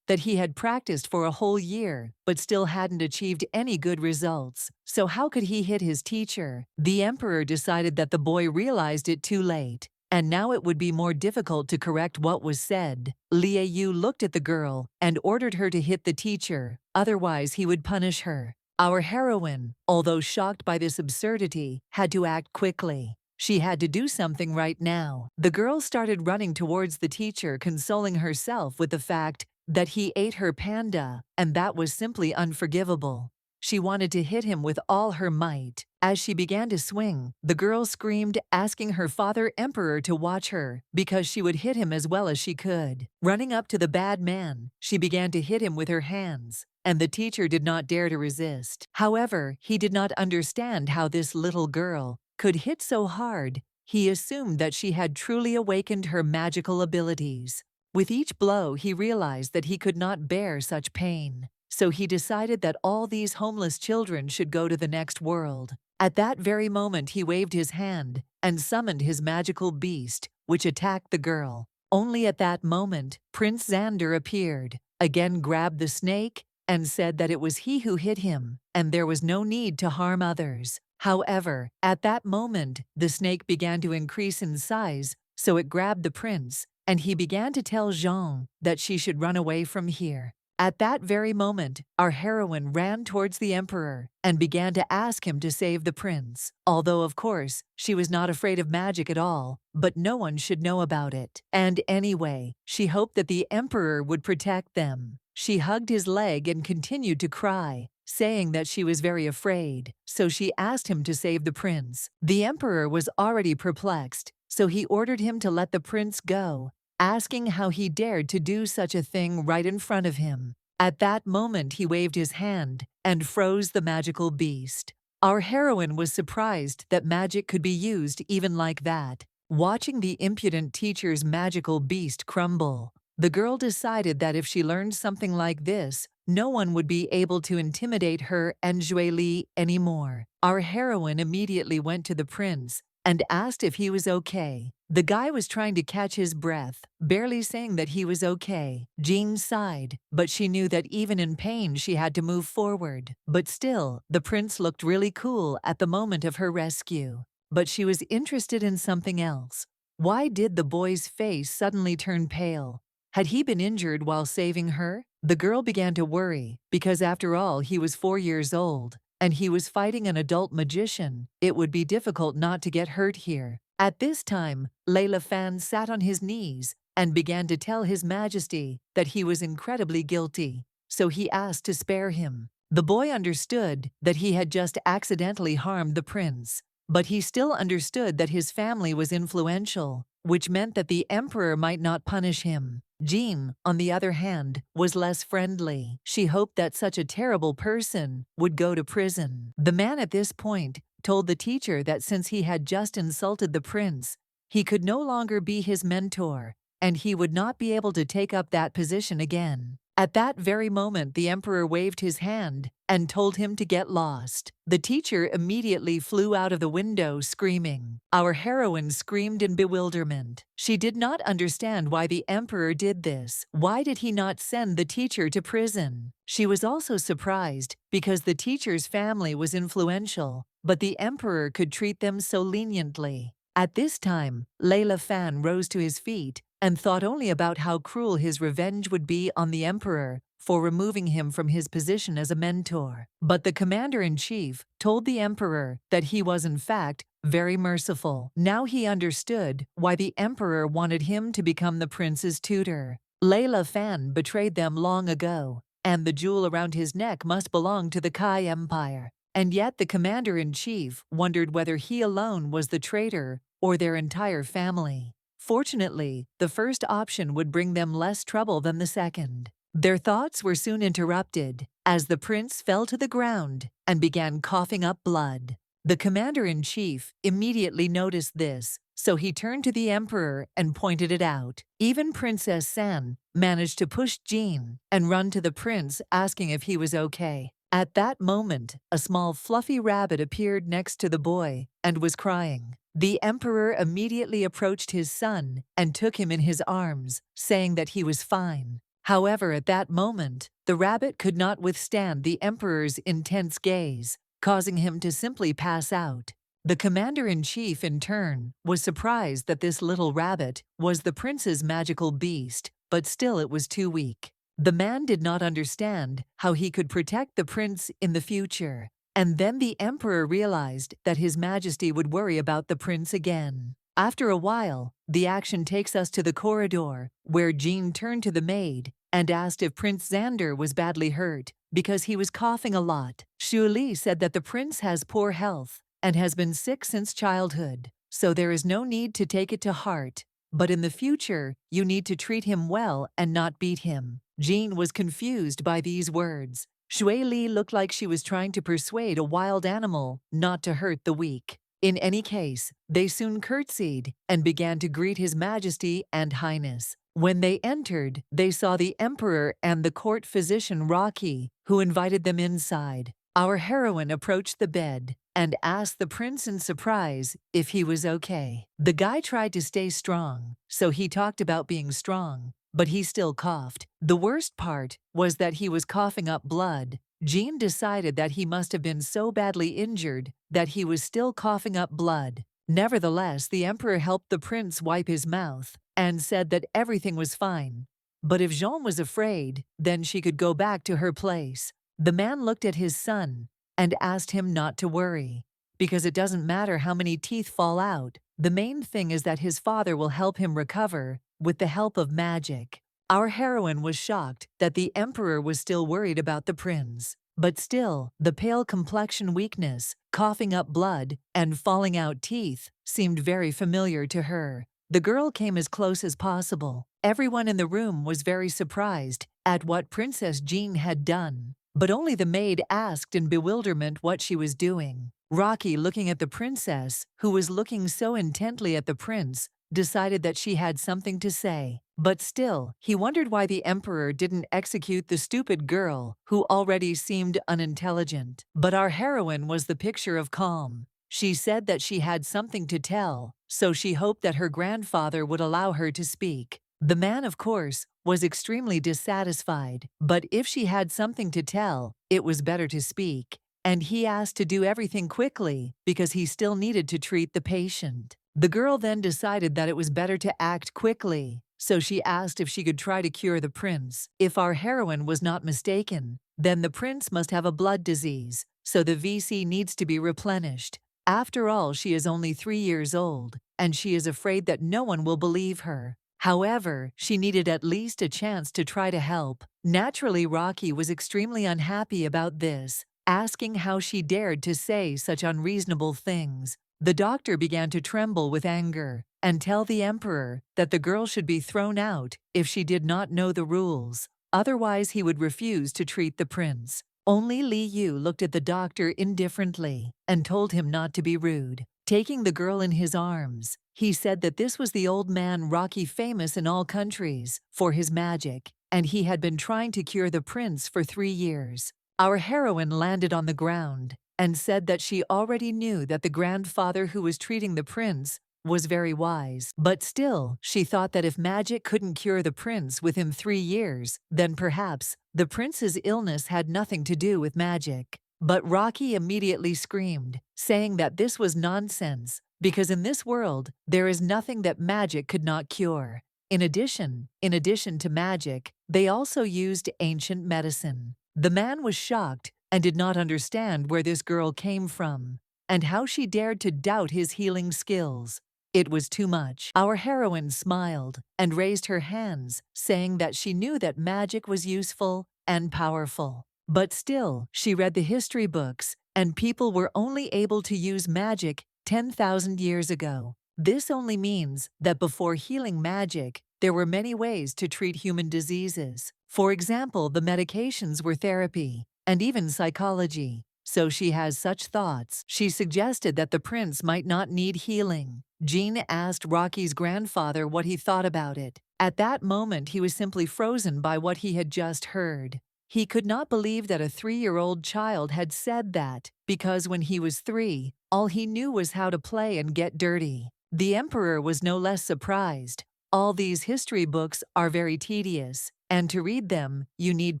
that he had practiced for a whole year but still hadn't achieved any good results, so how could he hit his teacher? The emperor decided that the boy realized it too late, and now it would be more difficult to correct what was said. Liu Yu looked at the girl and ordered her to hit the teacher, otherwise he would punish her. Our heroine, although shocked by this absurdity, had to act quickly. She had to do something right now. The girl started running towards the teacher, consoling herself with the fact that he ate her panda, and that was simply unforgivable. She wanted to hit him with all her might. As she began to swing, the girl screamed, asking her father emperor to watch her, because she would hit him as well as she could. Running up to the bad man, she began to hit him with her hands, and the teacher did not dare to resist. However, he did not understand how this little girl could hit so hard. He assumed that she had truly awakened her magical abilities. With each blow, he realized that he could not bear such pain. So he decided that all these homeless children should go to the next world. At that very moment, he waved his hand and summoned his magical beast, which attacked the girl. Only at that moment, Prince Xander appeared, again grabbed the snake, and said that it was he who hit him, and there was no need to harm others. However, at that moment, the snake began to increase in size, so it grabbed the prince, and he began to tell Jean that she should run away from here. At that very moment, our heroine ran towards the emperor and began to ask him to save the prince. Although, of course, she was not afraid of magic at all, but no one should know about it. And anyway, she hoped that the emperor would protect them. She hugged his leg and continued to cry, saying that she was very afraid, so she asked him to save the prince. The emperor was already perplexed, so he ordered him to let the prince go, asking how he dared to do such a thing right in front of him. At that moment, he waved his hand and froze the magical beast. Our heroine was surprised that magic could be used even like that. Watching the impudent teacher's magical beast crumble, the girl decided that if she learned something like this, no one would be able to intimidate her and Julie anymore. Our heroine immediately went to the prince and asked if he was okay. The guy was trying to catch his breath, barely saying that he was okay. Jean sighed, but she knew that even in pain she had to move forward. But still, the prince looked really cool at the moment of her rescue. But she was interested in something else. Why did the boy's face suddenly turn pale? Had he been injured while saving her? The girl began to worry, because after all, he was 4 years old, and he was fighting an adult magician. It would be difficult not to get hurt here. At this time, Layla Fan sat on his knees and began to tell His Majesty that he was incredibly guilty, so he asked to spare him. The boy understood that he had just accidentally harmed the prince, but he still understood that his family was influential, which meant that the emperor might not punish him. Jean, on the other hand, was less friendly. She hoped that such a terrible person would go to prison. The man at this point told the teacher that since he had just insulted the prince, he could no longer be his mentor, and he would not be able to take up that position again. At that very moment, the emperor waved his hand and told him to get lost. The teacher immediately flew out of the window screaming. Our heroine screamed in bewilderment. She did not understand why the emperor did this. Why did he not send the teacher to prison? She was also surprised because the teacher's family was influential, but the emperor could treat them so leniently. At this time, Layla Fan rose to his feet and thought only about how cruel his revenge would be on the emperor for removing him from his position as a mentor. But the commander-in-chief told the emperor that he was in fact very merciful. Now he understood why the emperor wanted him to become the prince's tutor. Layla Fan betrayed them long ago, and the jewel around his neck must belong to the Kai Empire. And yet the commander-in-chief wondered whether he alone was the traitor or their entire family. Fortunately, the first option would bring them less trouble than the second. Their thoughts were soon interrupted as the prince fell to the ground and began coughing up blood. The commander-in-chief immediately noticed this, so he turned to the emperor and pointed it out. Even Princess San managed to push Jean and run to the prince asking if he was okay. At that moment, a small fluffy rabbit appeared next to the boy and was crying. The emperor immediately approached his son and took him in his arms, saying that he was fine. However, at that moment, the rabbit could not withstand the emperor's intense gaze, causing him to simply pass out. The commander-in-chief, in turn, was surprised that this little rabbit was the prince's magical beast, but still it was too weak. The man did not understand how he could protect the prince in the future, and then the emperor realized that His Majesty would worry about the prince again. After a while, the action takes us to the corridor, where Jean turned to the maid and asked if Prince Xander was badly hurt, because he was coughing a lot. Xu Li said that the prince has poor health and has been sick since childhood, so there is no need to take it to heart. But in the future, you need to treat him well and not beat him. Jean was confused by these words. Xu Li looked like she was trying to persuade a wild animal not to hurt the weak. In any case, they soon curtsied and began to greet His Majesty and Highness. When they entered, they saw the Emperor and the court physician Rocky, who invited them inside. Our heroine approached the bed and asked the prince in surprise if he was okay. The guy tried to stay strong, so he talked about being strong, but he still coughed. The worst part was that he was coughing up blood. Jean decided that he must have been so badly injured that he was still coughing up blood. Nevertheless, the emperor helped the prince wipe his mouth and said that everything was fine. But if Jean was afraid, then she could go back to her place. The man looked at his son and asked him not to worry, because it doesn't matter how many teeth fall out. The main thing is that his father will help him recover with the help of magic. Our heroine was shocked that the emperor was still worried about the prince. But still, the pale complexion weakness, coughing up blood, and falling out teeth seemed very familiar to her. The girl came as close as possible. Everyone in the room was very surprised at what Princess Jean had done, but only the maid asked in bewilderment what she was doing. Rocky, looking at the princess, who was looking so intently at the prince, decided that she had something to say. But still, he wondered why the emperor didn't execute the stupid girl, who already seemed unintelligent. But our heroine was the picture of calm. She said that she had something to tell, so she hoped that her grandfather would allow her to speak. The man, of course, was extremely dissatisfied, but if she had something to tell, it was better to speak. And he asked to do everything quickly because he still needed to treat the patient. The girl then decided that it was better to act quickly, so she asked if she could try to cure the prince. If our heroine was not mistaken, then the prince must have a blood disease, so the VC needs to be replenished. After all, she is only 3 years old, and she is afraid that no one will believe her. However, she needed at least a chance to try to help. Naturally, Rocky was extremely unhappy about this, asking how she dared to say such unreasonable things. The doctor began to tremble with anger and tell the emperor that the girl should be thrown out if she did not know the rules. Otherwise, he would refuse to treat the prince. Only Li Yu looked at the doctor indifferently and told him not to be rude. Taking the girl in his arms, he said that this was the old man Rocky, famous in all countries for his magic, and he had been trying to cure the prince for 3 years. Our heroine landed on the ground and said that she already knew that the grandfather who was treating the prince was very wise. But still, she thought that if magic couldn't cure the prince within 3 years, then perhaps the prince's illness had nothing to do with magic. But Rocky immediately screamed, saying that this was nonsense, because in this world, there is nothing that magic could not cure. In addition to magic, they also used ancient medicine. The man was shocked and did not understand where this girl came from, and how she dared to doubt his healing skills. It was too much. Our heroine smiled and raised her hands, saying that she knew that magic was useful and powerful. But still, she read the history books, and people were only able to use magic 10,000 years ago. This only means that before healing magic, there were many ways to treat human diseases. For example, the medications were therapy, and even psychology. So she has such thoughts. She suggested that the prince might not need healing. Jean asked Rocky's grandfather what he thought about it. At that moment, he was simply frozen by what he had just heard. He could not believe that a 3-year-old child had said that, because when he was 3, all he knew was how to play and get dirty. The emperor was no less surprised. All these history books are very tedious, and to read them, you need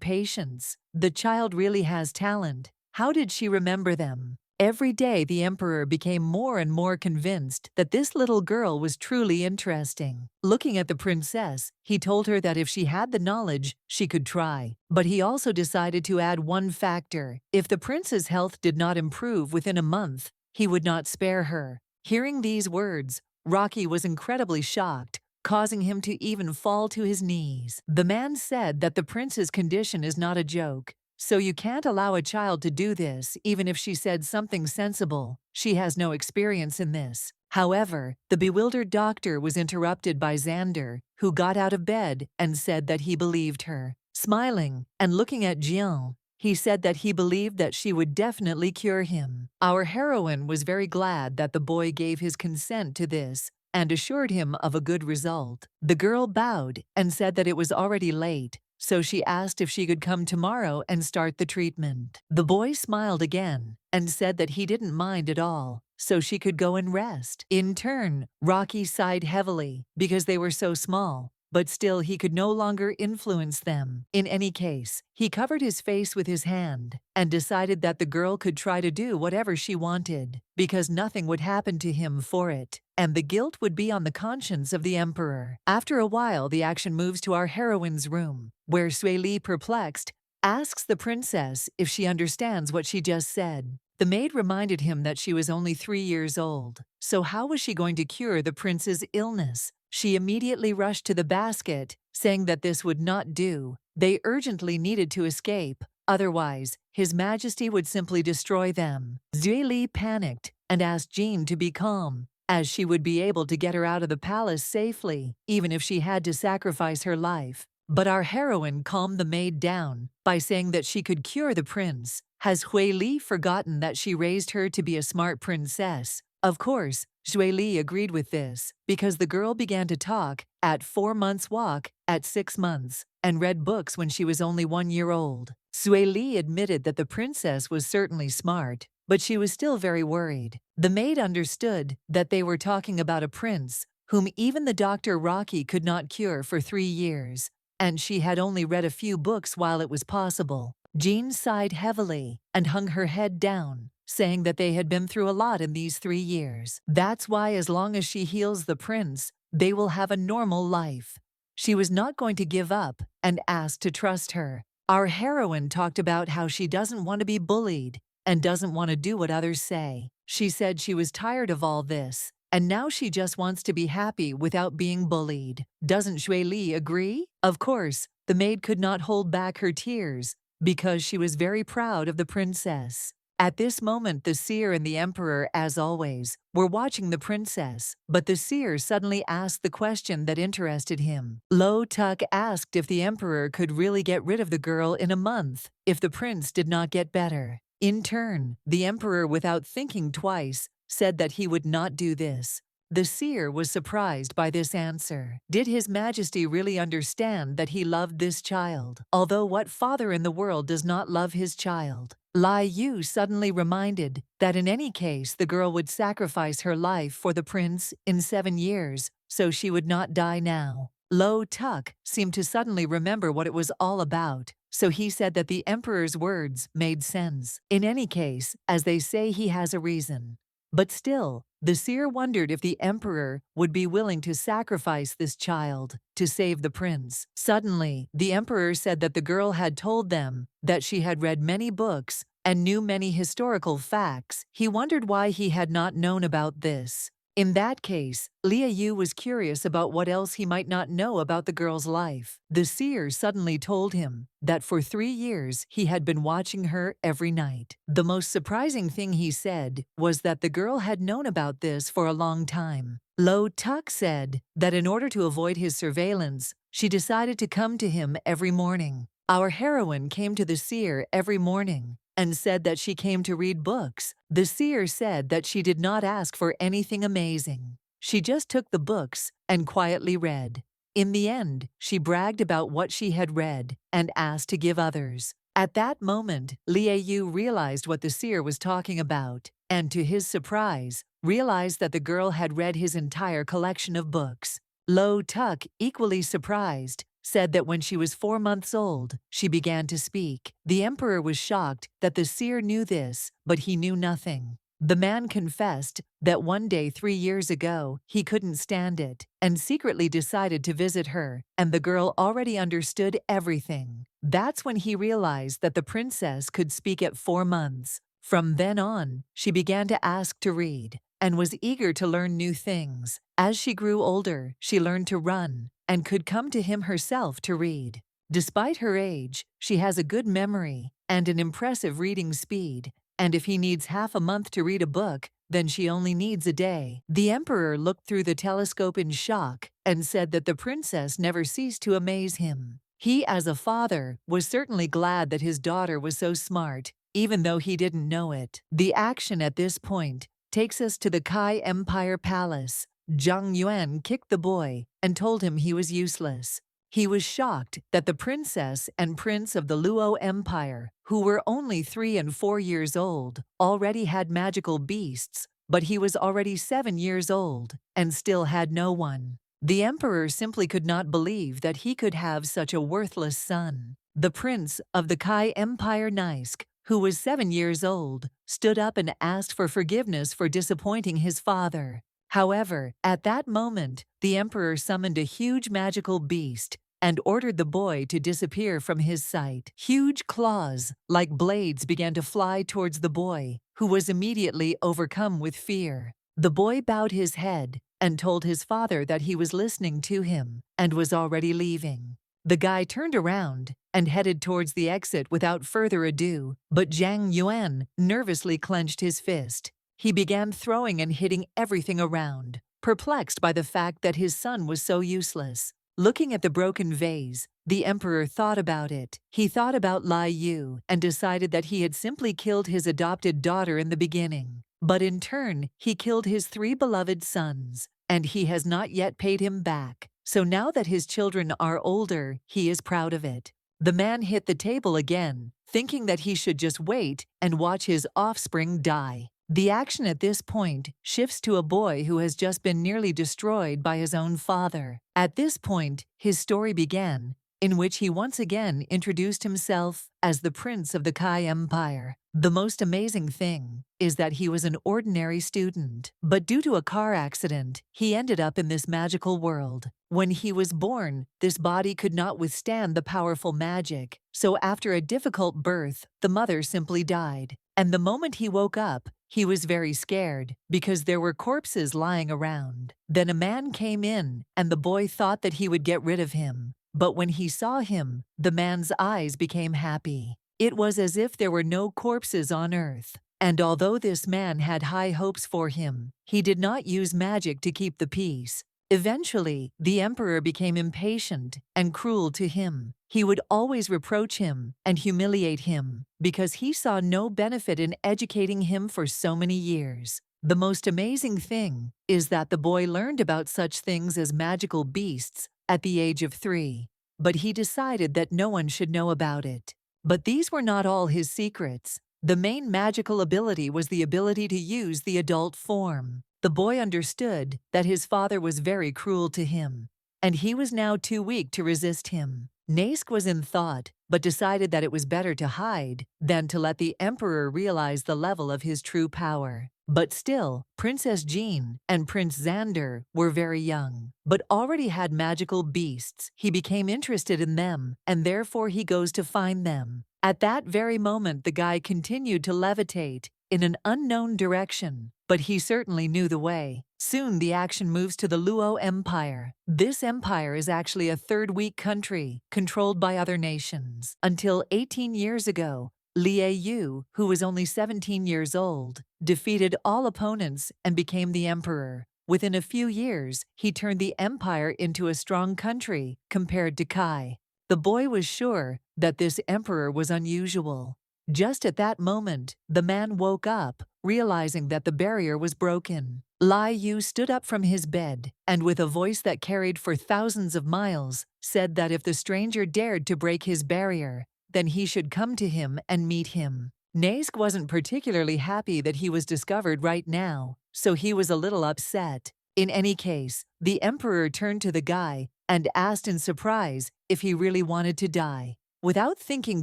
patience. The child really has talent. How did she remember them? Every day, the emperor became more and more convinced that this little girl was truly interesting. Looking at the princess, he told her that if she had the knowledge, she could try. But he also decided to add one factor. If the prince's health did not improve within a month, he would not spare her. Hearing these words, Rocky was incredibly shocked, causing him to even fall to his knees. The man said that the prince's condition is not a joke, So you can't allow a child to do this even if she said something sensible. She has no experience in this. However, the bewildered doctor was interrupted by Xander, who got out of bed and said that he believed her. Smiling and looking at Jian, he said that he believed that she would definitely cure him. Our heroine was very glad that the boy gave his consent to this and assured him of a good result. The girl bowed and said that it was already late, so she asked if she could come tomorrow and start the treatment. The boy smiled again and said that he didn't mind at all, so she could go and rest. In turn, Rocky sighed heavily because they were so small, but still he could no longer influence them. In any case, he covered his face with his hand and decided that the girl could try to do whatever she wanted, because nothing would happen to him for it, and the guilt would be on the conscience of the emperor. After a while, the action moves to our heroine's room, where Sui Li, perplexed, asks the princess if she understands what she just said. The maid reminded him that she was only 3 years old, so how was she going to cure the prince's illness? She immediately rushed to the basket, saying that this would not do. They urgently needed to escape, otherwise, His Majesty would simply destroy them. Zui Li panicked and asked Jean to be calm, as she would be able to get her out of the palace safely, even if she had to sacrifice her life. But our heroine calmed the maid down by saying that she could cure the prince. Has Hui Li forgotten that she raised her to be a smart princess? Of course, Sui Li agreed with this, because the girl began to talk at 4 months walk, at 6 months, and read books when she was only 1 year old. Sui Li admitted that the princess was certainly smart, but she was still very worried. The maid understood that they were talking about a prince whom even the Dr. Rocky could not cure for 3 years, and she had only read a few books while it was possible. Jean sighed heavily and hung her head down, saying that they had been through a lot in these 3 years. That's why as long as she heals the prince, they will have a normal life. She was not going to give up and asked to trust her. Our heroine talked about how she doesn't want to be bullied and doesn't want to do what others say. She said she was tired of all this, and now she just wants to be happy without being bullied. Doesn't Shui Li agree? Of course, the maid could not hold back her tears because she was very proud of the princess. At this moment, the seer and the emperor, as always, were watching the princess, but the seer suddenly asked the question that interested him. Lo Tuk asked if the emperor could really get rid of the girl in a month if the prince did not get better. In turn, the emperor, without thinking twice, said that he would not do this. The seer was surprised by this answer. Did His Majesty really understand that he loved this child? Although what father in the world does not love his child? Lai Yu suddenly reminded that in any case the girl would sacrifice her life for the prince in 7 years, so she would not die now. Lo Tuk seemed to suddenly remember what it was all about, so he said that the emperor's words made sense. In any case, as they say, he has a reason. But still, the seer wondered if the emperor would be willing to sacrifice this child to save the prince. Suddenly, the emperor said that the girl had told them that she had read many books and knew many historical facts. He wondered why he had not known about this. In that case, Lia Yu was curious about what else he might not know about the girl's life. The seer suddenly told him that for 3 years he had been watching her every night. The most surprising thing he said was that the girl had known about this for a long time. Lo Tuk said that in order to avoid his surveillance, she decided to come to him every morning. Our heroine came to the seer every morning and said that she came to read books. The seer said that she did not ask for anything amazing. She just took the books and quietly read. In the end, she bragged about what she had read and asked to give others. At that moment, Lia Yu realized what the seer was talking about, and to his surprise, realized that the girl had read his entire collection of books. Lo Tuk, equally surprised, said that when she was 4 months old, she began to speak. The emperor was shocked that the seer knew this, but he knew nothing. The man confessed that one day 3 years ago, he couldn't stand it and secretly decided to visit her, and the girl already understood everything. That's when he realized that the princess could speak at 4 months. From then on, she began to ask to read and was eager to learn new things. As she grew older, she learned to run and could come to him herself to read. Despite her age, she has a good memory and an impressive reading speed, and if he needs half a month to read a book, then she only needs a day. The emperor looked through the telescope in shock and said that the princess never ceased to amaze him. He, as a father, was certainly glad that his daughter was so smart, even though he didn't know it. The action at this point takes us to the Kai Empire Palace. Zhang Yuan kicked the boy and told him he was useless. He was shocked that the princess and prince of the Luo Empire, who were only 3 and 4 years old, already had magical beasts, but he was already 7 years old and still had no one. The emperor simply could not believe that he could have such a worthless son. The prince of the Kai Empire Nisk, who was 7 years old, stood up and asked for forgiveness for disappointing his father. However, at that moment, the emperor summoned a huge magical beast and ordered the boy to disappear from his sight. Huge claws, like blades, began to fly towards the boy, who was immediately overcome with fear. The boy bowed his head and told his father that he was listening to him and was already leaving. The guy turned around and headed towards the exit without further ado, but Zhang Yuan nervously clenched his fist. He began throwing and hitting everything around, perplexed by the fact that his son was so useless. Looking at the broken vase, the emperor thought about it. He thought about Lai Yu and decided that he had simply killed his adopted daughter in the beginning. But in turn, he killed his 3 beloved sons, and he has not yet paid him back. So now that his children are older, he is proud of it. The man hit the table again, thinking that he should just wait and watch his offspring die. The action at this point shifts to a boy who has just been nearly destroyed by his own father. At this point, his story began, in which he once again introduced himself as the Prince of the Kai Empire. The most amazing thing is that he was an ordinary student, but due to a car accident, he ended up in this magical world. When he was born, this body could not withstand the powerful magic, so after a difficult birth, the mother simply died. And the moment he woke up, he was very scared because there were corpses lying around. Then a man came in, and the boy thought that he would get rid of him. But when he saw him, the man's eyes became happy. It was as if there were no corpses on earth. And although this man had high hopes for him, he did not use magic to keep the peace. Eventually, the emperor became impatient and cruel to him. He would always reproach him and humiliate him because he saw no benefit in educating him for so many years. The most amazing thing is that the boy learned about such things as magical beasts at the age of 3, but he decided that no one should know about it. But these were not all his secrets. The main magical ability was the ability to use the adult form. The boy understood that his father was very cruel to him, and he was now too weak to resist him. Nask was in thought, but decided that it was better to hide than to let the emperor realize the level of his true power. But still, Princess Jean and Prince Xander were very young, but already had magical beasts. He became interested in them, and therefore he goes to find them. At that very moment, the guy continued to levitate in an unknown direction, but he certainly knew the way. Soon the action moves to the Luo Empire. This empire is actually a third-week country controlled by other nations. Until 18 years ago, Liu Yu, who was only 17 years old, defeated all opponents and became the emperor. Within a few years, he turned the empire into a strong country compared to Kai. The boy was sure that this emperor was unusual. Just at that moment, the man woke up, realizing that the barrier was broken. Lai Yu stood up from his bed, and with a voice that carried for thousands of miles, said that if the stranger dared to break his barrier, then he should come to him and meet him. Nask wasn't particularly happy that he was discovered right now, so he was a little upset. In any case, the emperor turned to the guy and asked in surprise if he really wanted to die. Without thinking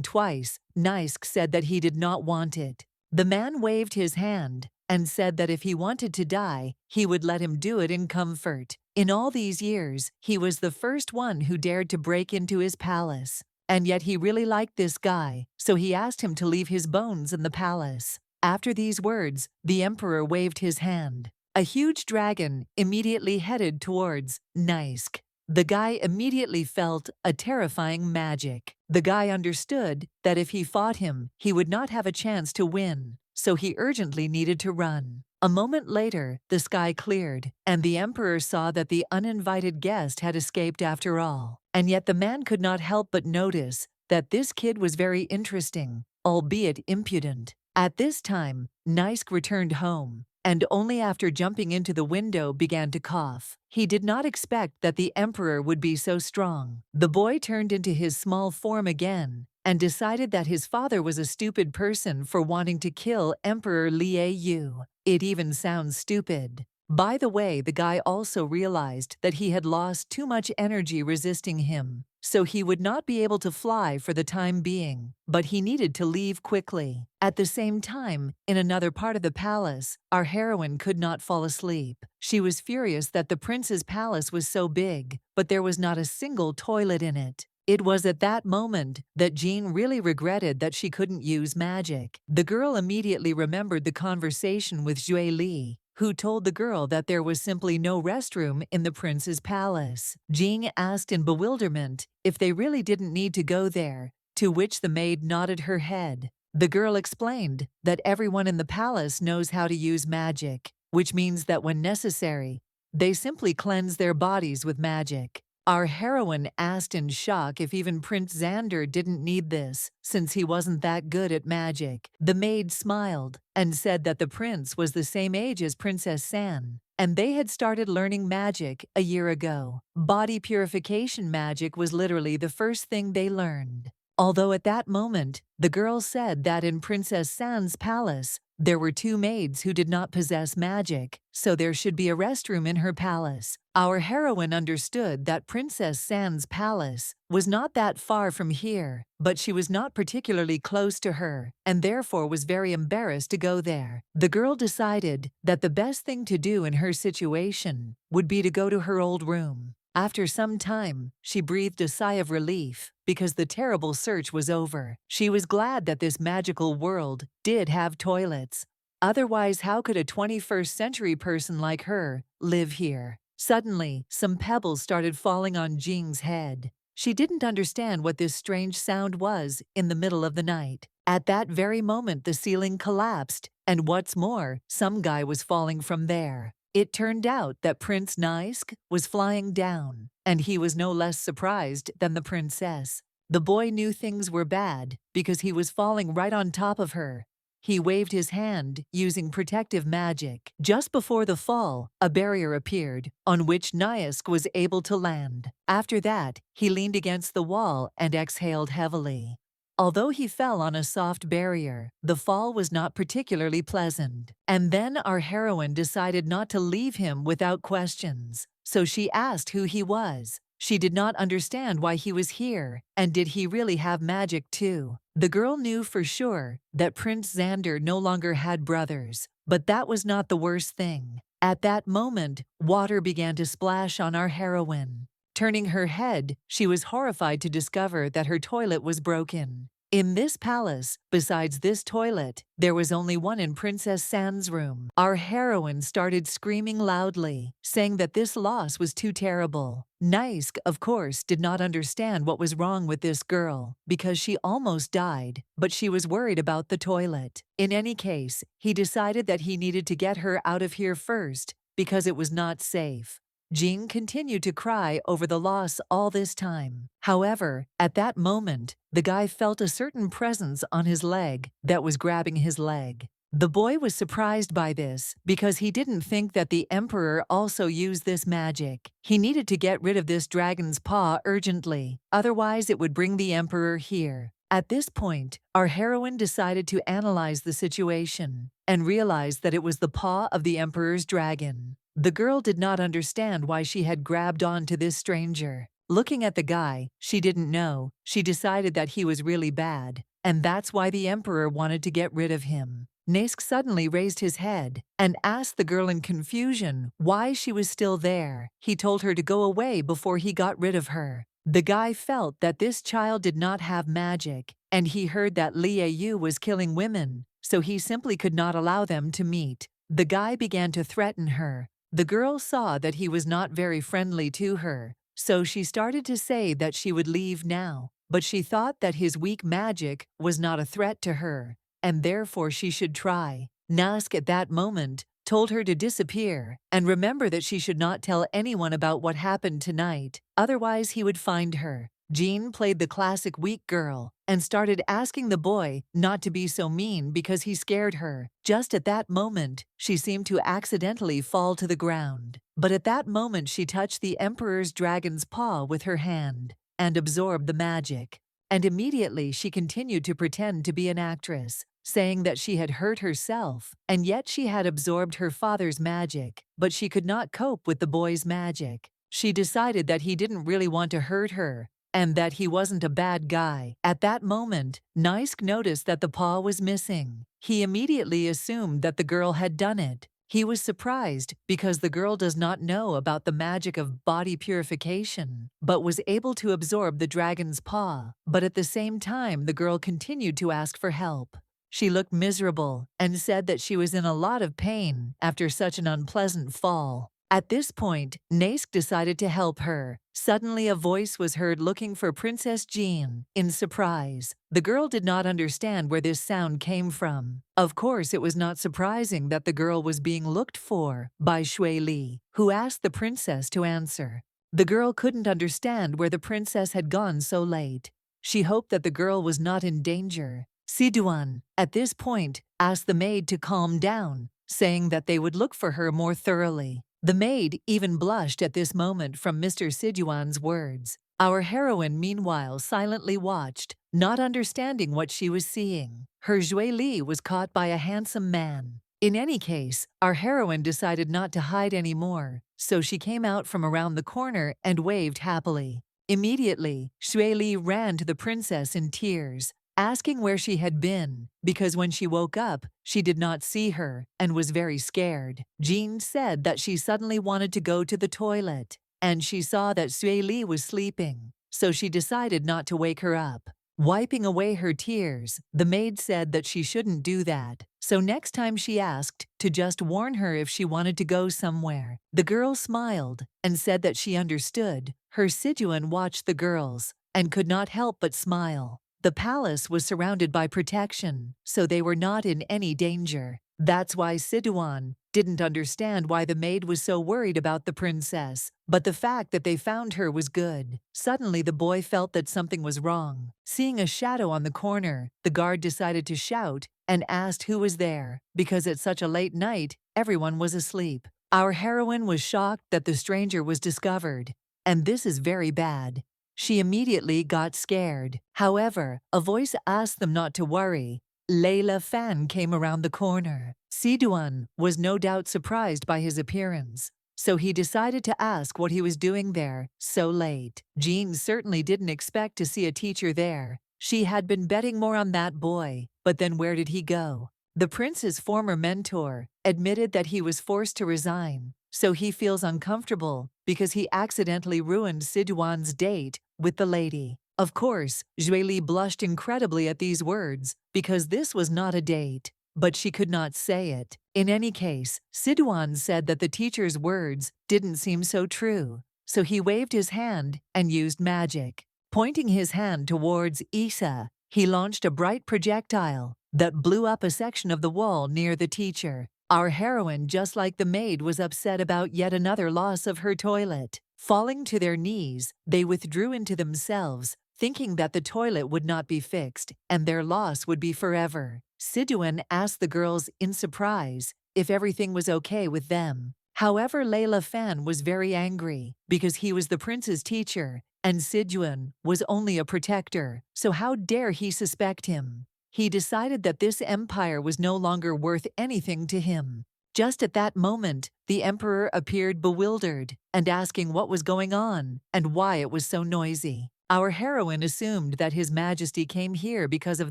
twice, Nask said that he did not want it. The man waved his hand and said that if he wanted to die, he would let him do it in comfort. In all these years, he was the first one who dared to break into his palace. And yet he really liked this guy, so he asked him to leave his bones in the palace. After these words, the emperor waved his hand. A huge dragon immediately headed towards Nask. The guy immediately felt a terrifying magic. The guy understood that if he fought him, he would not have a chance to win, so he urgently needed to run. A moment later, the sky cleared, and the emperor saw that the uninvited guest had escaped after all. And yet the man could not help but notice that this kid was very interesting, albeit impudent. At this time, Nisk returned home, and only after jumping into the window began to cough. He did not expect that the emperor would be so strong. The boy turned into his small form again and decided that his father was a stupid person for wanting to kill Emperor Liu. It even sounds stupid. By the way, the guy also realized that he had lost too much energy resisting him, so he would not be able to fly for the time being, but he needed to leave quickly. At the same time, in another part of the palace, our heroine could not fall asleep. She was furious that the prince's palace was so big, but there was not a single toilet in it. It was at that moment that Jean really regretted that she couldn't use magic. The girl immediately remembered the conversation with Jue Li, who told the girl that there was simply no restroom in the prince's palace. Jean asked in bewilderment if they really didn't need to go there, to which the maid nodded her head. The girl explained that everyone in the palace knows how to use magic, which means that when necessary, they simply cleanse their bodies with magic. Our heroine asked in shock if even Prince Xander didn't need this, since he wasn't that good at magic. The maid smiled and said that the prince was the same age as Princess San, and they had started learning magic a year ago. Body purification magic was literally the first thing they learned. Although at that moment, the girl said that in Princess San's palace, there were 2 maids who did not possess magic, so there should be a restroom in her palace. Our heroine understood that Princess San's palace was not that far from here, but she was not particularly close to her, and therefore was very embarrassed to go there. The girl decided that the best thing to do in her situation would be to go to her old room. After some time, she breathed a sigh of relief because the terrible search was over. She was glad that this magical world did have toilets. Otherwise, how could a 21st century person like her live here? Suddenly, some pebbles started falling on Jing's head. She didn't understand what this strange sound was in the middle of the night. At that very moment, the ceiling collapsed, and what's more, some guy was falling from there. It turned out that Prince Nisk was flying down, and he was no less surprised than the princess. The boy knew things were bad because he was falling right on top of her. He waved his hand using protective magic. Just before the fall, a barrier appeared, on which Nisk was able to land. After that, he leaned against the wall and exhaled heavily. Although he fell on a soft barrier, the fall was not particularly pleasant. And then our heroine decided not to leave him without questions, so she asked who he was. She did not understand why he was here, and did he really have magic too? The girl knew for sure that Prince Xander no longer had brothers, but that was not the worst thing. At that moment, water began to splash on our heroine. Turning her head, she was horrified to discover that her toilet was broken. In this palace, besides this toilet, there was only one in Princess San's room. Our heroine started screaming loudly, saying that this loss was too terrible. Nisk, of course, did not understand what was wrong with this girl, because she almost died, but she was worried about the toilet. In any case, he decided that he needed to get her out of here first, because it was not safe. Jean continued to cry over the loss all this time. However, at that moment, the guy felt a certain presence on his leg that was grabbing his leg. The boy was surprised by this because he didn't think that the emperor also used this magic. He needed to get rid of this dragon's paw urgently, otherwise it would bring the emperor here. At this point, our heroine decided to analyze the situation and realized that it was the paw of the emperor's dragon. The girl did not understand why she had grabbed on to this stranger. Looking at the guy, she didn't know. She decided that he was really bad, and that's why the emperor wanted to get rid of him. Nisk suddenly raised his head and asked the girl in confusion why she was still there. He told her to go away before he got rid of her. The guy felt that this child did not have magic, and he heard that Liu was killing women, so he simply could not allow them to meet. The guy began to threaten her. The girl saw that he was not very friendly to her, So she started to say that she would leave now, but she thought that his weak magic was not a threat to her, and therefore she should try. Nask at that moment told her to disappear and remember that she should not tell anyone about what happened tonight, otherwise he would find her. Jean played the classic weak girl and started asking the boy not to be so mean because he scared her. Just at that moment, she seemed to accidentally fall to the ground. But at that moment she touched the Emperor's dragon's paw with her hand and absorbed the magic. And immediately she continued to pretend to be an actress, saying that she had hurt herself, and yet she had absorbed her father's magic, but she could not cope with the boy's magic. She decided that he didn't really want to hurt her, and that he wasn't a bad guy. At that moment, Nisk noticed that the paw was missing. He immediately assumed that the girl had done it. He was surprised because the girl does not know about the magic of body purification, but was able to absorb the dragon's paw. But at the same time, the girl continued to ask for help. She looked miserable and said that she was in a lot of pain after such an unpleasant fall. At this point, Nask decided to help her. Suddenly a voice was heard looking for Princess Jean. In surprise, the girl did not understand where this sound came from. Of course, it was not surprising that the girl was being looked for by Shui Li, who asked the princess to answer. The girl couldn't understand where the princess had gone so late. She hoped that the girl was not in danger. Siduan, at this point, asked the maid to calm down, saying that they would look for her more thoroughly. The maid even blushed at this moment from Mr. Siduan's words. Our heroine, meanwhile, silently watched, not understanding what she was seeing. Her Zhui Li was caught by a handsome man. In any case, our heroine decided not to hide anymore, so she came out from around the corner and waved happily. Immediately, Zhui Li ran to the princess in tears, asking where she had been, because when she woke up, she did not see her and was very scared. Jean said that she suddenly wanted to go to the toilet, and she saw that Sui Li was sleeping, so she decided not to wake her up. Wiping away her tears, the maid said that she shouldn't do that, so next time she asked to just warn her if she wanted to go somewhere. The girl smiled and said that she understood. Her Siduan watched the girls and could not help but smile. The palace was surrounded by protection, so they were not in any danger. That's why Siduan didn't understand why the maid was so worried about the princess, but the fact that they found her was good. Suddenly the boy felt that something was wrong. Seeing a shadow on the corner, the guard decided to shout and asked who was there, because at such a late night, everyone was asleep. Our heroine was shocked that the stranger was discovered, and this is very bad. She immediately got scared. However, a voice asked them not to worry. Layla Fan came around the corner. Siduan was no doubt surprised by his appearance, so he decided to ask what he was doing there so late. Jean certainly didn't expect to see a teacher there. She had been betting more on that boy, but then where did he go? The prince's former mentor admitted that he was forced to resign, so he feels uncomfortable because he accidentally ruined Siduan's date with the lady. Of course, Zhui Li blushed incredibly at these words because this was not a date, but she could not say it. In any case, Siduan said that the teacher's words didn't seem so true, so he waved his hand and used magic. Pointing his hand towards Isa, he launched a bright projectile that blew up a section of the wall near the teacher. Our heroine, just like the maid, was upset about yet another loss of her toilet. Falling to their knees, they withdrew into themselves, thinking that the toilet would not be fixed and their loss would be forever. Siduan asked the girls in surprise if everything was okay with them. However, Layla Fan was very angry because he was the prince's teacher and Siduan was only a protector, so how dare he suspect him? He decided that this empire was no longer worth anything to him. Just at that moment, the emperor appeared bewildered and asking what was going on and why it was so noisy. Our heroine assumed that His Majesty came here because of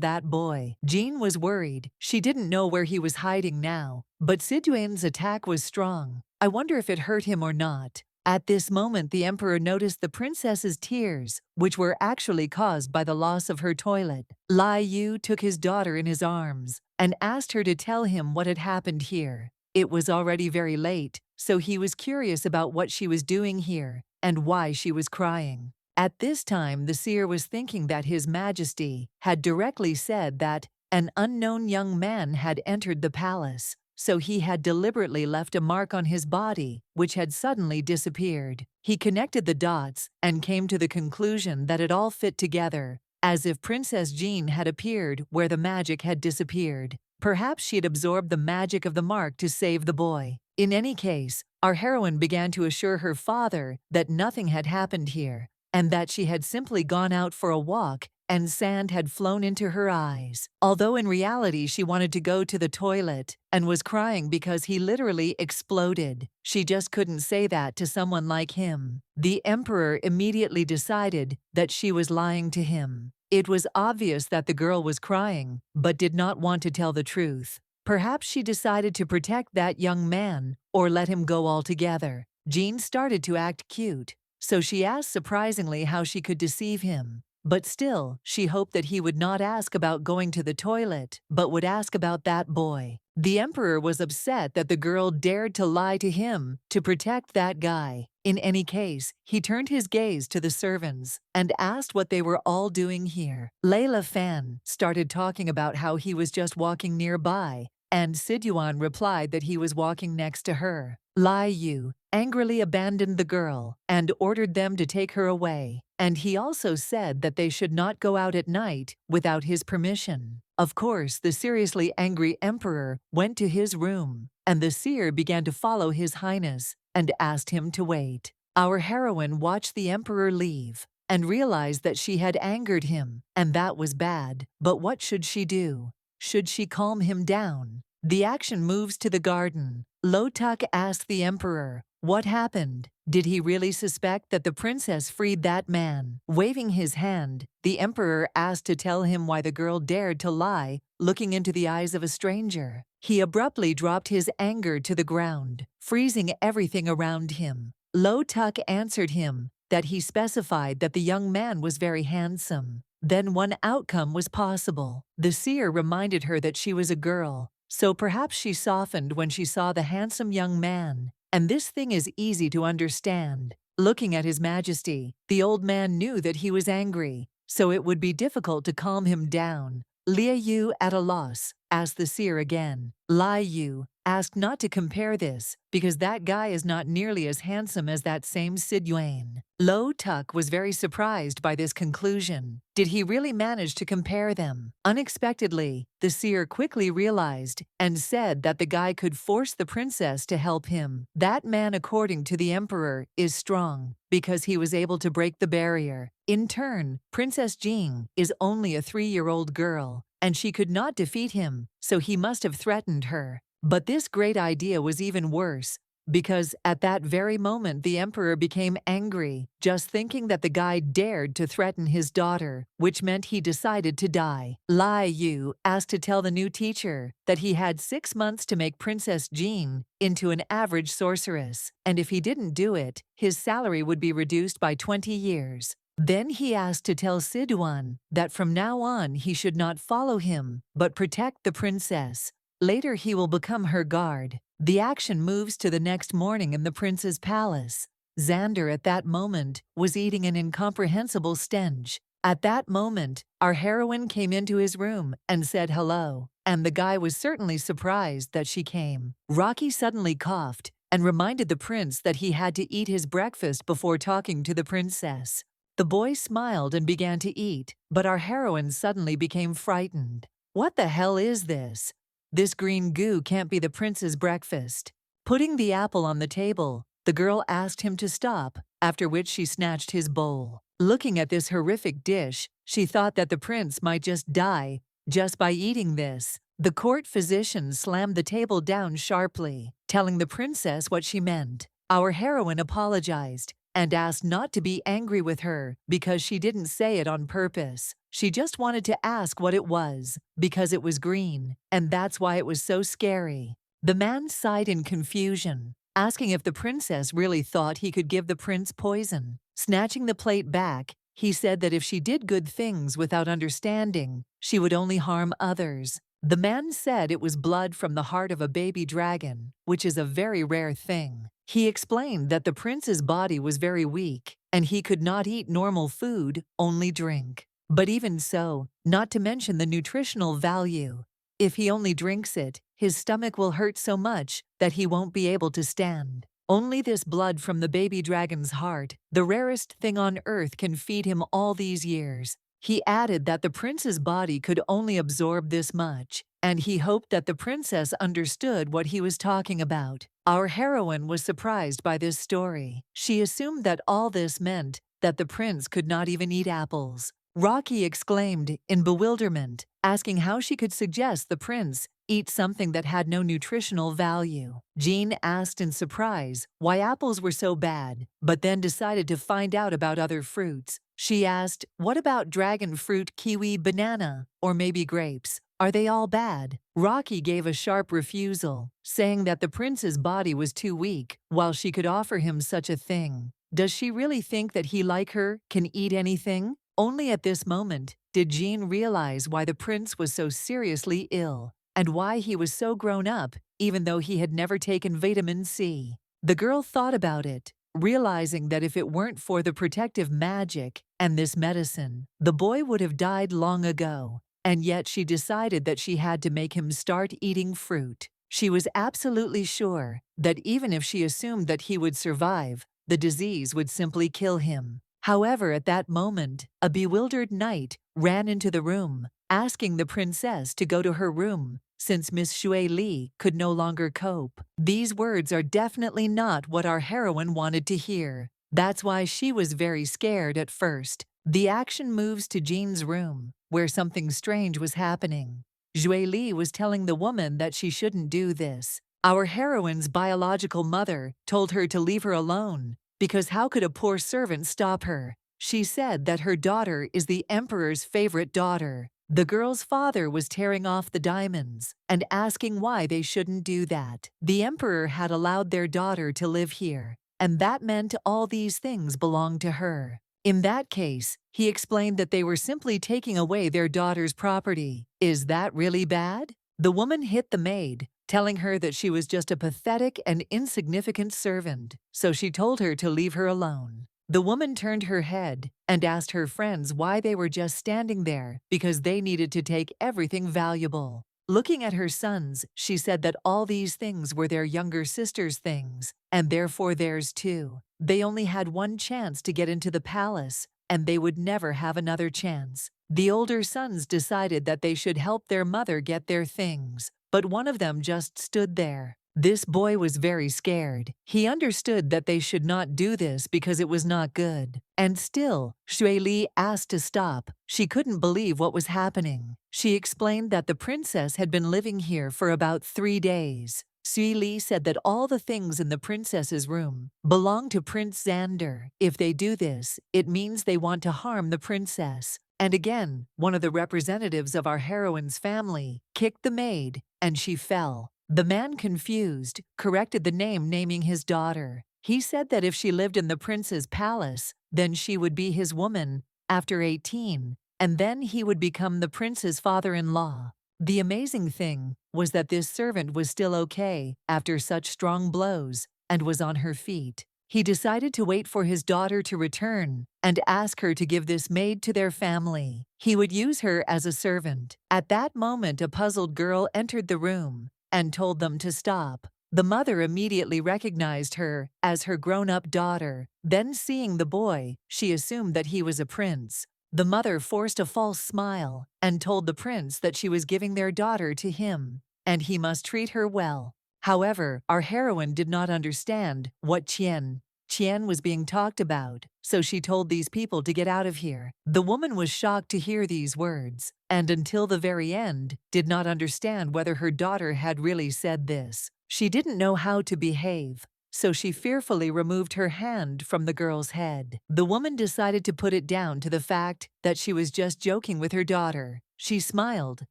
that boy. Jean was worried. She didn't know where he was hiding now, but Siduan's attack was strong. I wonder if it hurt him or not. At this moment, the emperor noticed the princess's tears, which were actually caused by the loss of her toilet. Lai Yu took his daughter in his arms and asked her to tell him what had happened here. It was already very late, so he was curious about what she was doing here. and why she was crying. At this time, the seer was thinking that His Majesty had directly said that an unknown young man had entered the palace, so he had deliberately left a mark on his body, which had suddenly disappeared. He connected the dots and came to the conclusion that it all fit together, as if Princess Jean had appeared where the magic had disappeared. Perhaps she had absorbed the magic of the mark to save the boy. In any case, our heroine began to assure her father that nothing had happened here, and that she had simply gone out for a walk and sand had flown into her eyes. Although in reality she wanted to go to the toilet and was crying because he literally exploded. She just couldn't say that to someone like him. The emperor immediately decided that she was lying to him. It was obvious that the girl was crying, but did not want to tell the truth. Perhaps she decided to protect that young man or let him go altogether. Jean started to act cute, so she asked surprisingly how she could deceive him. But still, she hoped that he would not ask about going to the toilet, but would ask about that boy. The emperor was upset that the girl dared to lie to him to protect that guy. In any case, he turned his gaze to the servants and asked what they were all doing here. Layla Fan started talking about how he was just walking nearby, and Siduan replied that he was walking next to her. Lai Yu angrily abandoned the girl and ordered them to take her away, and he also said that they should not go out at night without his permission. Of course, the seriously angry emperor went to his room, and the seer began to follow His Highness and asked him to wait. Our heroine watched the emperor leave and realized that she had angered him, and that was bad. But what should she do? Should she calm him down? The action moves to the garden. Lo Tuk asked the emperor, what happened? Did he really suspect that the princess freed that man? Waving his hand, the emperor asked to tell him why the girl dared to lie, looking into the eyes of a stranger. He abruptly dropped his anger to the ground, freezing everything around him. Lo Tuk answered him that he specified that the young man was very handsome. Then one outcome was possible. The seer reminded her that she was a girl, so perhaps she softened when she saw the handsome young man. And this thing is easy to understand. Looking at His Majesty, the old man knew that he was angry, so it would be difficult to calm him down. Lia Yu, at a loss, asked the seer again. Lai Yu asked not to compare this, because that guy is not nearly as handsome as that same Sid Yuan. Lo Tuk was very surprised by this conclusion. Did he really manage to compare them? Unexpectedly, the seer quickly realized and said that the guy could force the princess to help him. That man, according to the emperor, is strong because he was able to break the barrier. In turn, Princess Jing is only a 3-year-old girl, and she could not defeat him, so he must have threatened her. But this great idea was even worse, because at that very moment the emperor became angry, just thinking that the guy dared to threaten his daughter, which meant he decided to die. Lai Yu asked to tell the new teacher that he had 6 months to make Princess Jean into an average sorceress, and if he didn't do it, his salary would be reduced by 20 years. Then he asked to tell Siduan that from now on he should not follow him, but protect the princess. Later he will become her guard. The action moves to the next morning in the prince's palace. Xander at that moment was eating an incomprehensible stench. At that moment, our heroine came into his room and said hello, and the guy was certainly surprised that she came. Rocky suddenly coughed and reminded the prince that he had to eat his breakfast before talking to the princess. The boy smiled and began to eat, but our heroine suddenly became frightened. What the hell is this? This green goo can't be the prince's breakfast. Putting the apple on the table, the girl asked him to stop, after which she snatched his bowl. Looking at this horrific dish, she thought that the prince might just die just by eating this. The court physician slammed the table down sharply, telling the princess what she meant. Our heroine apologized and asked not to be angry with her because she didn't say it on purpose. She just wanted to ask what it was, because it was green, and that's why it was so scary. The man sighed in confusion, asking if the princess really thought he could give the prince poison. Snatching the plate back, he said that if she did good things without understanding, she would only harm others. The man said it was blood from the heart of a baby dragon, which is a very rare thing. He explained that the prince's body was very weak, and he could not eat normal food, only drink. But even so, not to mention the nutritional value. If he only drinks it, his stomach will hurt so much that he won't be able to stand. Only this blood from the baby dragon's heart, the rarest thing on earth, can feed him all these years. He added that the prince's body could only absorb this much, and he hoped that the princess understood what he was talking about. Our heroine was surprised by this story. She assumed that all this meant that the prince could not even eat apples. Rocky exclaimed in bewilderment, asking how she could suggest the prince eat something that had no nutritional value. Jean asked in surprise why apples were so bad, but then decided to find out about other fruits. She asked, "What about dragon fruit, kiwi, banana, or maybe grapes? Are they all bad?" Rocky gave a sharp refusal, saying that the prince's body was too weak, while she could offer him such a thing. Does she really think that he, like her, can eat anything? Only at this moment did Jean realize why the prince was so seriously ill, and why he was so grown up, even though he had never taken vitamin C. The girl thought about it, realizing that if it weren't for the protective magic and this medicine, the boy would have died long ago. And yet she decided that she had to make him start eating fruit. She was absolutely sure that even if she assumed that he would survive, the disease would simply kill him. However, at that moment, a bewildered knight ran into the room, asking the princess to go to her room, since Miss Shui Li could no longer cope. These words are definitely not what our heroine wanted to hear. That's why she was very scared at first. The action moves to Jean's room, where something strange was happening. Shui Li was telling the woman that she shouldn't do this. Our heroine's biological mother told her to leave her alone, because how could a poor servant stop her? She said that her daughter is the emperor's favorite daughter. The girl's father was tearing off the diamonds and asking why they shouldn't do that. The emperor had allowed their daughter to live here, and that meant all these things belonged to her. In that case, he explained that they were simply taking away their daughter's property. Is that really bad? The woman hit the maid, telling her that she was just a pathetic and insignificant servant, so she told her to leave her alone. The woman turned her head and asked her friends why they were just standing there, because they needed to take everything valuable. Looking at her sons, she said that all these things were their younger sister's things, and therefore theirs too. They only had one chance to get into the palace, and they would never have another chance. The older sons decided that they should help their mother get their things, but one of them just stood there. This boy was very scared. He understood that they should not do this because it was not good. And still, Shui Li asked to stop. She couldn't believe what was happening. She explained that the princess had been living here for about 3 days. Sui Li said that all the things in the princess's room belong to Prince Xander. If they do this, it means they want to harm the princess. And again, one of the representatives of our heroine's family kicked the maid, and she fell. The man, confused, corrected the name, naming his daughter. He said that if she lived in the prince's palace, then she would be his woman after 18, and then he would become the prince's father-in-law. The amazing thing was that this servant was still okay after such strong blows and was on her feet. He decided to wait for his daughter to return and ask her to give this maid to their family. He would use her as a servant. At that moment, a puzzled girl entered the room and told them to stop. The mother immediately recognized her as her grown-up daughter. Then, seeing the boy, she assumed that he was a prince. The mother forced a false smile and told the prince that she was giving their daughter to him, and he must treat her well. However, our heroine did not understand what Qian was being talked about, so she told these people to get out of here. The woman was shocked to hear these words, and until the very end, did not understand whether her daughter had really said this. She didn't know how to behave, so she fearfully removed her hand from the girl's head. The woman decided to put it down to the fact that she was just joking with her daughter. She smiled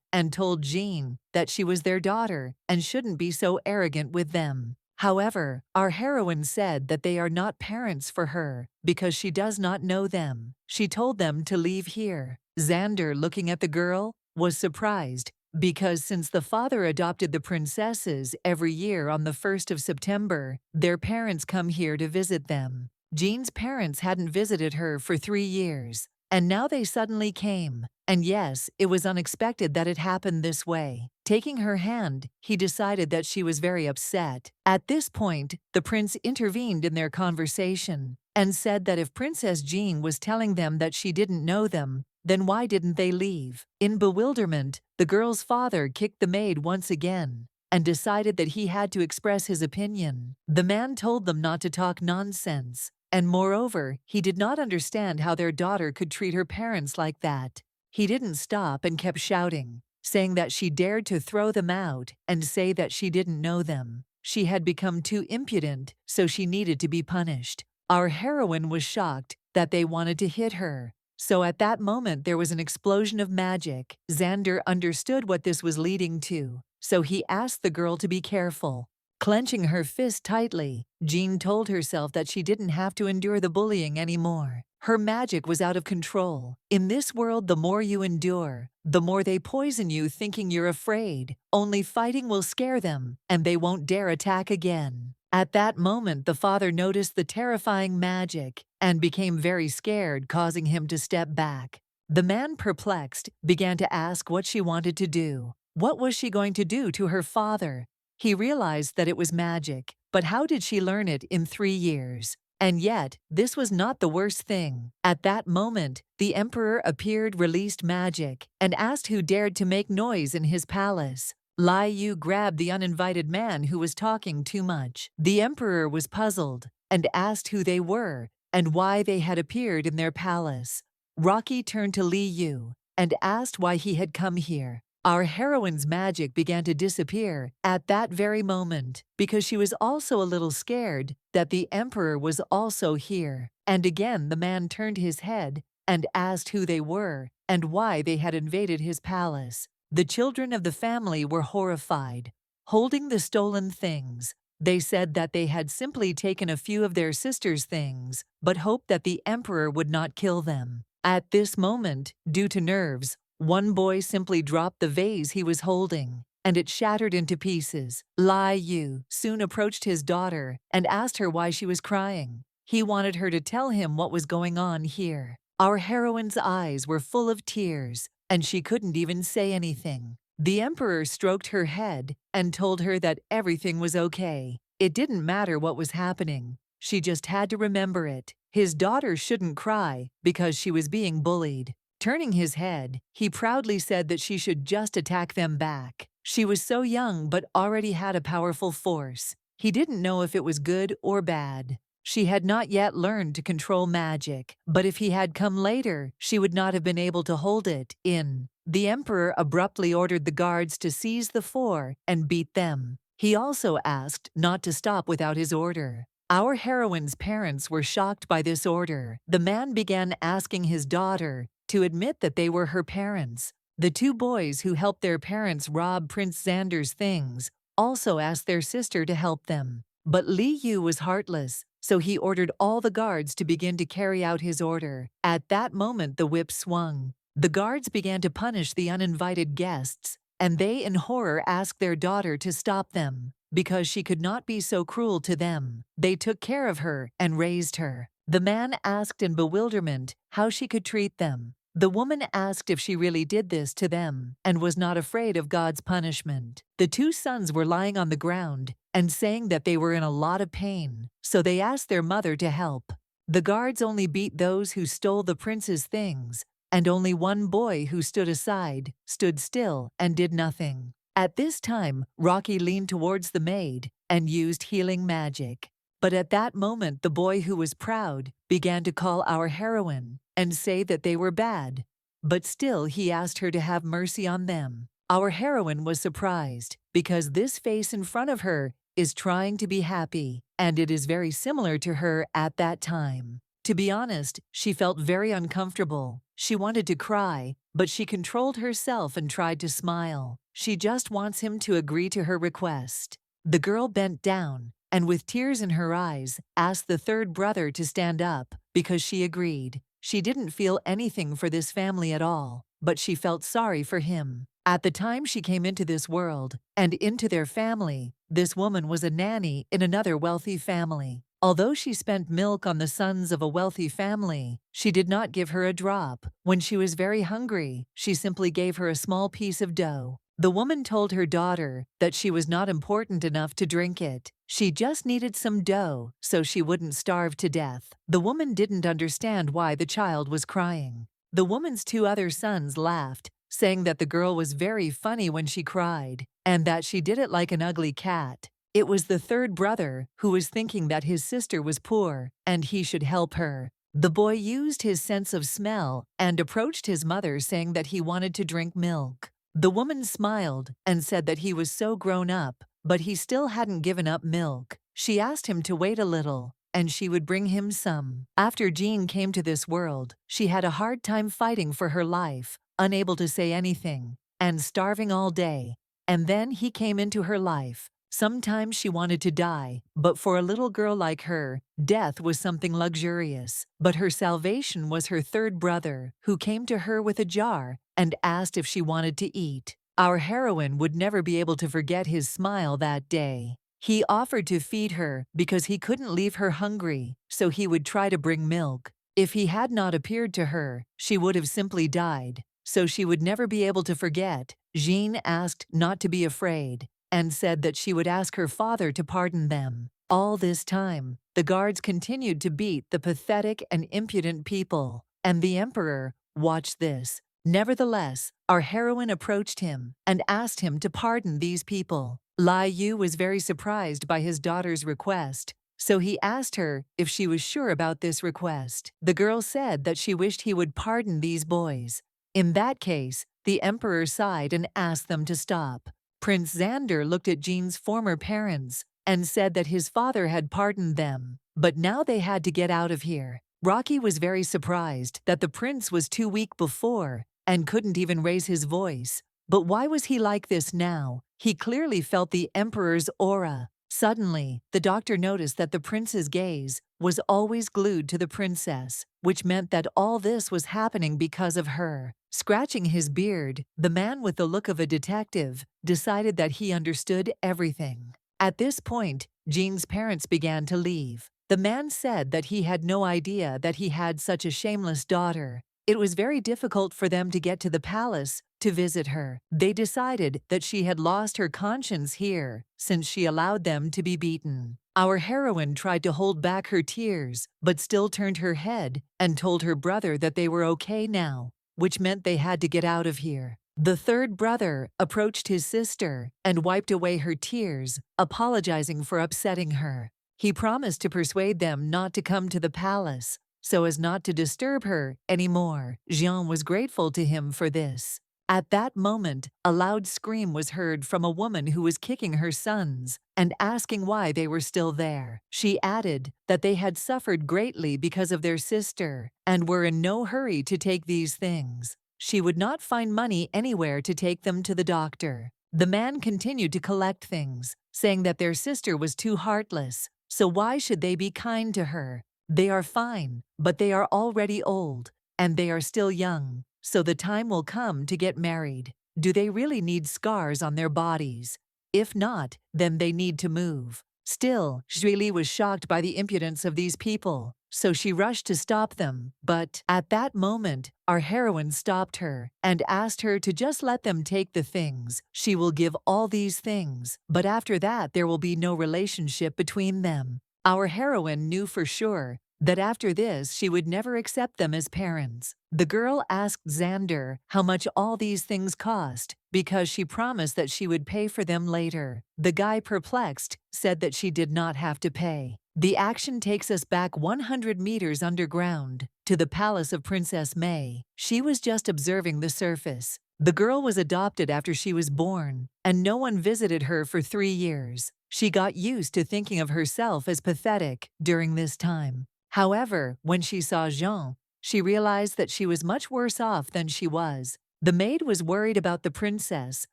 and told Jean that she was their daughter and shouldn't be so arrogant with them. However, our heroine said that they are not parents for her because she does not know them. She told them to leave here. Xander, looking at the girl, was surprised. Because since the father adopted the princesses every year on the 1st of September, their parents come here to visit them. Jean's parents hadn't visited her for 3 years, and now they suddenly came. And yes, it was unexpected that it happened this way. Taking her hand, he decided that she was very upset. At this point, the prince intervened in their conversation and said that if Princess Jean was telling them that she didn't know them, then why didn't they leave? In bewilderment, the girl's father kicked the maid once again and decided that he had to express his opinion. The man told them not to talk nonsense, and moreover, he did not understand how their daughter could treat her parents like that. He didn't stop and kept shouting, saying that she dared to throw them out and say that she didn't know them. She had become too impudent, so she needed to be punished. Our heroine was shocked that they wanted to hit her. So at that moment there was an explosion of magic. Xander understood what this was leading to, so he asked the girl to be careful. Clenching her fist tightly, Jean told herself that she didn't have to endure the bullying anymore. Her magic was out of control. In this world, the more you endure, the more they poison you thinking you're afraid. Only fighting will scare them, and they won't dare attack again. At that moment, the father noticed the terrifying magic and became very scared, causing him to step back. The man, perplexed, began to ask what she wanted to do. What was she going to do to her father? He realized that it was magic, but how did she learn it in 3 years? And yet, this was not the worst thing. At that moment, the emperor appeared, released magic, and asked who dared to make noise in his palace. Lai Yu grabbed the uninvited man who was talking too much. The emperor was puzzled and asked who they were and why they had appeared in their palace. Rocky turned to Li Yu and asked why he had come here. Our heroine's magic began to disappear at that very moment because she was also a little scared that the emperor was also here. And again the man turned his head and asked who they were and why they had invaded his palace. The children of the family were horrified. Holding the stolen things, they said that they had simply taken a few of their sister's things, but hoped that the emperor would not kill them. At this moment, due to nerves, one boy simply dropped the vase he was holding, and it shattered into pieces. Lai Yu soon approached his daughter and asked her why she was crying. He wanted her to tell him what was going on here. Our heroine's eyes were full of tears, and she couldn't even say anything. The emperor stroked her head and told her that everything was okay. It didn't matter what was happening. She just had to remember it. His daughter shouldn't cry because she was being bullied. Turning his head, he proudly said that she should just attack them back. She was so young but already had a powerful force. He didn't know if it was good or bad. She had not yet learned to control magic, but if he had come later, she would not have been able to hold it in. The emperor abruptly ordered the guards to seize the four and beat them. He also asked not to stop without his order. Our heroine's parents were shocked by this order. The man began asking his daughter to admit that they were her parents. The two boys who helped their parents rob Prince Xander's things also asked their sister to help them. But Li Yu was heartless, so he ordered all the guards to begin to carry out his order. At that moment, the whip swung. The guards began to punish the uninvited guests, and they in horror asked their daughter to stop them. Because she could not be so cruel to them, they took care of her and raised her. The man asked in bewilderment how she could treat them. The woman asked if she really did this to them and was not afraid of God's punishment. The two sons were lying on the ground and saying that they were in a lot of pain, so they asked their mother to help. The guards only beat those who stole the prince's things, and only one boy who stood aside, stood still, and did nothing. At this time, Rocky leaned towards the maid and used healing magic. But at that moment, the boy who was proud began to call our heroine and say that they were bad. But still, he asked her to have mercy on them. Our heroine was surprised because this face in front of her is trying to be happy, and it is very similar to her at that time. To be honest, she felt very uncomfortable. She wanted to cry, but she controlled herself and tried to smile. She just wants him to agree to her request. The girl bent down and with tears in her eyes, asked the third brother to stand up because she agreed. She didn't feel anything for this family at all, but she felt sorry for him. At the time she came into this world and into their family, this woman was a nanny in another wealthy family. Although she spent milk on the sons of a wealthy family, she did not give her a drop. When she was very hungry, she simply gave her a small piece of dough. The woman told her daughter that she was not important enough to drink it. She just needed some dough so she wouldn't starve to death. The woman didn't understand why the child was crying. The woman's two other sons laughed, saying that the girl was very funny when she cried, and that she did it like an ugly cat. It was the third brother who was thinking that his sister was poor and he should help her. The boy used his sense of smell and approached his mother saying that he wanted to drink milk. The woman smiled and said that he was so grown up, but he still hadn't given up milk. She asked him to wait a little, and she would bring him some. After Jean came to this world, she had a hard time fighting for her life, unable to say anything, and starving all day. And then he came into her life. Sometimes she wanted to die, but for a little girl like her, death was something luxurious. But her salvation was her third brother, who came to her with a jar and asked if she wanted to eat. Our heroine would never be able to forget his smile that day. He offered to feed her because he couldn't leave her hungry, so he would try to bring milk. If he had not appeared to her, she would have simply died. So she would never be able to forget. Jean asked not to be afraid, and said that she would ask her father to pardon them. All this time, the guards continued to beat the pathetic and impudent people, and the emperor watched this. Nevertheless, our heroine approached him and asked him to pardon these people. Lai Yu was very surprised by his daughter's request, so he asked her if she was sure about this request. The girl said that she wished he would pardon these boys. In that case, the emperor sighed and asked them to stop. Prince Xander looked at Jean's former parents and said that his father had pardoned them, but now they had to get out of here. Rocky was very surprised that the prince was too weak before and couldn't even raise his voice. But why was he like this now? He clearly felt the emperor's aura. Suddenly, the doctor noticed that the prince's gaze was always glued to the princess, which meant that all this was happening because of her. Scratching his beard, the man with the look of a detective decided that he understood everything. At this point, Jean's parents began to leave. The man said that he had no idea that he had such a shameless daughter. It was very difficult for them to get to the palace to visit her. They decided that she had lost her conscience here, since she allowed them to be beaten. Our heroine tried to hold back her tears, but still turned her head and told her brother that they were okay now, which meant they had to get out of here. The third brother approached his sister and wiped away her tears, apologizing for upsetting her. He promised to persuade them not to come to the palace, so as not to disturb her anymore. Jean was grateful to him for this. At that moment, a loud scream was heard from a woman who was kicking her sons and asking why they were still there. She added that they had suffered greatly because of their sister and were in no hurry to take these things. She would not find money anywhere to take them to the doctor. The man continued to collect things, saying that their sister was too heartless, so why should they be kind to her? They are fine, but they are already old, and they are still young, so the time will come to get married. Do they really need scars on their bodies? If not, then they need to move. Still, Julie was shocked by the impudence of these people, so she rushed to stop them. But at that moment, our heroine stopped her and asked her to just let them take the things. She will give all these things, but after that there will be no relationship between them. Our heroine knew for sure that after this she would never accept them as parents. The girl asked Xander how much all these things cost because she promised that she would pay for them later. The guy, perplexed, said that she did not have to pay. The action takes us back 100 meters underground to the palace of Princess May. She was just observing the surface. The girl was adopted after she was born, and no one visited her for 3 years. She got used to thinking of herself as pathetic during this time. However, when she saw Jean, she realized that she was much worse off than she was. The maid was worried about the princess,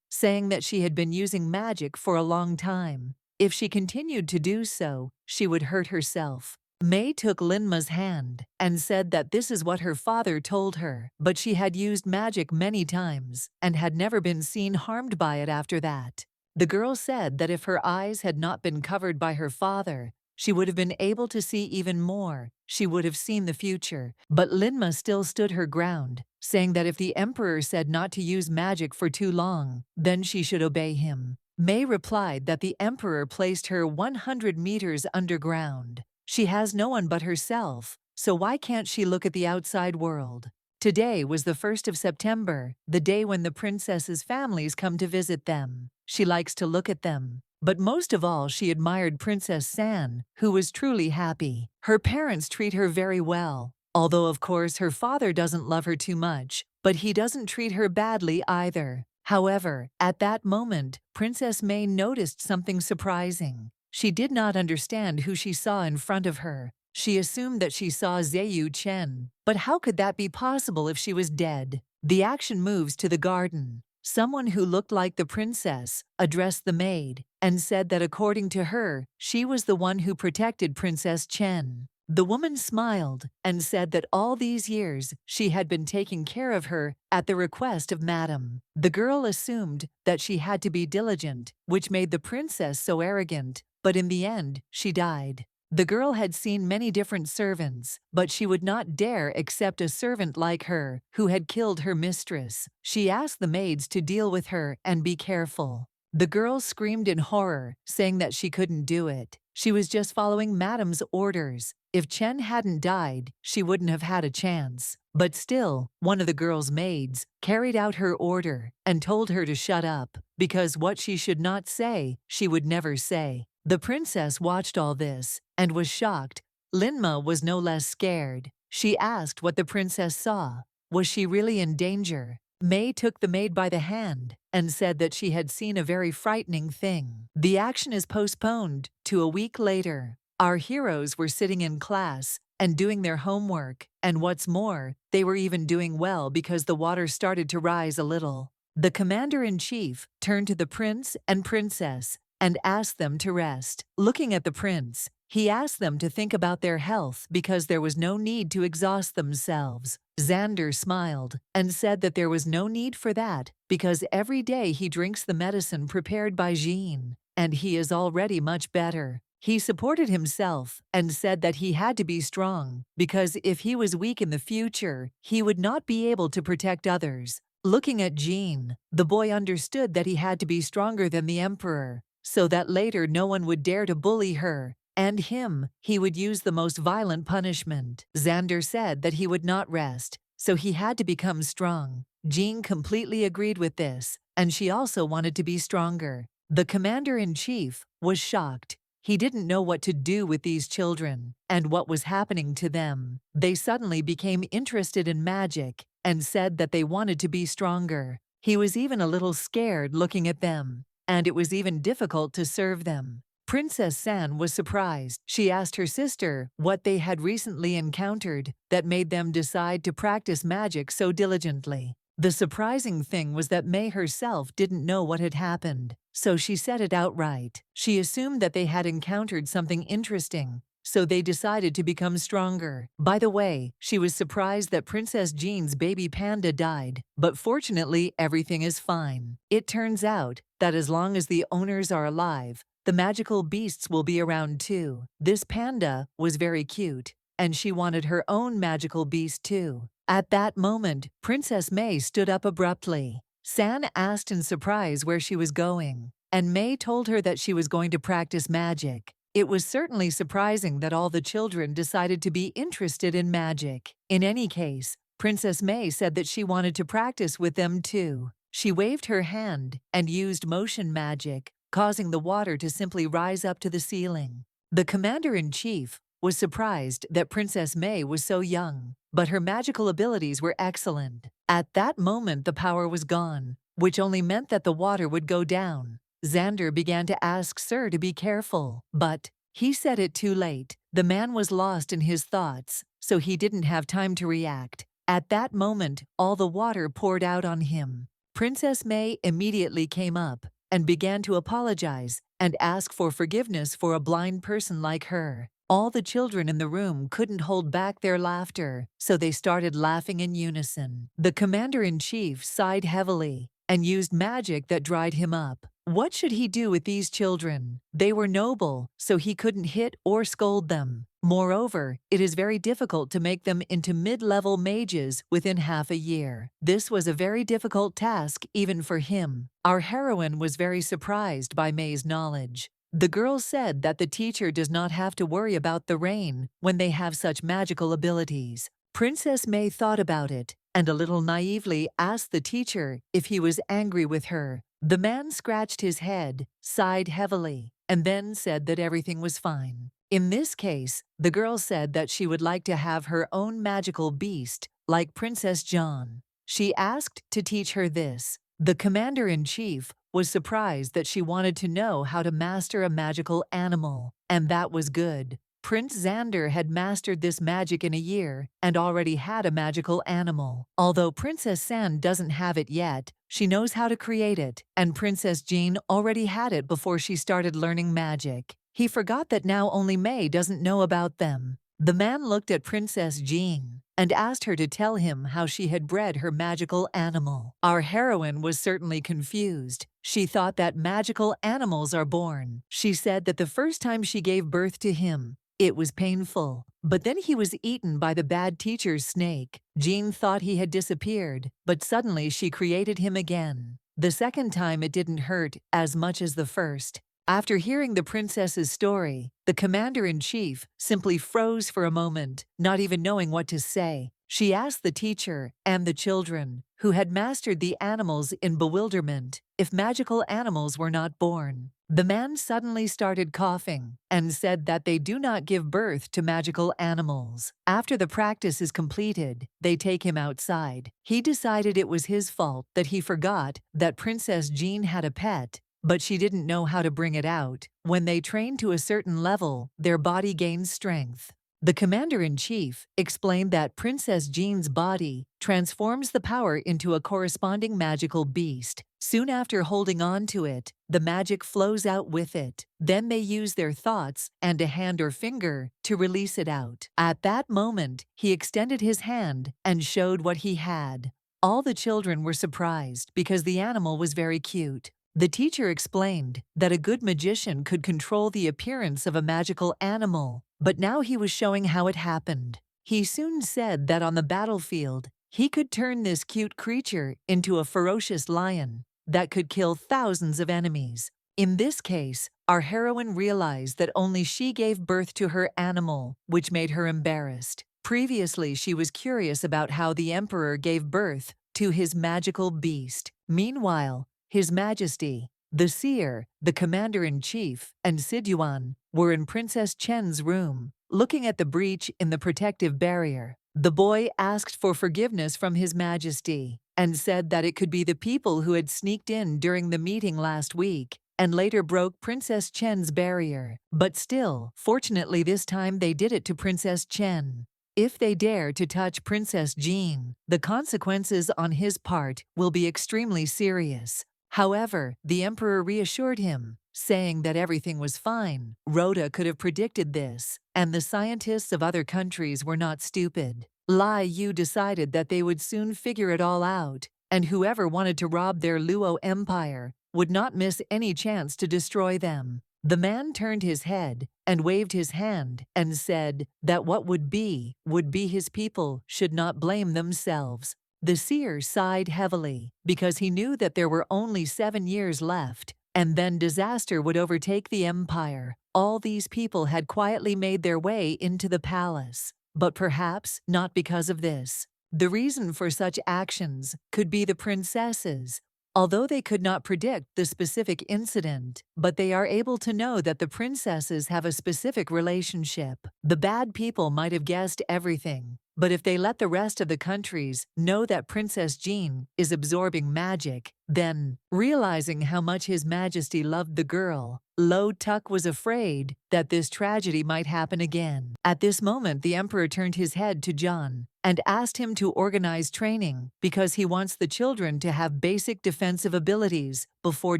saying that she had been using magic for a long time. If she continued to do so, she would hurt herself. May took Linma's hand and said that this is what her father told her, but she had used magic many times and had never been seen harmed by it after that. The girl said that if her eyes had not been covered by her father, she would have been able to see even more. She would have seen the future. But Linma still stood her ground, saying that if the emperor said not to use magic for too long, then she should obey him. May replied that the emperor placed her 100 meters underground. She has no one but herself, so why can't she look at the outside world? Today was the 1st of September, the day when the princesses' families come to visit them. She likes to look at them. But most of all, she admired Princess San, who was truly happy. Her parents treat her very well, although of course her father doesn't love her too much, but he doesn't treat her badly either. However, at that moment, Princess May noticed something surprising. She did not understand who she saw in front of her. She assumed that she saw Zheyu Chen. But how could that be possible if she was dead? The action moves to the garden. Someone who looked like the princess addressed the maid and said that according to her, she was the one who protected Princess Chen. The woman smiled and said that all these years she had been taking care of her at the request of Madame. The girl assumed that she had to be diligent, which made the princess so arrogant, but in the end, she died. The girl had seen many different servants, but she would not dare accept a servant like her who had killed her mistress. She asked the maids to deal with her and be careful. The girl screamed in horror, saying that she couldn't do it. She was just following Madame's orders. If Chen hadn't died, she wouldn't have had a chance. But still, one of the girl's maids carried out her order and told her to shut up, because what she should not say, she would never say. The princess watched all this and was shocked. Linma was no less scared. She asked what the princess saw. Was she really in danger? May took the maid by the hand and said that she had seen a very frightening thing. The action is postponed to a week later. Our heroes were sitting in class and doing their homework, and what's more, they were even doing well because the water started to rise a little. The commander-in-chief turned to the prince and princess and asked them to rest. Looking at the prince, he asked them to think about their health because there was no need to exhaust themselves. Xander smiled and said that there was no need for that because every day he drinks the medicine prepared by Jean, and he is already much better. He supported himself and said that he had to be strong because if he was weak in the future, he would not be able to protect others. Looking at Jean, the boy understood that he had to be stronger than the emperor, so that later no one would dare to bully her, and him, he would use the most violent punishment. Xander said that he would not rest, so he had to become strong. Jean completely agreed with this, and she also wanted to be stronger. The commander-in-chief was shocked. He didn't know what to do with these children and what was happening to them. They suddenly became interested in magic and said that they wanted to be stronger. He was even a little scared looking at them, and it was even difficult to serve them. Princess San was surprised. She asked her sister what they had recently encountered that made them decide to practice magic so diligently. The surprising thing was that May herself didn't know what had happened, so she said it outright. She assumed that they had encountered something interesting, so they decided to become stronger. By the way, she was surprised that Princess Jean's baby panda died, but fortunately everything is fine. It turns out that as long as the owners are alive, the magical beasts will be around too. This panda was very cute, and she wanted her own magical beast too. At that moment, Princess May stood up abruptly. San asked in surprise where she was going, and May told her that she was going to practice magic. It was certainly surprising that all the children decided to be interested in magic. In any case, Princess May said that she wanted to practice with them too. She waved her hand and used motion magic, causing the water to simply rise up to the ceiling. The commander-in-chief was surprised that Princess May was so young, but her magical abilities were excellent. At that moment the power was gone, which only meant that the water would go down. Xander began to ask Sir to be careful, but he said it too late. The man was lost in his thoughts, so he didn't have time to react. At that moment, all the water poured out on him. Princess May immediately came up and began to apologize and ask for forgiveness for a blind person like her. All the children in the room couldn't hold back their laughter, so they started laughing in unison. The commander-in-chief sighed heavily and used magic that dried him up. What should he do with these children? They were noble, so he couldn't hit or scold them. Moreover, it is very difficult to make them into mid-level mages within half a year. This was a very difficult task even for him. Our heroine was very surprised by May's knowledge. The girl said that the teacher does not have to worry about the rain when they have such magical abilities. Princess May thought about it and a little naively asked the teacher if he was angry with her. The man scratched his head, sighed heavily, and then said that everything was fine. In this case, the girl said that she would like to have her own magical beast, like Princess John. She asked to teach her this. The commander-in-chief was surprised that she wanted to know how to master a magical animal, and that was good. Prince Xander had mastered this magic in a year and already had a magical animal. Although Princess San doesn't have it yet, she knows how to create it, and Princess Jean already had it before she started learning magic. He forgot that now only May doesn't know about them. The man looked at Princess Jean and asked her to tell him how she had bred her magical animal. Our heroine was certainly confused. She thought that magical animals are born. She said that the first time she gave birth to him, it was painful. But then he was eaten by the bad teacher's snake. Jean thought he had disappeared, but suddenly she created him again. The second time it didn't hurt as much as the first. After hearing the princess's story, the commander-in-chief simply froze for a moment, not even knowing what to say. She asked the teacher and the children, who had mastered the animals in bewilderment, if magical animals were not born. The man suddenly started coughing and said that they do not give birth to magical animals. After the practice is completed, they take him outside. He decided it was his fault that he forgot that Princess Jean had a pet, but she didn't know how to bring it out. When they train to a certain level, their body gains strength. The commander-in-chief explained that Princess Jean's body transforms the power into a corresponding magical beast. Soon after holding on to it, the magic flows out with it. Then they use their thoughts and a hand or finger to release it out. At that moment, he extended his hand and showed what he had. All the children were surprised because the animal was very cute. The teacher explained that a good magician could control the appearance of a magical animal, but now he was showing how it happened. He soon said that on the battlefield, he could turn this cute creature into a ferocious lion that could kill thousands of enemies. In this case, our heroine realized that only she gave birth to her animal, which made her embarrassed. Previously, she was curious about how the emperor gave birth to his magical beast. Meanwhile, His Majesty, the seer, the commander-in-chief, and Siduan were in Princess Chen's room, looking at the breach in the protective barrier. The boy asked for forgiveness from His Majesty and said that it could be the people who had sneaked in during the meeting last week and later broke Princess Chen's barrier. But still, fortunately this time they did it to Princess Chen. If they dare to touch Princess Jean, the consequences on his part will be extremely serious. However, the emperor reassured him, saying that everything was fine. Rhoda could have predicted this, and the scientists of other countries were not stupid. Lai Yu decided that they would soon figure it all out, and whoever wanted to rob their Luo Empire would not miss any chance to destroy them. The man turned his head and waved his hand and said that what would be his people should not blame themselves. The seer sighed heavily because he knew that there were only 7 years left, and then disaster would overtake the empire. All these people had quietly made their way into the palace, but perhaps not because of this. The reason for such actions could be the princesses. Although they could not predict the specific incident, but they are able to know that the princesses have a specific relationship. The bad people might have guessed everything, but if they let the rest of the countries know that Princess Jean is absorbing magic, then, realizing how much His Majesty loved the girl, Lo Tuk was afraid that this tragedy might happen again. At this moment, the emperor turned his head to John and asked him to organize training because he wants the children to have basic defensive abilities before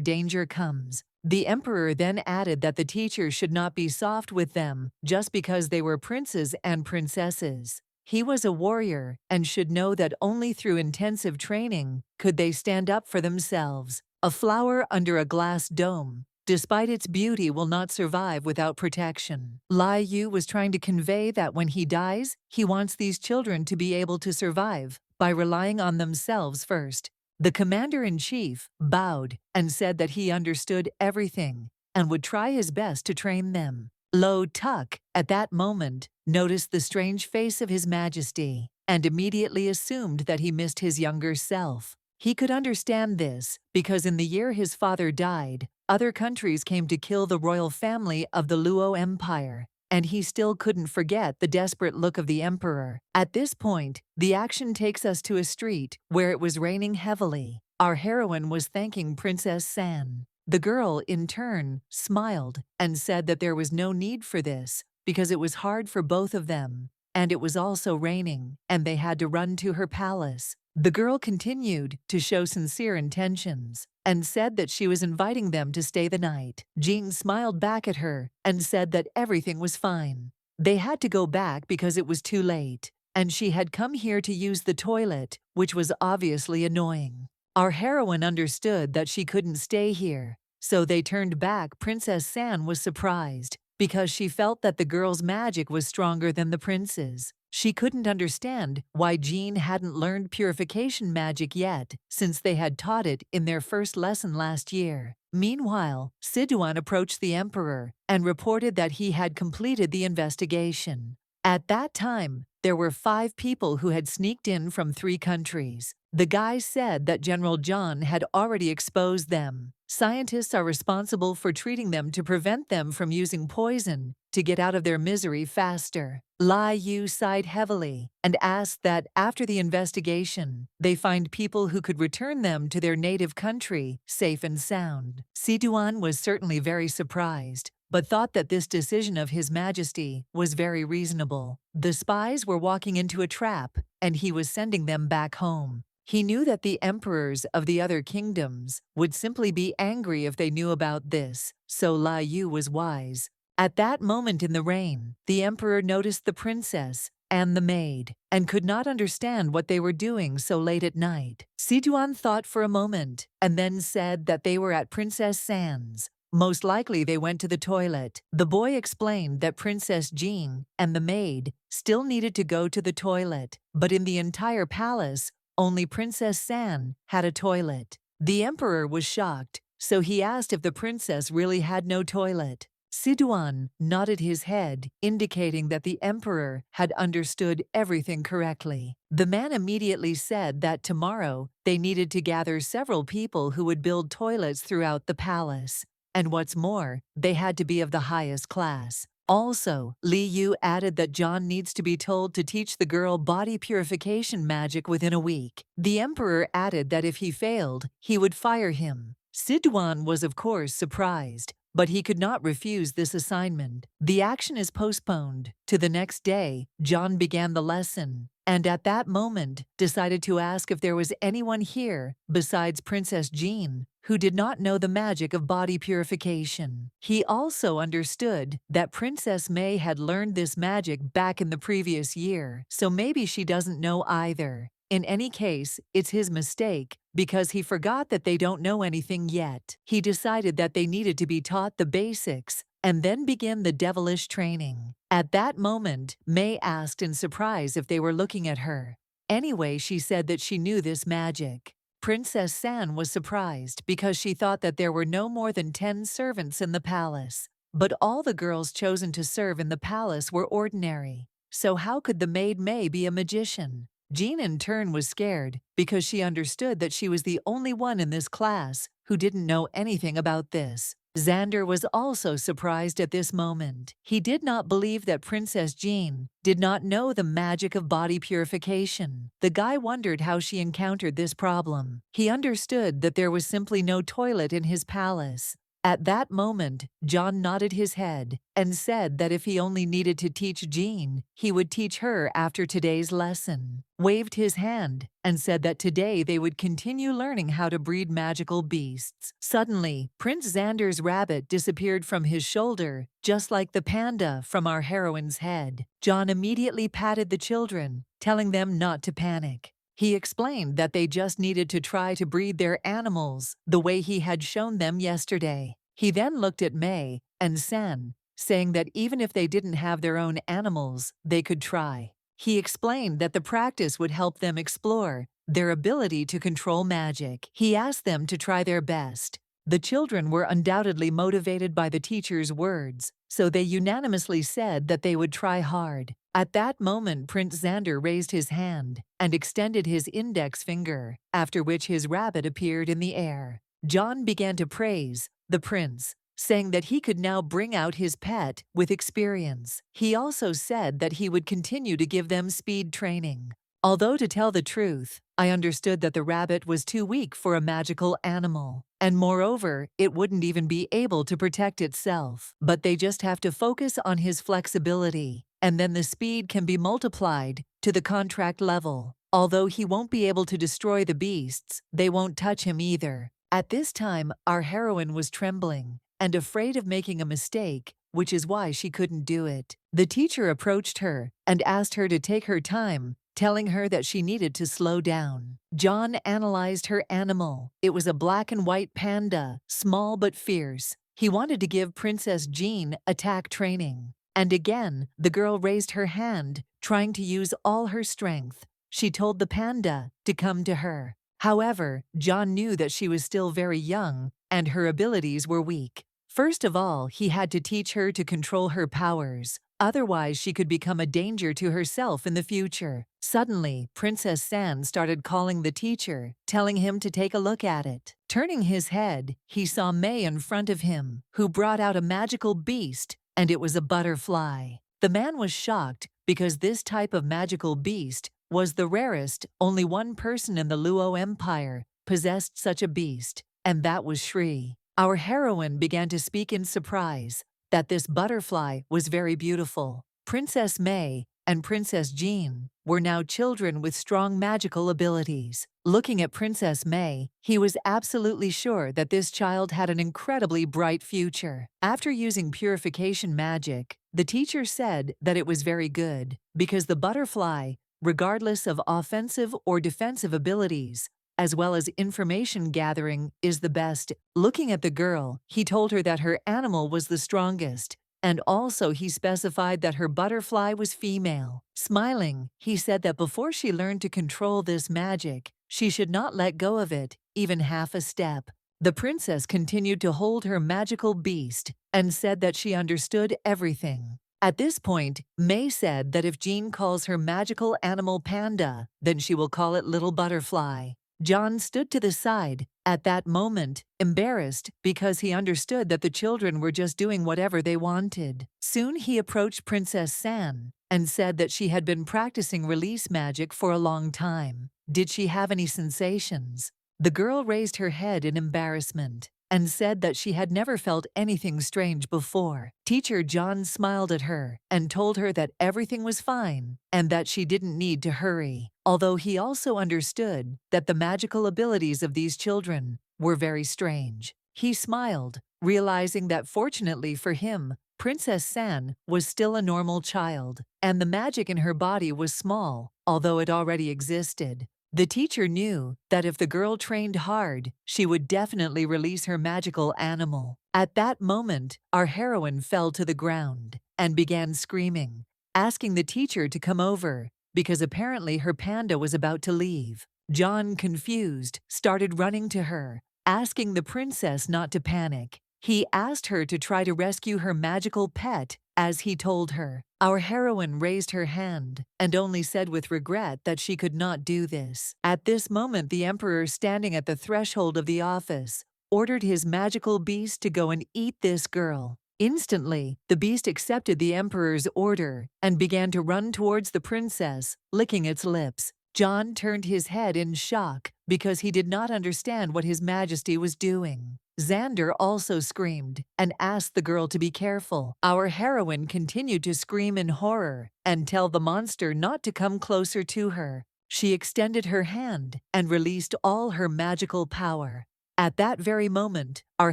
danger comes. The emperor then added that the teacher should not be soft with them just because they were princes and princesses. He was a warrior and should know that only through intensive training could they stand up for themselves. A flower under a glass dome, despite its beauty, will not survive without protection. Lai Yu was trying to convey that when he dies, he wants these children to be able to survive by relying on themselves first. The commander-in-chief bowed and said that he understood everything and would try his best to train them. Lo Tuk, at that moment, noticed the strange face of His Majesty and immediately assumed that he missed his younger self. He could understand this because in the year his father died, other countries came to kill the royal family of the Luo Empire, and he still couldn't forget the desperate look of the emperor. At this point, the action takes us to a street where it was raining heavily. Our heroine was thanking Princess San. The girl, in turn, smiled and said that there was no need for this because it was hard for both of them, and it was also raining, and they had to run to her palace. The girl continued to show sincere intentions and said that she was inviting them to stay the night. Jean smiled back at her and said that everything was fine. They had to go back because it was too late, and she had come here to use the toilet, which was obviously annoying. Our heroine understood that she couldn't stay here, so they turned back. Princess San was surprised because she felt that the girl's magic was stronger than the prince's. She couldn't understand why Jean hadn't learned purification magic yet, since they had taught it in their first lesson last year. Meanwhile, Siduan approached the emperor and reported that he had completed the investigation. At that time, there were 5 people who had sneaked in from 3 countries. The guy said that General John had already exposed them. Scientists are responsible for treating them to prevent them from using poison to get out of their misery faster. Lai Yu sighed heavily and asked that after the investigation, they find people who could return them to their native country safe and sound. Siduan was certainly very surprised, but thought that this decision of His Majesty was very reasonable. The spies were walking into a trap, and he was sending them back home. He knew that the emperors of the other kingdoms would simply be angry if they knew about this, so Lai Yu was wise. At that moment in the rain, the emperor noticed the princess and the maid, and could not understand what they were doing so late at night. Siduan thought for a moment, and then said that they were at Princess San's. Most likely they went to the toilet. The boy explained that Princess Jean and the maid still needed to go to the toilet, but in the entire palace, only Princess San had a toilet. The emperor was shocked, so he asked if the princess really had no toilet. Siduan nodded his head, indicating that the emperor had understood everything correctly. The man immediately said that tomorrow they needed to gather several people who would build toilets throughout the palace. And what's more, they had to be of the highest class. Also, Li Yu added that John needs to be told to teach the girl body purification magic within a week. The emperor added that if he failed, he would fire him. Siduan was of course surprised, but he could not refuse this assignment. The action is postponed. To the next day, John began the lesson, and at that moment decided to ask if there was anyone here besides Princess Jean who did not know the magic of body purification. He also understood that Princess May had learned this magic back in the previous year, so maybe she doesn't know either. In any case, it's his mistake because he forgot that they don't know anything yet. He decided that they needed to be taught the basics and then begin the devilish training. At that moment, May asked in surprise if they were looking at her. Anyway, she said that she knew this magic. Princess San was surprised because she thought that there were no more than 10 servants in the palace. But all the girls chosen to serve in the palace were ordinary. So how could the maid May be a magician? Jean in turn was scared because she understood that she was the only one in this class who didn't know anything about this. Xander was also surprised at this moment. He did not believe that Princess Jean did not know the magic of body purification. The guy wondered how she encountered this problem. He understood that there was simply no toilet in his palace. At that moment, John nodded his head and said that if he only needed to teach Jean, he would teach her after today's lesson, waved his hand, and said that today they would continue learning how to breed magical beasts. Suddenly, Prince Xander's rabbit disappeared from his shoulder, just like the panda from our heroine's head. John immediately patted the children, telling them not to panic. He explained that they just needed to try to breed their animals the way he had shown them yesterday. He then looked at May and San, saying that even if they didn't have their own animals, they could try. He explained that the practice would help them explore their ability to control magic. He asked them to try their best. The children were undoubtedly motivated by the teacher's words, so they unanimously said that they would try hard. At that moment, Prince Xander raised his hand and extended his index finger, after which his rabbit appeared in the air. John began to praise the prince, saying that he could now bring out his pet with experience. He also said that he would continue to give them speed training. Although, to tell the truth, I understood that the rabbit was too weak for a magical animal, and moreover, it wouldn't even be able to protect itself. But they just have to focus on his flexibility, and then the speed can be multiplied to the contract level. Although he won't be able to destroy the beasts, they won't touch him either. At this time, our heroine was trembling and afraid of making a mistake, which is why she couldn't do it. The teacher approached her and asked her to take her time, telling her that she needed to slow down. John analyzed her animal. It was a black and white panda, small but fierce. He wanted to give Princess Jean attack training. And again, the girl raised her hand, trying to use all her strength. She told the panda to come to her. However, John knew that she was still very young and her abilities were weak. First of all, he had to teach her to control her powers. Otherwise, she could become a danger to herself in the future. Suddenly, Princess San started calling the teacher, telling him to take a look at it. Turning his head, he saw May in front of him, who brought out a magical beast, and it was a butterfly. The man was shocked because this type of magical beast was the rarest. Only one person in the Luo Empire possessed such a beast, and that was Shri. Our heroine began to speak in surprise that this butterfly was very beautiful. Princess May and Princess Jean were now children with strong magical abilities. Looking at Princess May, he was absolutely sure that this child had an incredibly bright future. After using purification magic, the teacher said that it was very good because the butterfly, regardless of offensive or defensive abilities, as well as information gathering, is the best. Looking at the girl, he told her that her animal was the strongest, and also he specified that her butterfly was female. Smiling, he said that before she learned to control this magic, she should not let go of it, even half a step. The princess continued to hold her magical beast and said that she understood everything. At this point, May said that if Jean calls her magical animal panda, then she will call it little butterfly. John stood to the side, at that moment, embarrassed because he understood that the children were just doing whatever they wanted. Soon he approached Princess San and said that she had been practicing release magic for a long time. Did she have any sensations? The girl raised her head in embarrassment and said that she had never felt anything strange before. Teacher John smiled at her and told her that everything was fine and that she didn't need to hurry, although he also understood that the magical abilities of these children were very strange. He smiled, realizing that fortunately for him, Princess San was still a normal child, and the magic in her body was small, although it already existed. The teacher knew that if the girl trained hard, she would definitely release her magical animal. At that moment, our heroine fell to the ground and began screaming, asking the teacher to come over because apparently her panda was about to leave. John, confused, started running to her, asking the princess not to panic. He asked her to try to rescue her magical pet, as he told her. Our heroine raised her hand and only said with regret that she could not do this. At this moment, the emperor, standing at the threshold of the office, ordered his magical beast to go and eat this girl. Instantly, the beast accepted the emperor's order and began to run towards the princess, licking its lips. John turned his head in shock because he did not understand what His Majesty was doing. Xander also screamed and asked the girl to be careful. Our heroine continued to scream in horror and tell the monster not to come closer to her. She extended her hand and released all her magical power. At that very moment, our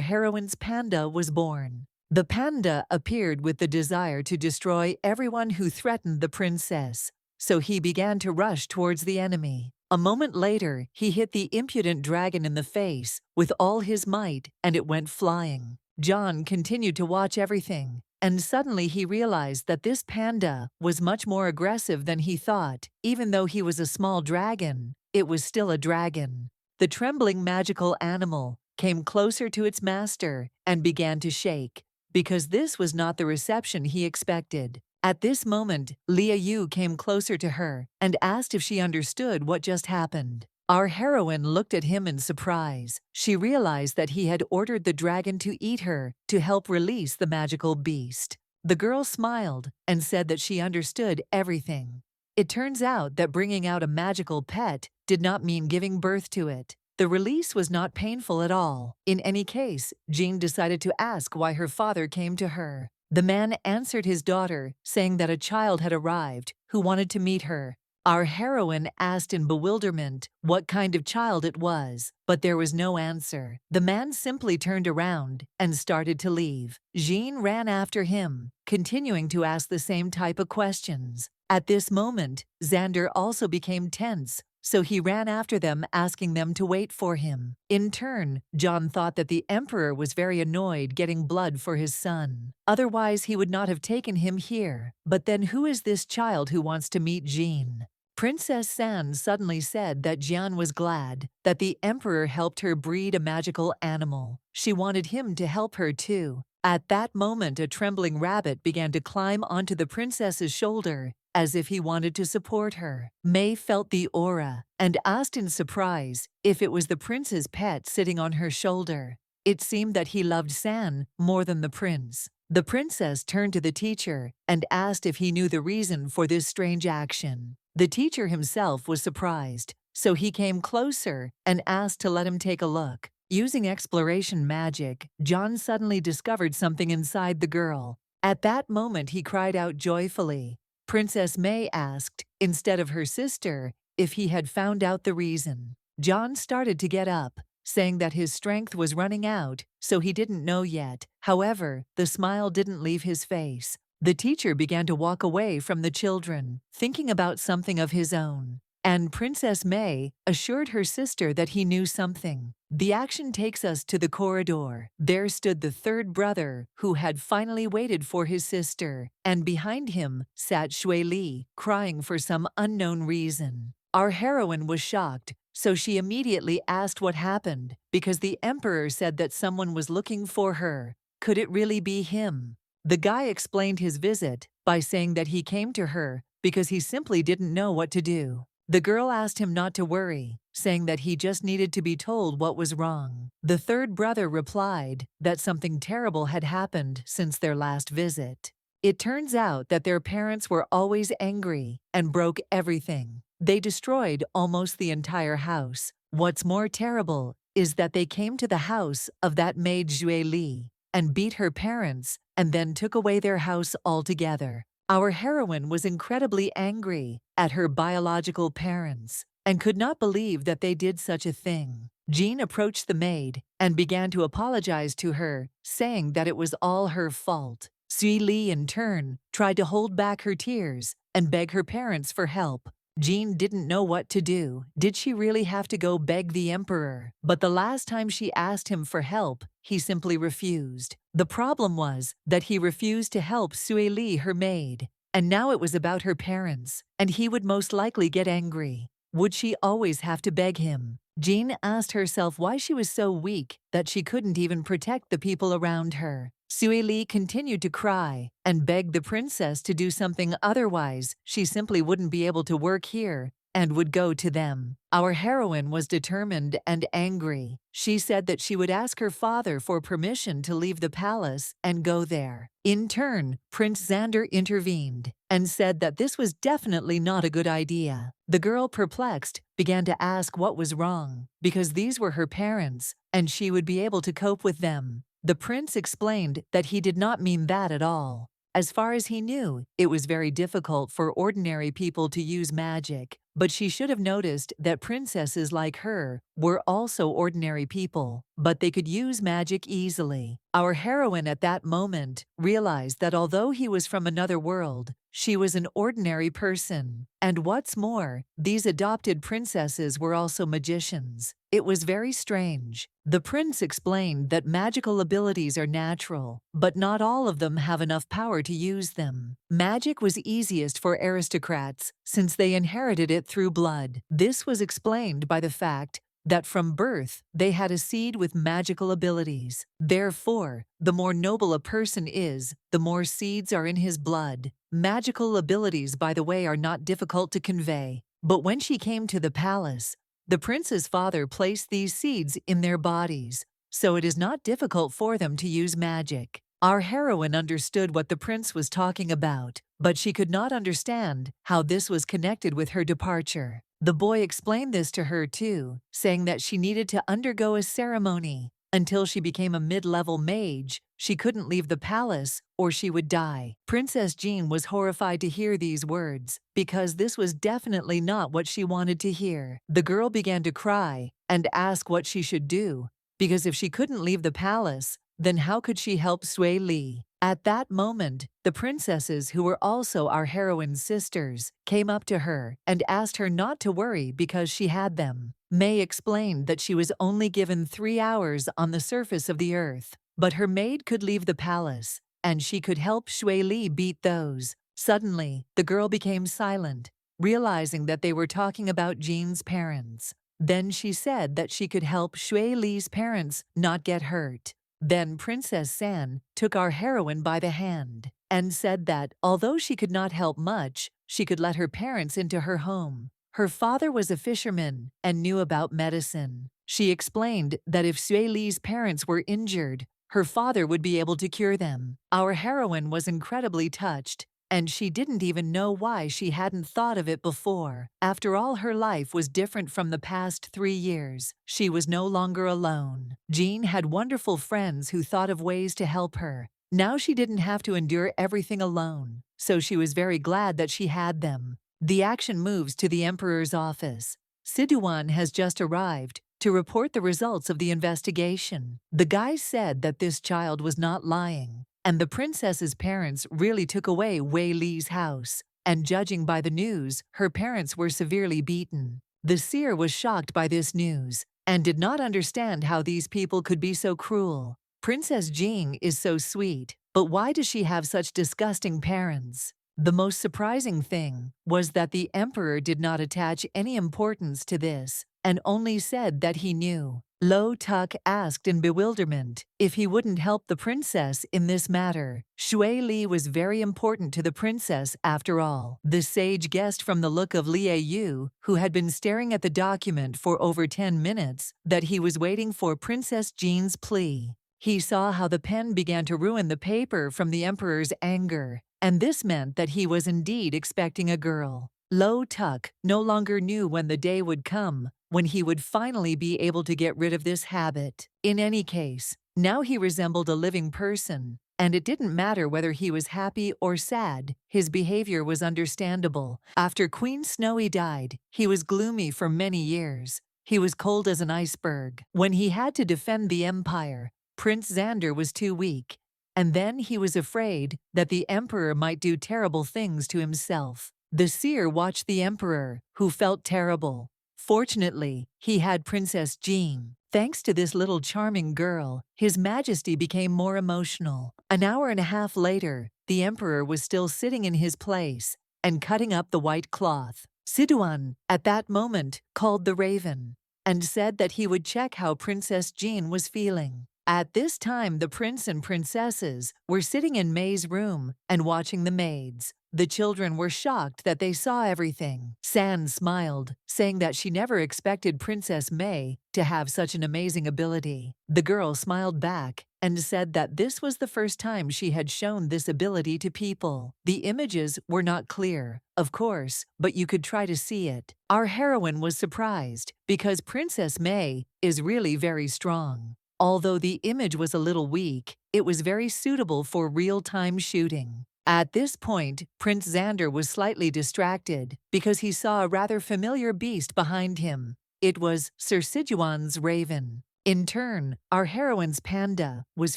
heroine's panda was born. The panda appeared with the desire to destroy everyone who threatened the princess, so he began to rush towards the enemy. A moment later, he hit the impudent dragon in the face with all his might, and it went flying. John continued to watch everything, and suddenly he realized that this panda was much more aggressive than he thought. Even though he was a small dragon, it was still a dragon. The trembling magical animal came closer to its master and began to shake, because this was not the reception he expected. At this moment, Liu Yu came closer to her and asked if she understood what just happened. Our heroine looked at him in surprise. She realized that he had ordered the dragon to eat her to help release the magical beast. The girl smiled and said that she understood everything. It turns out that bringing out a magical pet did not mean giving birth to it. The release was not painful at all. In any case, Jean decided to ask why her father came to her. The man answered his daughter, saying that a child had arrived who wanted to meet her. Our heroine asked in bewilderment what kind of child it was, but there was no answer. The man simply turned around and started to leave. Jean ran after him, continuing to ask the same type of questions. At this moment, Xander also became tense, so he ran after them, asking them to wait for him. In turn, John thought that the emperor was very annoyed getting blood for his son. Otherwise, he would not have taken him here. But then who is this child who wants to meet Jean? Princess San suddenly said that Jian was glad that the emperor helped her breed a magical animal. She wanted him to help her too. At that moment, a trembling rabbit began to climb onto the princess's shoulder, as if he wanted to support her. May felt the aura and asked in surprise if it was the prince's pet sitting on her shoulder. It seemed that he loved San more than the prince. The princess turned to the teacher and asked if he knew the reason for this strange action. The teacher himself was surprised, so he came closer and asked to let him take a look. Using exploration magic, John suddenly discovered something inside the girl. At that moment, he cried out joyfully. Princess May asked, instead of her sister, if he had found out the reason. John started to get up, saying that his strength was running out, so he didn't know yet. However, the smile didn't leave his face. The teacher began to walk away from the children, thinking about something of his own. And Princess May assured her sister that he knew something. The action takes us to the corridor. There stood the third brother, who had finally waited for his sister, and behind him sat Shui Li, crying for some unknown reason. Our heroine was shocked, so she immediately asked what happened, because the emperor said that someone was looking for her. Could it really be him? The guy explained his visit by saying that he came to her because he simply didn't know what to do. The girl asked him not to worry, saying that he just needed to be told what was wrong. The third brother replied that something terrible had happened since their last visit. It turns out that their parents were always angry and broke everything. They destroyed almost the entire house. What's more terrible is that they came to the house of that maid Zhui Li and beat her parents and then took away their house altogether. Our heroine was incredibly angry at her biological parents and could not believe that they did such a thing. Jean approached the maid and began to apologize to her, saying that it was all her fault. Sui Li, in turn, tried to hold back her tears and beg her parents for help. Jean didn't know what to do. Did she really have to go beg the emperor? But the last time she asked him for help, he simply refused. The problem was that he refused to help Sui Li, her maid, and now it was about her parents, and he would most likely get angry. Would she always have to beg him? Jean asked herself why she was so weak that she couldn't even protect the people around her. Sui Li continued to cry and begged the princess to do something, otherwise she simply wouldn't be able to work here and would go to them. Our heroine was determined and angry. She said that she would ask her father for permission to leave the palace and go there. In turn, Prince Xander intervened and said that this was definitely not a good idea. The girl, perplexed, began to ask what was wrong, because these were her parents, and she would be able to cope with them. The prince explained that he did not mean that at all. As far as he knew, it was very difficult for ordinary people to use magic, but she should have noticed that princesses like her were also ordinary people, but they could use magic easily. Our heroine at that moment realized that although he was from another world, she was an ordinary person. And what's more, these adopted princesses were also magicians. It was very strange. The prince explained that magical abilities are natural, but not all of them have enough power to use them. Magic was easiest for aristocrats since they inherited it through blood. This was explained by the fact that from birth they had a seed with magical abilities. Therefore, the more noble a person is, the more seeds are in his blood. Magical abilities, by the way, are not difficult to convey. But when she came to the palace, the prince's father placed these seeds in their bodies, so it is not difficult for them to use magic. Our heroine understood what the prince was talking about, but she could not understand how this was connected with her departure. The boy explained this to her too, saying that she needed to undergo a ceremony. Until she became a mid-level mage, she couldn't leave the palace or she would die. Princess Jean was horrified to hear these words, because this was definitely not what she wanted to hear. The girl began to cry and ask what she should do, because if she couldn't leave the palace, then how could she help Sui Li? At that moment, the princesses, who were also our heroine's sisters, came up to her and asked her not to worry because she had them. May explained that she was only given 3 hours on the surface of the earth, but her maid could leave the palace, and she could help Sui Li beat those. Suddenly, the girl became silent, realizing that they were talking about Jean's parents. Then she said that she could help Sui Li's parents not get hurt. Then Princess San took our heroine by the hand and said that, although she could not help much, she could let her parents into her home. Her father was a fisherman and knew about medicine. She explained that if Sui Li's parents were injured, her father would be able to cure them. Our heroine was incredibly touched, and she didn't even know why she hadn't thought of it before. After all, her life was different from the past 3 years. She was no longer alone. Jean had wonderful friends who thought of ways to help her. Now she didn't have to endure everything alone, so she was very glad that she had them. The action moves to the Emperor's office. Siduan has just arrived to report the results of the investigation. The guy said that this child was not lying, and the princess's parents really took away Wei Li's house, and judging by the news, her parents were severely beaten. The seer was shocked by this news, and did not understand how these people could be so cruel. Princess Jing is so sweet, but why does she have such disgusting parents? The most surprising thing was that the emperor did not attach any importance to this, and only said that he knew. Lo Tuk asked in bewilderment if he wouldn't help the princess in this matter. Sui Li was very important to the princess after all. The sage guessed from the look of Lie Yu, who had been staring at the document for over 10 minutes, that he was waiting for Princess Jean's plea. He saw how the pen began to ruin the paper from the emperor's anger, and this meant that he was indeed expecting a girl. Lo Tuk no longer knew when the day would come when he would finally be able to get rid of this habit. In any case, now he resembled a living person, and it didn't matter whether he was happy or sad, his behavior was understandable. After Queen Snowy died, he was gloomy for many years. He was cold as an iceberg. When he had to defend the empire, Prince Xander was too weak, and then he was afraid that the emperor might do terrible things to himself. The seer watched the emperor, who felt terrible. Fortunately, he had Princess Jean. Thanks to this little charming girl, His Majesty became more emotional. An hour and a half later, the emperor was still sitting in his place and cutting up the white cloth. Siduan, at that moment, called the raven and said that he would check how Princess Jean was feeling. At this time, the prince and princesses were sitting in May's room and watching the maids. The children were shocked that they saw everything. San smiled, saying that she never expected Princess May to have such an amazing ability. The girl smiled back and said that this was the first time she had shown this ability to people. The images were not clear, of course, but you could try to see it. Our heroine was surprised because Princess May is really very strong. Although the image was a little weak, it was very suitable for real-time shooting. At this point, Prince Xander was slightly distracted because he saw a rather familiar beast behind him. It was Sir Sijuan's raven. In turn, our heroine's panda was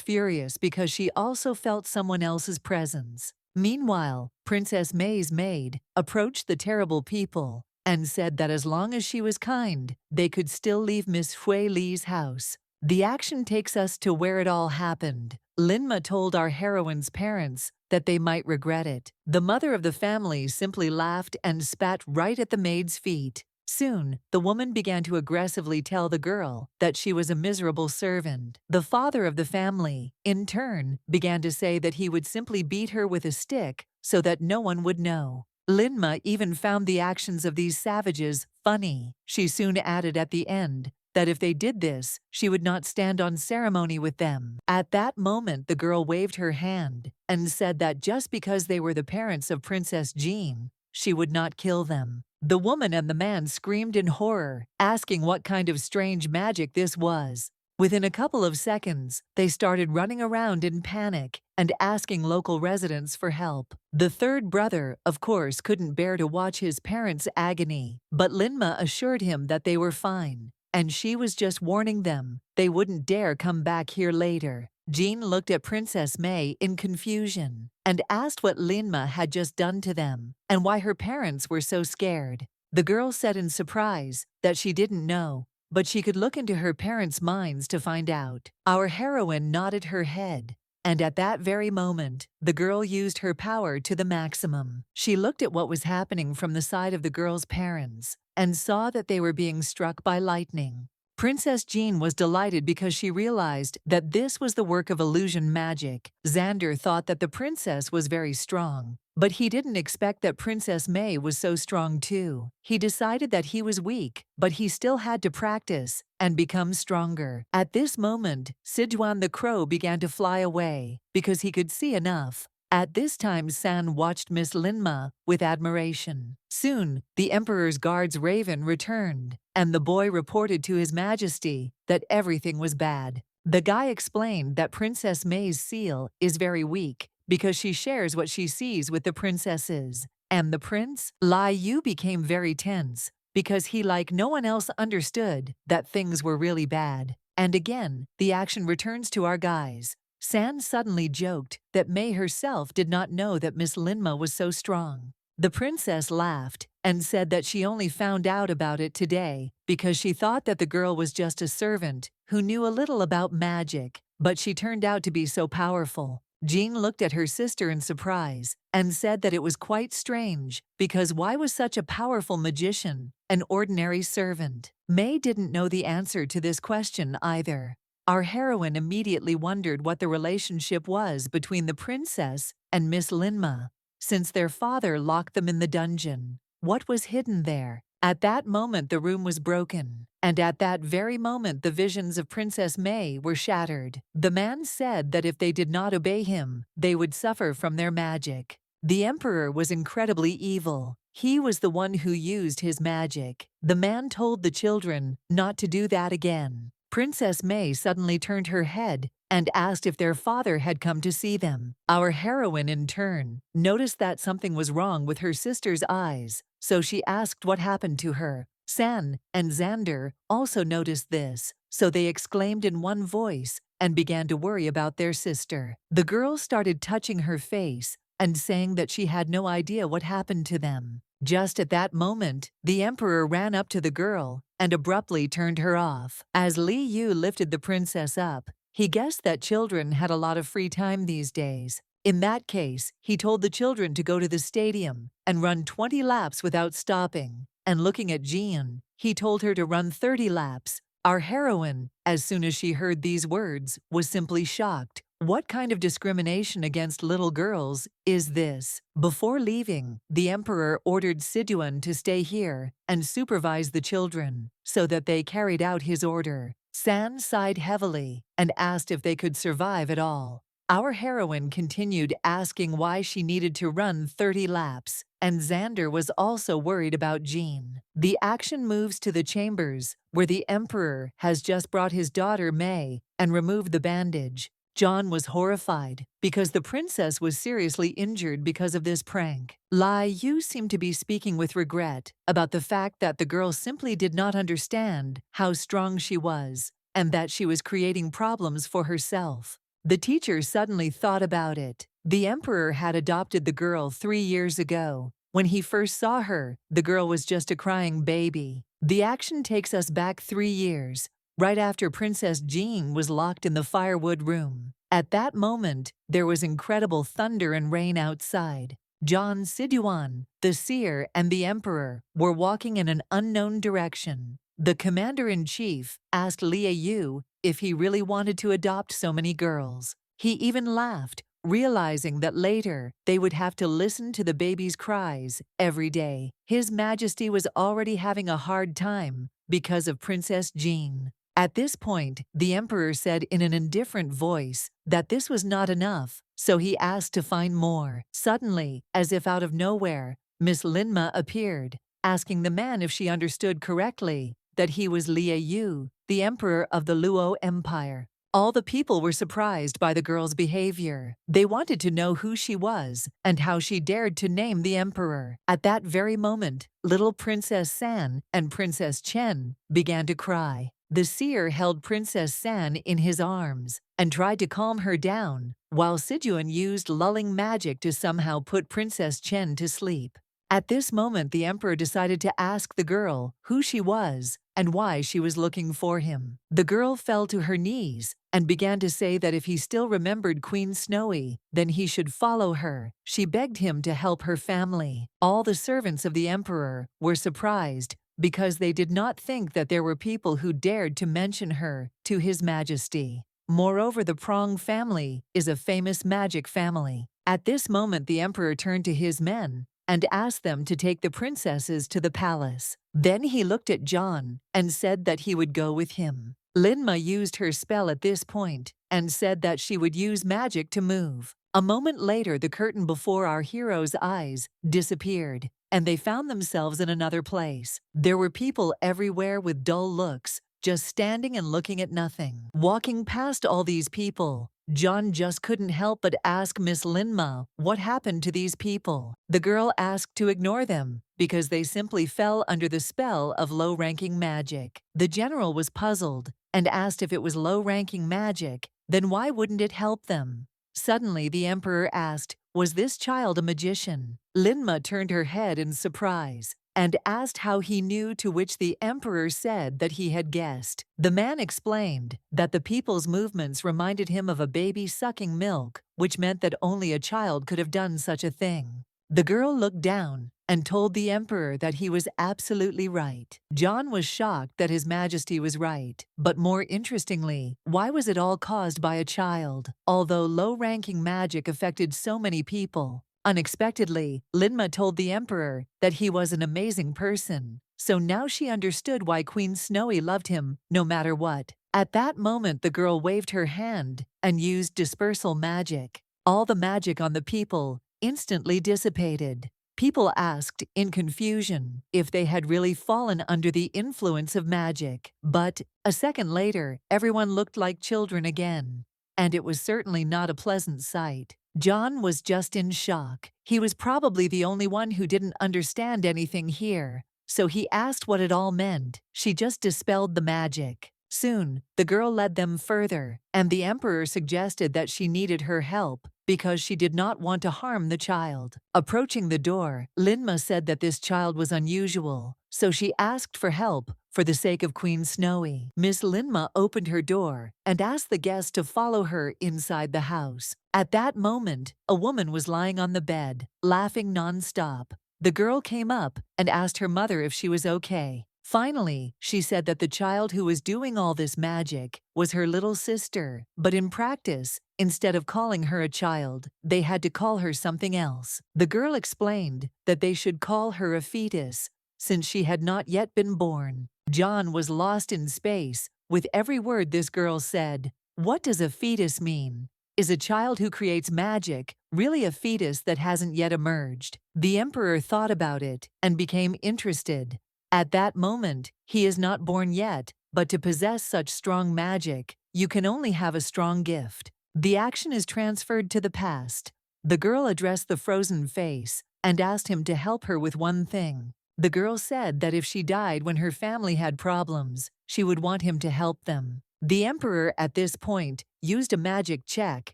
furious because she also felt someone else's presence. Meanwhile, Princess May's maid approached the terrible people and said that as long as she was kind, they could still leave Miss Hui Li's house. The action takes us to where it all happened. Linma told our heroine's parents that they might regret it. The mother of the family simply laughed and spat right at the maid's feet. Soon, the woman began to aggressively tell the girl that she was a miserable servant. The father of the family, in turn, began to say that he would simply beat her with a stick so that no one would know. Linma even found the actions of these savages funny. She soon added at the end that if they did this, she would not stand on ceremony with them. At that moment, the girl waved her hand and said that just because they were the parents of Princess Jean, she would not kill them. The woman and the man screamed in horror, asking what kind of strange magic this was. Within a couple of seconds, they started running around in panic and asking local residents for help. The third brother, of course, couldn't bear to watch his parents' agony, but Linma assured him that they were fine, and she was just warning them they wouldn't dare come back here later. Jean looked at Princess May in confusion and asked what Linma had just done to them and why her parents were so scared. The girl said in surprise that she didn't know, but she could look into her parents' minds to find out. Our heroine nodded her head, and at that very moment, the girl used her power to the maximum. She looked at what was happening from the side of the girl's parents and saw that they were being struck by lightning. Princess Jean was delighted because she realized that this was the work of illusion magic. Xander thought that the princess was very strong, but he didn't expect that Princess May was so strong too. He decided that he was weak, but he still had to practice and become stronger. At this moment, Sijuan the crow began to fly away because he could see enough. At this time, San watched Miss Linma with admiration. Soon, the Emperor's guard's raven returned, and the boy reported to His Majesty that everything was bad. The guy explained that Princess May's seal is very weak because she shares what she sees with the princesses. And the prince, Lai Yu, became very tense because he, like no one else, understood that things were really bad. And again, the action returns to our guys. San suddenly joked that May herself did not know that Miss Linma was so strong. The princess laughed and said that she only found out about it today because she thought that the girl was just a servant who knew a little about magic, but she turned out to be so powerful. Jean looked at her sister in surprise and said that it was quite strange because why was such a powerful magician an ordinary servant? May didn't know the answer to this question either. Our heroine immediately wondered what the relationship was between the princess and Miss Linma, since their father locked them in the dungeon. What was hidden there? At that moment, the room was broken, and at that very moment, the visions of Princess May were shattered. The man said that if they did not obey him, they would suffer from their magic. The emperor was incredibly evil. He was the one who used his magic. The man told the children not to do that again. Princess May suddenly turned her head and asked if their father had come to see them. Our heroine, in turn, noticed that something was wrong with her sister's eyes, so she asked what happened to her. San and Xander also noticed this, so they exclaimed in one voice and began to worry about their sister. The girl started touching her face and saying that she had no idea what happened to them. Just at that moment, the emperor ran up to the girl and abruptly turned her off. As Li Yu lifted the princess up, he guessed that children had a lot of free time these days. In that case, he told the children to go to the stadium and run 20 laps without stopping. And looking at Jean, he told her to run 30 laps. Our heroine, as soon as she heard these words, was simply shocked. What kind of discrimination against little girls is this? Before leaving, the emperor ordered Siduan to stay here and supervise the children so that they carried out his order. San sighed heavily and asked if they could survive at all. Our heroine continued asking why she needed to run 30 laps, and Xander was also worried about Jean. The action moves to the chambers, where the emperor has just brought his daughter May and removed the bandage. John was horrified because the princess was seriously injured because of this prank. Lai Yu seemed to be speaking with regret about the fact that the girl simply did not understand how strong she was and that she was creating problems for herself. The teacher suddenly thought about it. The emperor had adopted the girl 3 years ago. When he first saw her, the girl was just a crying baby. The action takes us back 3 years, right after Princess Jean was locked in the firewood room. At that moment, there was incredible thunder and rain outside. John Siduan, the seer, and the emperor were walking in an unknown direction. The commander-in-chief asked Lia Yu if he really wanted to adopt so many girls. He even laughed, realizing that later they would have to listen to the baby's cries every day. His Majesty was already having a hard time because of Princess Jean. At this point, the emperor said in an indifferent voice that this was not enough, so he asked to find more. Suddenly, as if out of nowhere, Miss Linma appeared, asking the man if she understood correctly that he was Lia Yu, the emperor of the Luo Empire. All the people were surprised by the girl's behavior. They wanted to know who she was and how she dared to name the emperor. At that very moment, little Princess San and Princess Chen began to cry. The seer held Princess San in his arms and tried to calm her down, while Sijuan used lulling magic to somehow put Princess Chen to sleep. At this moment, the emperor decided to ask the girl who she was and why she was looking for him. The girl fell to her knees and began to say that if he still remembered Queen Snowy, then he should follow her. She begged him to help her family. All the servants of the emperor were surprised because they did not think that there were people who dared to mention her to His Majesty. Moreover, the Prong family is a famous magic family. At this moment, the emperor turned to his men and asked them to take the princesses to the palace. Then he looked at John and said that he would go with him. Linma used her spell at this point and said that she would use magic to move. A moment later, the curtain before our heroes' eyes disappeared, and they found themselves in another place. There were people everywhere with dull looks, just standing and looking at nothing. Walking past all these people, John just couldn't help but ask Miss Linma what happened to these people. The girl asked to ignore them because they simply fell under the spell of low-ranking magic. The general was puzzled and asked if it was low-ranking magic, then why wouldn't it help them? Suddenly, the emperor asked, was this child a magician? Linma turned her head in surprise and asked how he knew, to which the emperor said that he had guessed. The man explained that the people's movements reminded him of a baby sucking milk, which meant that only a child could have done such a thing. The girl looked down and told the emperor that he was absolutely right. John was shocked that His Majesty was right, but more interestingly, why was it all caused by a child? Although low-ranking magic affected so many people, unexpectedly, Linma told the emperor that he was an amazing person, so now she understood why Queen Snowy loved him no matter what. At that moment, the girl waved her hand and used dispersal magic. All the magic on the people instantly dissipated. People asked, in confusion, if they had really fallen under the influence of magic. But a second later, everyone looked like children again, and it was certainly not a pleasant sight. John was just in shock. He was probably the only one who didn't understand anything here, so he asked what it all meant. She just dispelled the magic. Soon, the girl led them further, and the emperor suggested that she needed her help because she did not want to harm the child. Approaching the door, Linma said that this child was unusual, so she asked for help for the sake of Queen Snowy. Miss Linma opened her door and asked the guest to follow her inside the house. At that moment, a woman was lying on the bed, laughing non-stop. The girl came up and asked her mother if she was okay. Finally, she said that the child who was doing all this magic was her little sister, but in practice, instead of calling her a child, they had to call her something else. The girl explained that they should call her a fetus, since she had not yet been born. John was lost in space with every word this girl said. What does a fetus mean? Is a child who creates magic really a fetus that hasn't yet emerged? The emperor thought about it and became interested. At that moment, he is not born yet, but to possess such strong magic, you can only have a strong gift. The action is transferred to the past. The girl addressed the frozen face and asked him to help her with one thing. The girl said that if she died when her family had problems, she would want him to help them. The emperor at this point used a magic check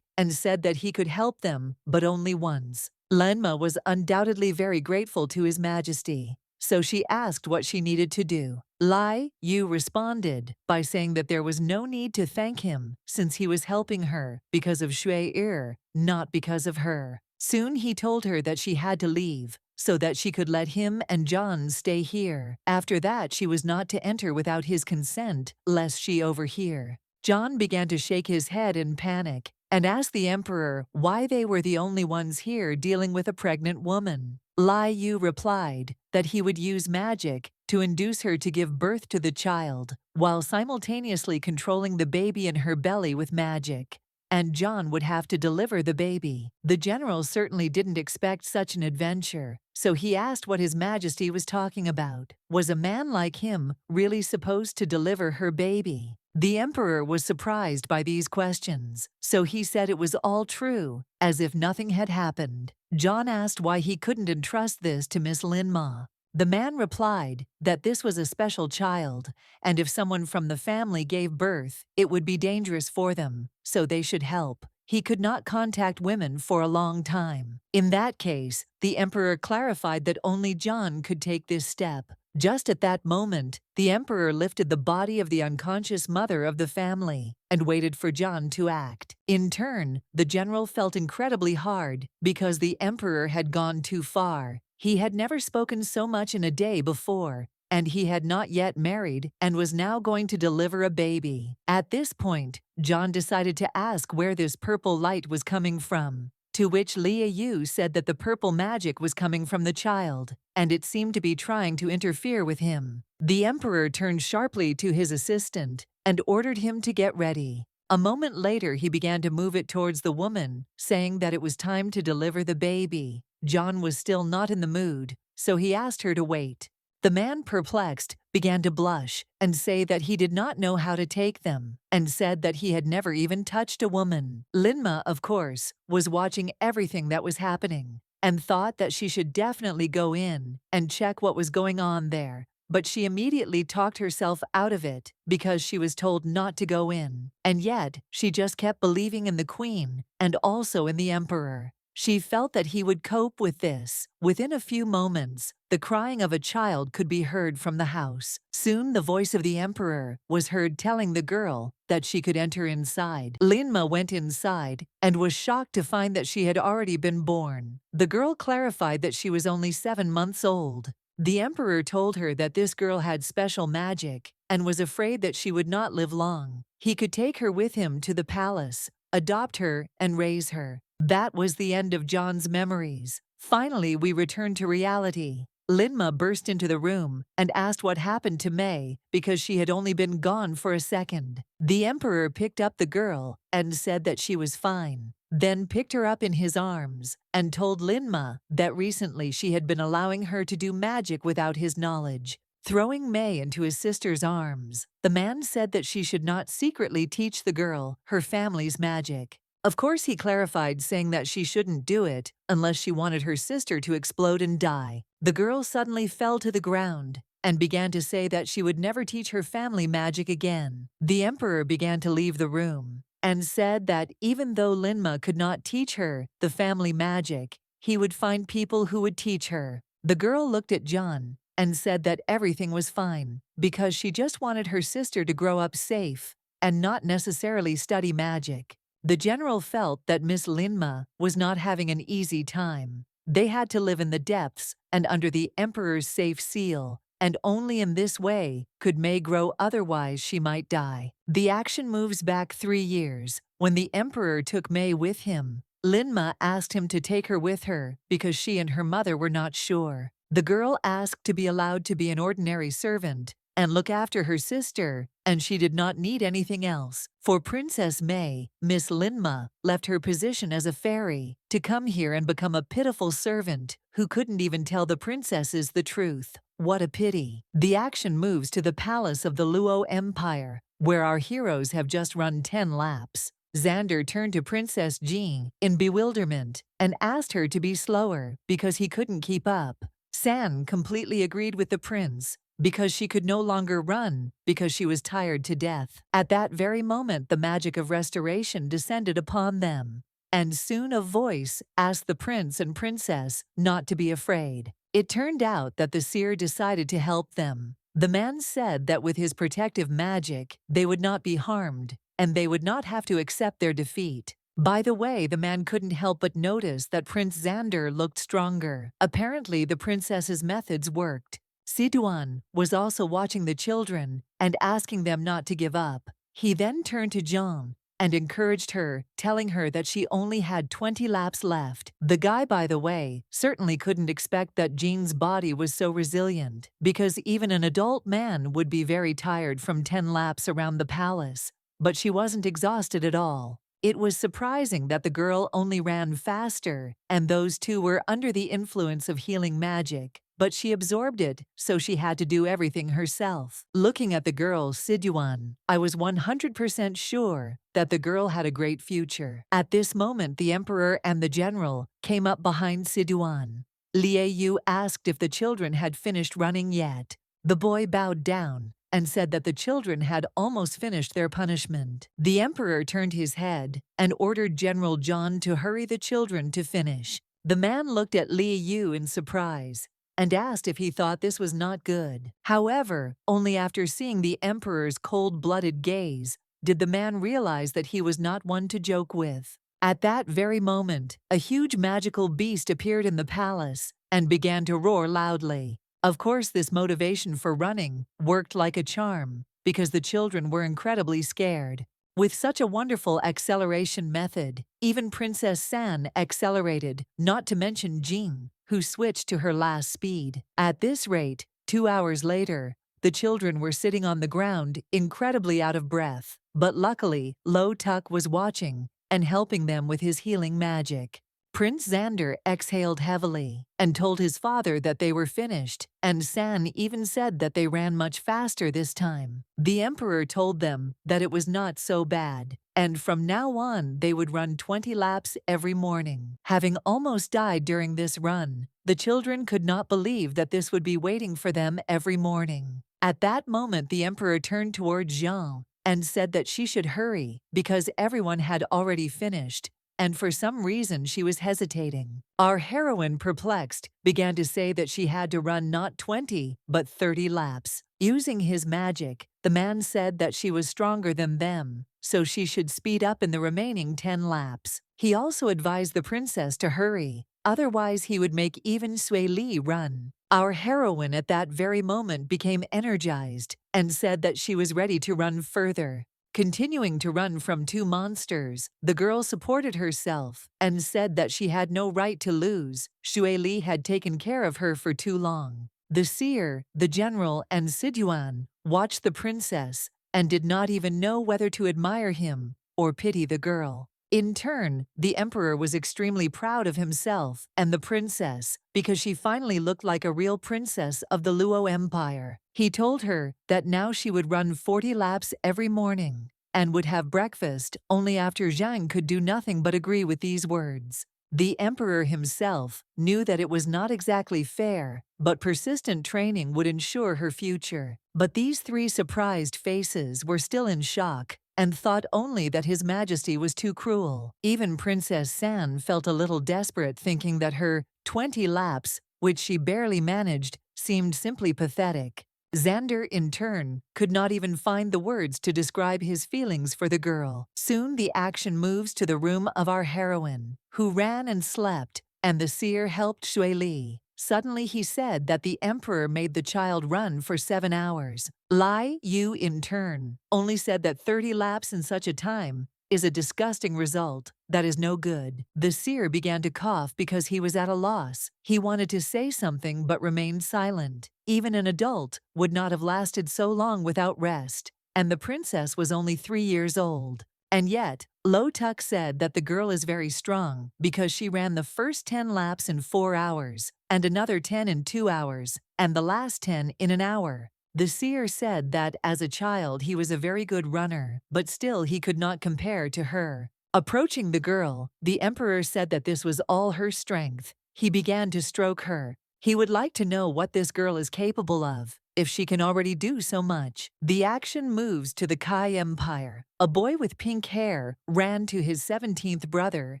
and said that he could help them, but only once. Lenma was undoubtedly very grateful to His Majesty, so she asked what she needed to do. Lai Yu responded by saying that there was no need to thank him since he was helping her because of Shui Er, not because of her. Soon he told her that she had to leave so that she could let him and John stay here. After that, she was not to enter without his consent, lest she overhear. John began to shake his head in panic and asked the emperor why they were the only ones here dealing with a pregnant woman. Lai Yu replied that he would use magic to induce her to give birth to the child, while simultaneously controlling the baby in her belly with magic. And John would have to deliver the baby. The general certainly didn't expect such an adventure, so he asked what His Majesty was talking about. Was a man like him really supposed to deliver her baby? The emperor was surprised by these questions, so he said it was all true, as if nothing had happened. John asked why he couldn't entrust this to Miss Lin Ma. The man replied that this was a special child, and if someone from the family gave birth, it would be dangerous for them, so they should help. He could not contact women for a long time. In that case, the emperor clarified that only John could take this step. Just at that moment, the emperor lifted the body of the unconscious mother of the family and waited for John to act. In turn, the general felt incredibly hard because the emperor had gone too far. He had never spoken so much in a day before, and he had not yet married and was now going to deliver a baby. At this point, John decided to ask where this purple light was coming from, to which Lia Yu said that the purple magic was coming from the child, and it seemed to be trying to interfere with him. The emperor turned sharply to his assistant and ordered him to get ready. A moment later, he began to move it towards the woman, saying that it was time to deliver the baby. John was still not in the mood, so he asked her to wait. The man, perplexed, began to blush and say that he did not know how to take them, and said that he had never even touched a woman. Linma, of course, was watching everything that was happening, and thought that she should definitely go in and check what was going on there. But she immediately talked herself out of it because she was told not to go in. And yet, she just kept believing in the queen and also in the emperor. She felt that he would cope with this. Within a few moments, the crying of a child could be heard from the house. Soon the voice of the emperor was heard telling the girl that she could enter inside. Linma went inside and was shocked to find that she had already been born. The girl clarified that she was only 7 months old. The emperor told her that this girl had special magic and was afraid that she would not live long. He could take her with him to the palace, adopt her, and raise her. That was the end of John's memories. Finally, we returned to reality. Linma burst into the room and asked what happened to Mei because she had only been gone for a second. The emperor picked up the girl and said that she was fine, then picked her up in his arms and told Linma that recently she had been allowing her to do magic without his knowledge. Throwing Mei into his sister's arms, the man said that she should not secretly teach the girl her family's magic. Of course, he clarified, saying that she shouldn't do it unless she wanted her sister to explode and die. The girl suddenly fell to the ground and began to say that she would never teach her family magic again. The emperor began to leave the room and said that even though Linma could not teach her the family magic, he would find people who would teach her. The girl looked at John and said that everything was fine because she just wanted her sister to grow up safe and not necessarily study magic. The general felt that Miss Linma was not having an easy time. They had to live in the depths and under the emperor's safe seal, and only in this way could May grow, otherwise she might die. The action moves back 3 years, when the emperor took May with him. Linma asked him to take her with her because she and her mother were not sure. The girl asked to be allowed to be an ordinary servant and look after her sister, and she did not need anything else. For Princess May, Miss Linma left her position as a fairy to come here and become a pitiful servant who couldn't even tell the princesses the truth. What a pity. The action moves to the palace of the Luo Empire, where our heroes have just run 10 laps. Xander turned to Princess Jean in bewilderment and asked her to be slower because he couldn't keep up. San completely agreed with the prince because she could no longer run because she was tired to death. At that very moment, the magic of restoration descended upon them, and soon a voice asked the prince and princess not to be afraid. It turned out that the seer decided to help them. The man said that with his protective magic, they would not be harmed, and they would not have to accept their defeat. By the way, the man couldn't help but notice that Prince Xander looked stronger. Apparently, the princess's methods worked. Siduan was also watching the children and asking them not to give up. He then turned to Jean and encouraged her, telling her that she only had 20 laps left. The guy, by the way, certainly couldn't expect that Jean's body was so resilient, because even an adult man would be very tired from 10 laps around the palace. But she wasn't exhausted at all. It was surprising that the girl only ran faster, and those two were under the influence of healing magic. But she absorbed it, so she had to do everything herself. Looking at the girl, Siduan, I was 100% sure that the girl had a great future. At this moment, the emperor and the general came up behind Siduan. Liu asked if the children had finished running yet. The boy bowed down and said that the children had almost finished their punishment. The emperor turned his head and ordered General John to hurry the children to finish. The man looked at Liu in surprise and asked if he thought this was not good. However, only after seeing the emperor's cold-blooded gaze did the man realize that he was not one to joke with. At that very moment, a huge magical beast appeared in the palace and began to roar loudly. Of course, this motivation for running worked like a charm because the children were incredibly scared. With such a wonderful acceleration method, even Princess San accelerated, not to mention Jean, who switched to her last speed. At this rate, 2 hours later, the children were sitting on the ground, incredibly out of breath. But luckily, Lo Tuk was watching and helping them with his healing magic. Prince Xander exhaled heavily and told his father that they were finished, and San even said that they ran much faster this time. The emperor told them that it was not so bad, and from now on they would run 20 laps every morning. Having almost died during this run, the children could not believe that this would be waiting for them every morning. At that moment, the emperor turned toward Jean and said that she should hurry because everyone had already finished, and for some reason she was hesitating. Our heroine, perplexed, began to say that she had to run not 20, but 30 laps. Using his magic, the man said that she was stronger than them, so she should speed up in the remaining 10 laps. He also advised the princess to hurry, otherwise he would make even Sui Li run. Our heroine at that very moment became energized and said that she was ready to run further. Continuing to run from 2 monsters, the girl supported herself and said that she had no right to lose. Sui Li had taken care of her for too long. The seer, the general, and Siduan watched the princess and did not even know whether to admire him or pity the girl. In turn, the emperor was extremely proud of himself and the princess because she finally looked like a real princess of the Luo Empire. He told her that now she would run 40 laps every morning and would have breakfast only after. Zhang could do nothing but agree with these words. The emperor himself knew that it was not exactly fair, but persistent training would ensure her future. But these 3 surprised faces were still in shock and thought only that His Majesty was too cruel. Even Princess San felt a little desperate, thinking that her 20 laps, which she barely managed, seemed simply pathetic. Xander, in turn, could not even find the words to describe his feelings for the girl. Soon the action moves to the room of our heroine, who ran and slept, and the seer helped Sui Li. Suddenly he said that the emperor made the child run for 7 hours. Lai Yu, in turn, only said that 30 laps in such a time is a disgusting result. That is no good. The seer began to cough because he was at a loss. He wanted to say something but remained silent. Even an adult would not have lasted so long without rest, and the princess was only 3 years old. And yet, Lo Tuk said that the girl is very strong because she ran the first 10 laps in 4 hours, and another 10 in 2 hours, and the last 10 in an hour. The seer said that as a child he was a very good runner, but still he could not compare to her. Approaching the girl, the emperor said that this was all her strength. He began to stroke her. He would like to know what this girl is capable of, if she can already do so much. The action moves to the Kai Empire. A boy with pink hair ran to his 17th brother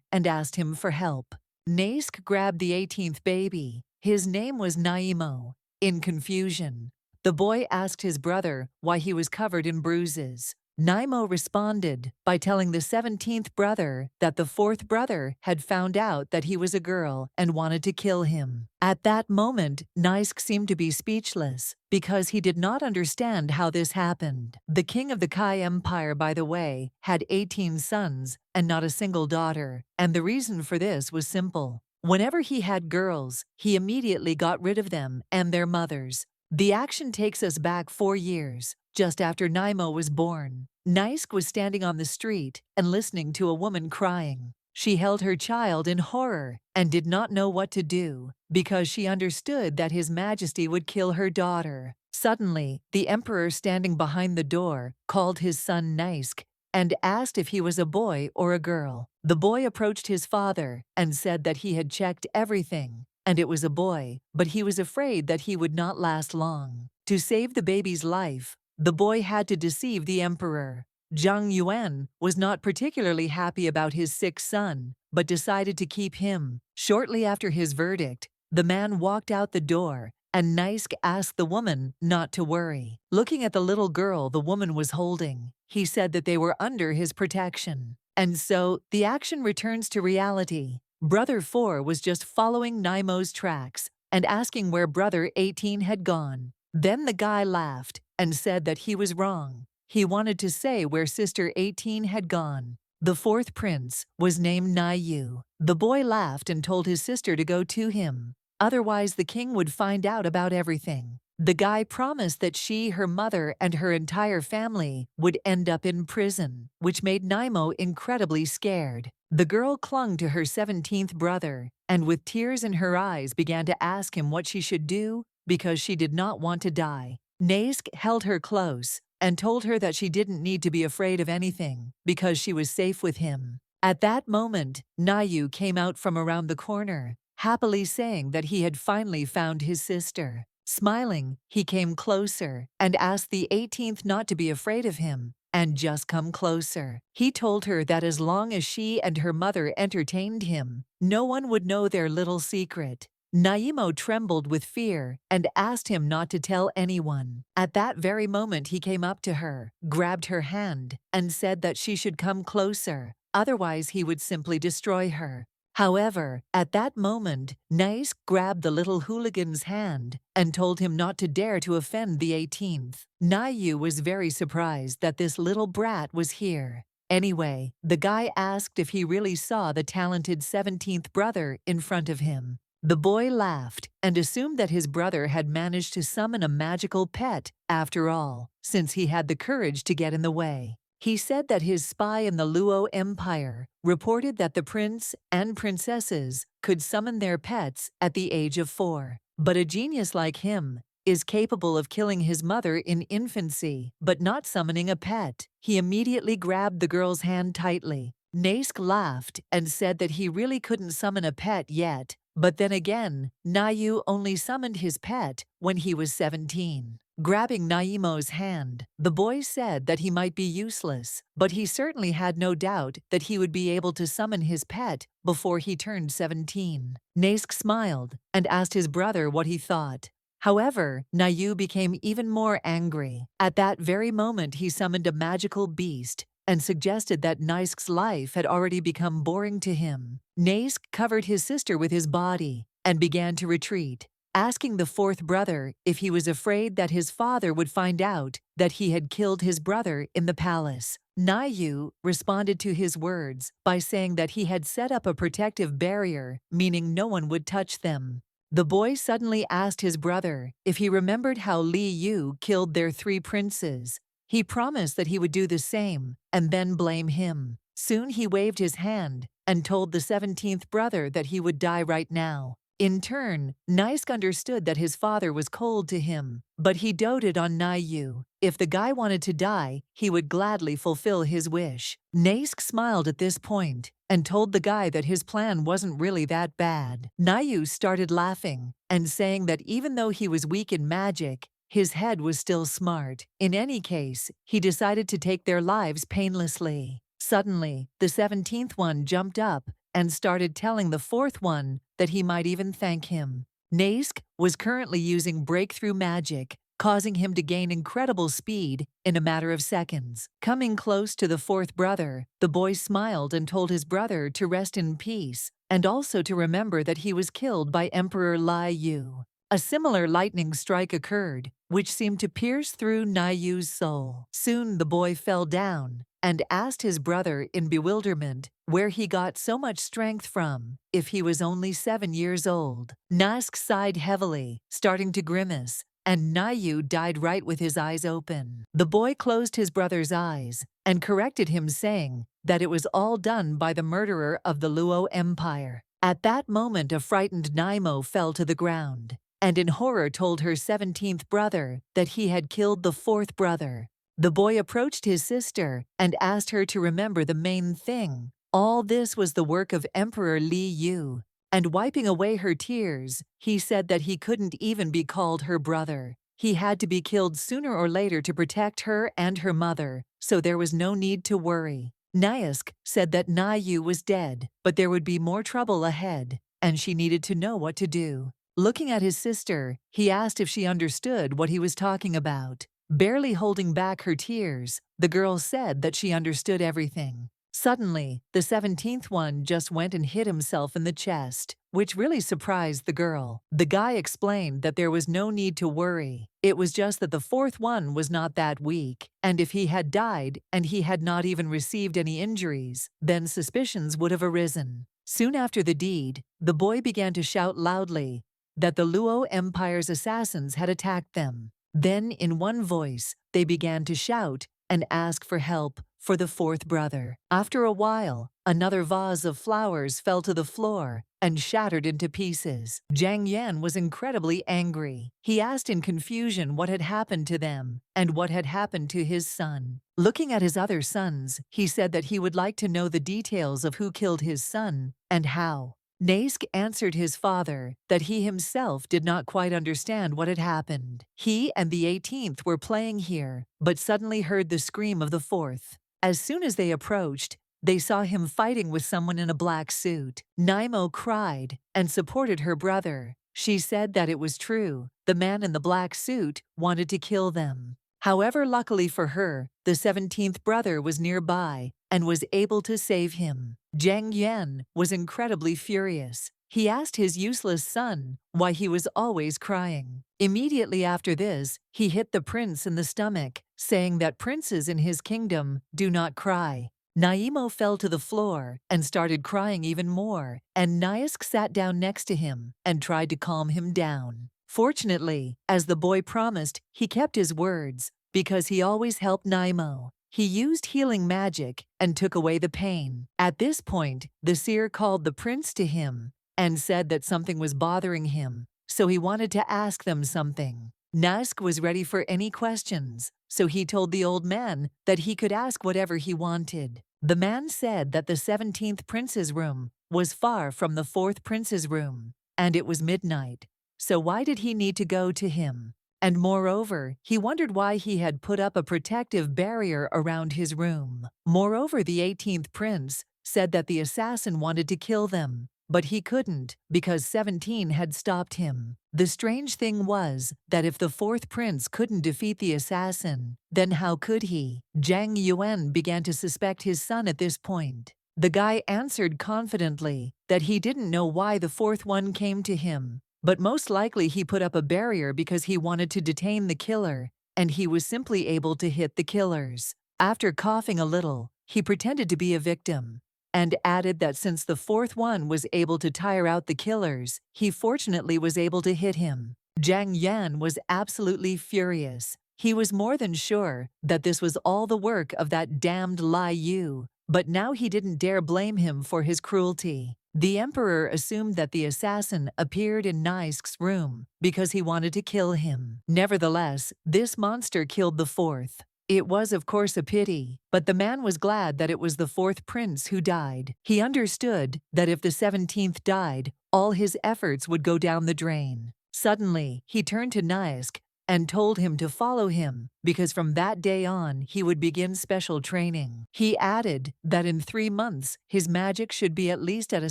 and asked him for help. Naisk grabbed the 18th baby. His name was Naimo. In confusion, the boy asked his brother why he was covered in bruises. Naimo responded by telling the 17th brother that the 4th brother had found out that he was a girl and wanted to kill him. At that moment, Naisk seemed to be speechless because he did not understand how this happened. The king of the Kai Empire, by the way, had 18 sons and not a single daughter, and the reason for this was simple. Whenever he had girls, he immediately got rid of them and their mothers. The action takes us back 4 years, just after Naimo was born. Naisk was standing on the street and listening to a woman crying. She held her child in horror and did not know what to do because she understood that His Majesty would kill her daughter. Suddenly, the emperor standing behind the door called his son Naisk and asked if he was a boy or a girl. The boy approached his father and said that he had checked everything, and it was a boy, but he was afraid that he would not last long. To save the baby's life, the boy had to deceive the emperor. Zhang Yuan was not particularly happy about his sick son, but decided to keep him. Shortly after his verdict, the man walked out the door, and Naisk asked the woman not to worry. Looking at the little girl the woman was holding, he said that they were under his protection. And so, the action returns to reality. Brother 4 was just following Naimo's tracks and asking where Brother 18 had gone. Then the guy laughed and said that he was wrong. He wanted to say where Sister 18 had gone. The 4th prince was named Naiyu. The boy laughed and told his sister to go to him. Otherwise, the king would find out about everything. The guy promised that she, her mother, and her entire family would end up in prison, which made Naimo incredibly scared. The girl clung to her 17th brother and with tears in her eyes began to ask him what she should do because she did not want to die. Naisk held her close and told her that she didn't need to be afraid of anything because she was safe with him. At that moment, Nayu came out from around the corner, happily saying that he had finally found his sister. Smiling, he came closer and asked the 18th not to be afraid of him and just come closer. He told her that as long as she and her mother entertained him, no one would know their little secret. Naimo trembled with fear and asked him not to tell anyone. At that very moment he came up to her, grabbed her hand, and said that she should come closer, otherwise he would simply destroy her. However, at that moment, Naisk grabbed the little hooligan's hand and told him not to dare to offend the 18th. Nayu was very surprised that this little brat was here. Anyway, the guy asked if he really saw the talented 17th brother in front of him. The boy laughed and assumed that his brother had managed to summon a magical pet after all, since he had the courage to get in the way. He said that his spy in the Luo Empire reported that the prince and princesses could summon their pets at the age of 4. But a genius like him is capable of killing his mother in infancy, but not summoning a pet. He immediately grabbed the girl's hand tightly. Naisk laughed and said that he really couldn't summon a pet yet, but then again, Nayu only summoned his pet when he was 17. Grabbing Naimo's hand, the boy said that he might be useless, but he certainly had no doubt that he would be able to summon his pet before he turned 17. Naisk smiled and asked his brother what he thought. However, Nayu became even more angry. At that very moment he summoned a magical beast and suggested that Naisk's life had already become boring to him. Naisk covered his sister with his body and began to retreat. asking the fourth brother if he was afraid that his father would find out that he had killed his brother in the palace. Nayu responded to his words by saying that he had set up a protective barrier, meaning no one would touch them. The boy suddenly asked his brother if he remembered how Li Yu killed their 3 princes. He promised that he would do the same and then blame him. Soon he waved his hand and told the 17th brother that he would die right now. In turn, Nisk understood that his father was cold to him, but he doted on Nayu. If the guy wanted to die, he would gladly fulfill his wish. Nisk smiled at this point and told the guy that his plan wasn't really that bad. Nayu started laughing and saying that even though he was weak in magic, his head was still smart. In any case, he decided to take their lives painlessly. Suddenly, the 17th one jumped up and started telling the 4th one that he might even thank him. Nask was currently using breakthrough magic, causing him to gain incredible speed in a matter of seconds. Coming close to the 4th brother, the boy smiled and told his brother to rest in peace and also to remember that he was killed by Emperor Li Yu. A similar lightning strike occurred, which seemed to pierce through Nayu's soul. Soon the boy fell down and asked his brother in bewilderment where he got so much strength from if he was only 7 years old. Nask sighed heavily, starting to grimace, and Nayu died right with his eyes open. The boy closed his brother's eyes and corrected him, saying that it was all done by the murderer of the Luo Empire. At that moment, a frightened Naimo fell to the ground and in horror told her 17th brother that he had killed the 4th brother. The boy approached his sister and asked her to remember the main thing. All this was the work of Emperor Li Yu, and wiping away her tears, he said that he couldn't even be called her brother. He had to be killed sooner or later to protect her and her mother, so there was no need to worry. Nisk said that Nayu was dead, but there would be more trouble ahead, and she needed to know what to do. Looking at his sister, he asked if she understood what he was talking about. Barely holding back her tears, the girl said that she understood everything. Suddenly, the 17th one just went and hit himself in the chest, which really surprised the girl. The guy explained that there was no need to worry. It was just that the 4th one was not that weak, and if he had died and he had not even received any injuries, then suspicions would have arisen. Soon after the deed, the boy began to shout loudly that the Luo Empire's assassins had attacked them. Then, in one voice, they began to shout and ask for help for the 4th brother. After a while, another vase of flowers fell to the floor and shattered into pieces. Zhang Yan was incredibly angry. He asked in confusion what had happened to them and what had happened to his son. Looking at his other sons, he said that he would like to know the details of who killed his son and how. Nask answered his father that he himself did not quite understand what had happened. He and the 18th were playing here, but suddenly heard the scream of the 4th. As soon as they approached, they saw him fighting with someone in a black suit. Naimo cried and supported her brother. She said that it was true. The man in the black suit wanted to kill them. However, luckily for her, the 17th brother was nearby and was able to save him. Zhang Yan was incredibly furious. He asked his useless son why he was always crying. Immediately after this, he hit the prince in the stomach, saying that princes in his kingdom do not cry. Naimo fell to the floor and started crying even more, and Nisk sat down next to him and tried to calm him down. Fortunately, as the boy promised, he kept his words because he always helped Naimo. He used healing magic and took away the pain. At this point, the seer called the prince to him and said that something was bothering him, so he wanted to ask them something. Nask was ready for any questions, so he told the old man that he could ask whatever he wanted. The man said that the 17th prince's room was far from the 4th prince's room, and it was midnight. So why did he need to go to him? And moreover, he wondered why he had put up a protective barrier around his room. Moreover, the 18th prince said that the assassin wanted to kill them, but he couldn't because 17 had stopped him. The strange thing was that if the 4th prince couldn't defeat the assassin, then how could he? Zhang Yuan began to suspect his son at this point. The guy answered confidently that he didn't know why the 4th one came to him, But most likely he put up a barrier because he wanted to detain the killer, and he was simply able to hit the killers. After coughing a little, he pretended to be a victim, and added that since the fourth one was able to tire out the killers, he fortunately was able to hit him. Zhang Yan was absolutely furious. He was more than sure that this was all the work of that damned Lai Yu, but now he didn't dare blame him for his cruelty. The emperor assumed that the assassin appeared in Naisk's room because he wanted to kill him. Nevertheless, this monster killed the fourth. It was of course a pity, but the man was glad that it was the fourth prince who died. He understood that if the 17th died, all his efforts would go down the drain. Suddenly, he turned to Naisk and told him to follow him, because from that day on he would begin special training. He added that in 3 months his magic should be at least at a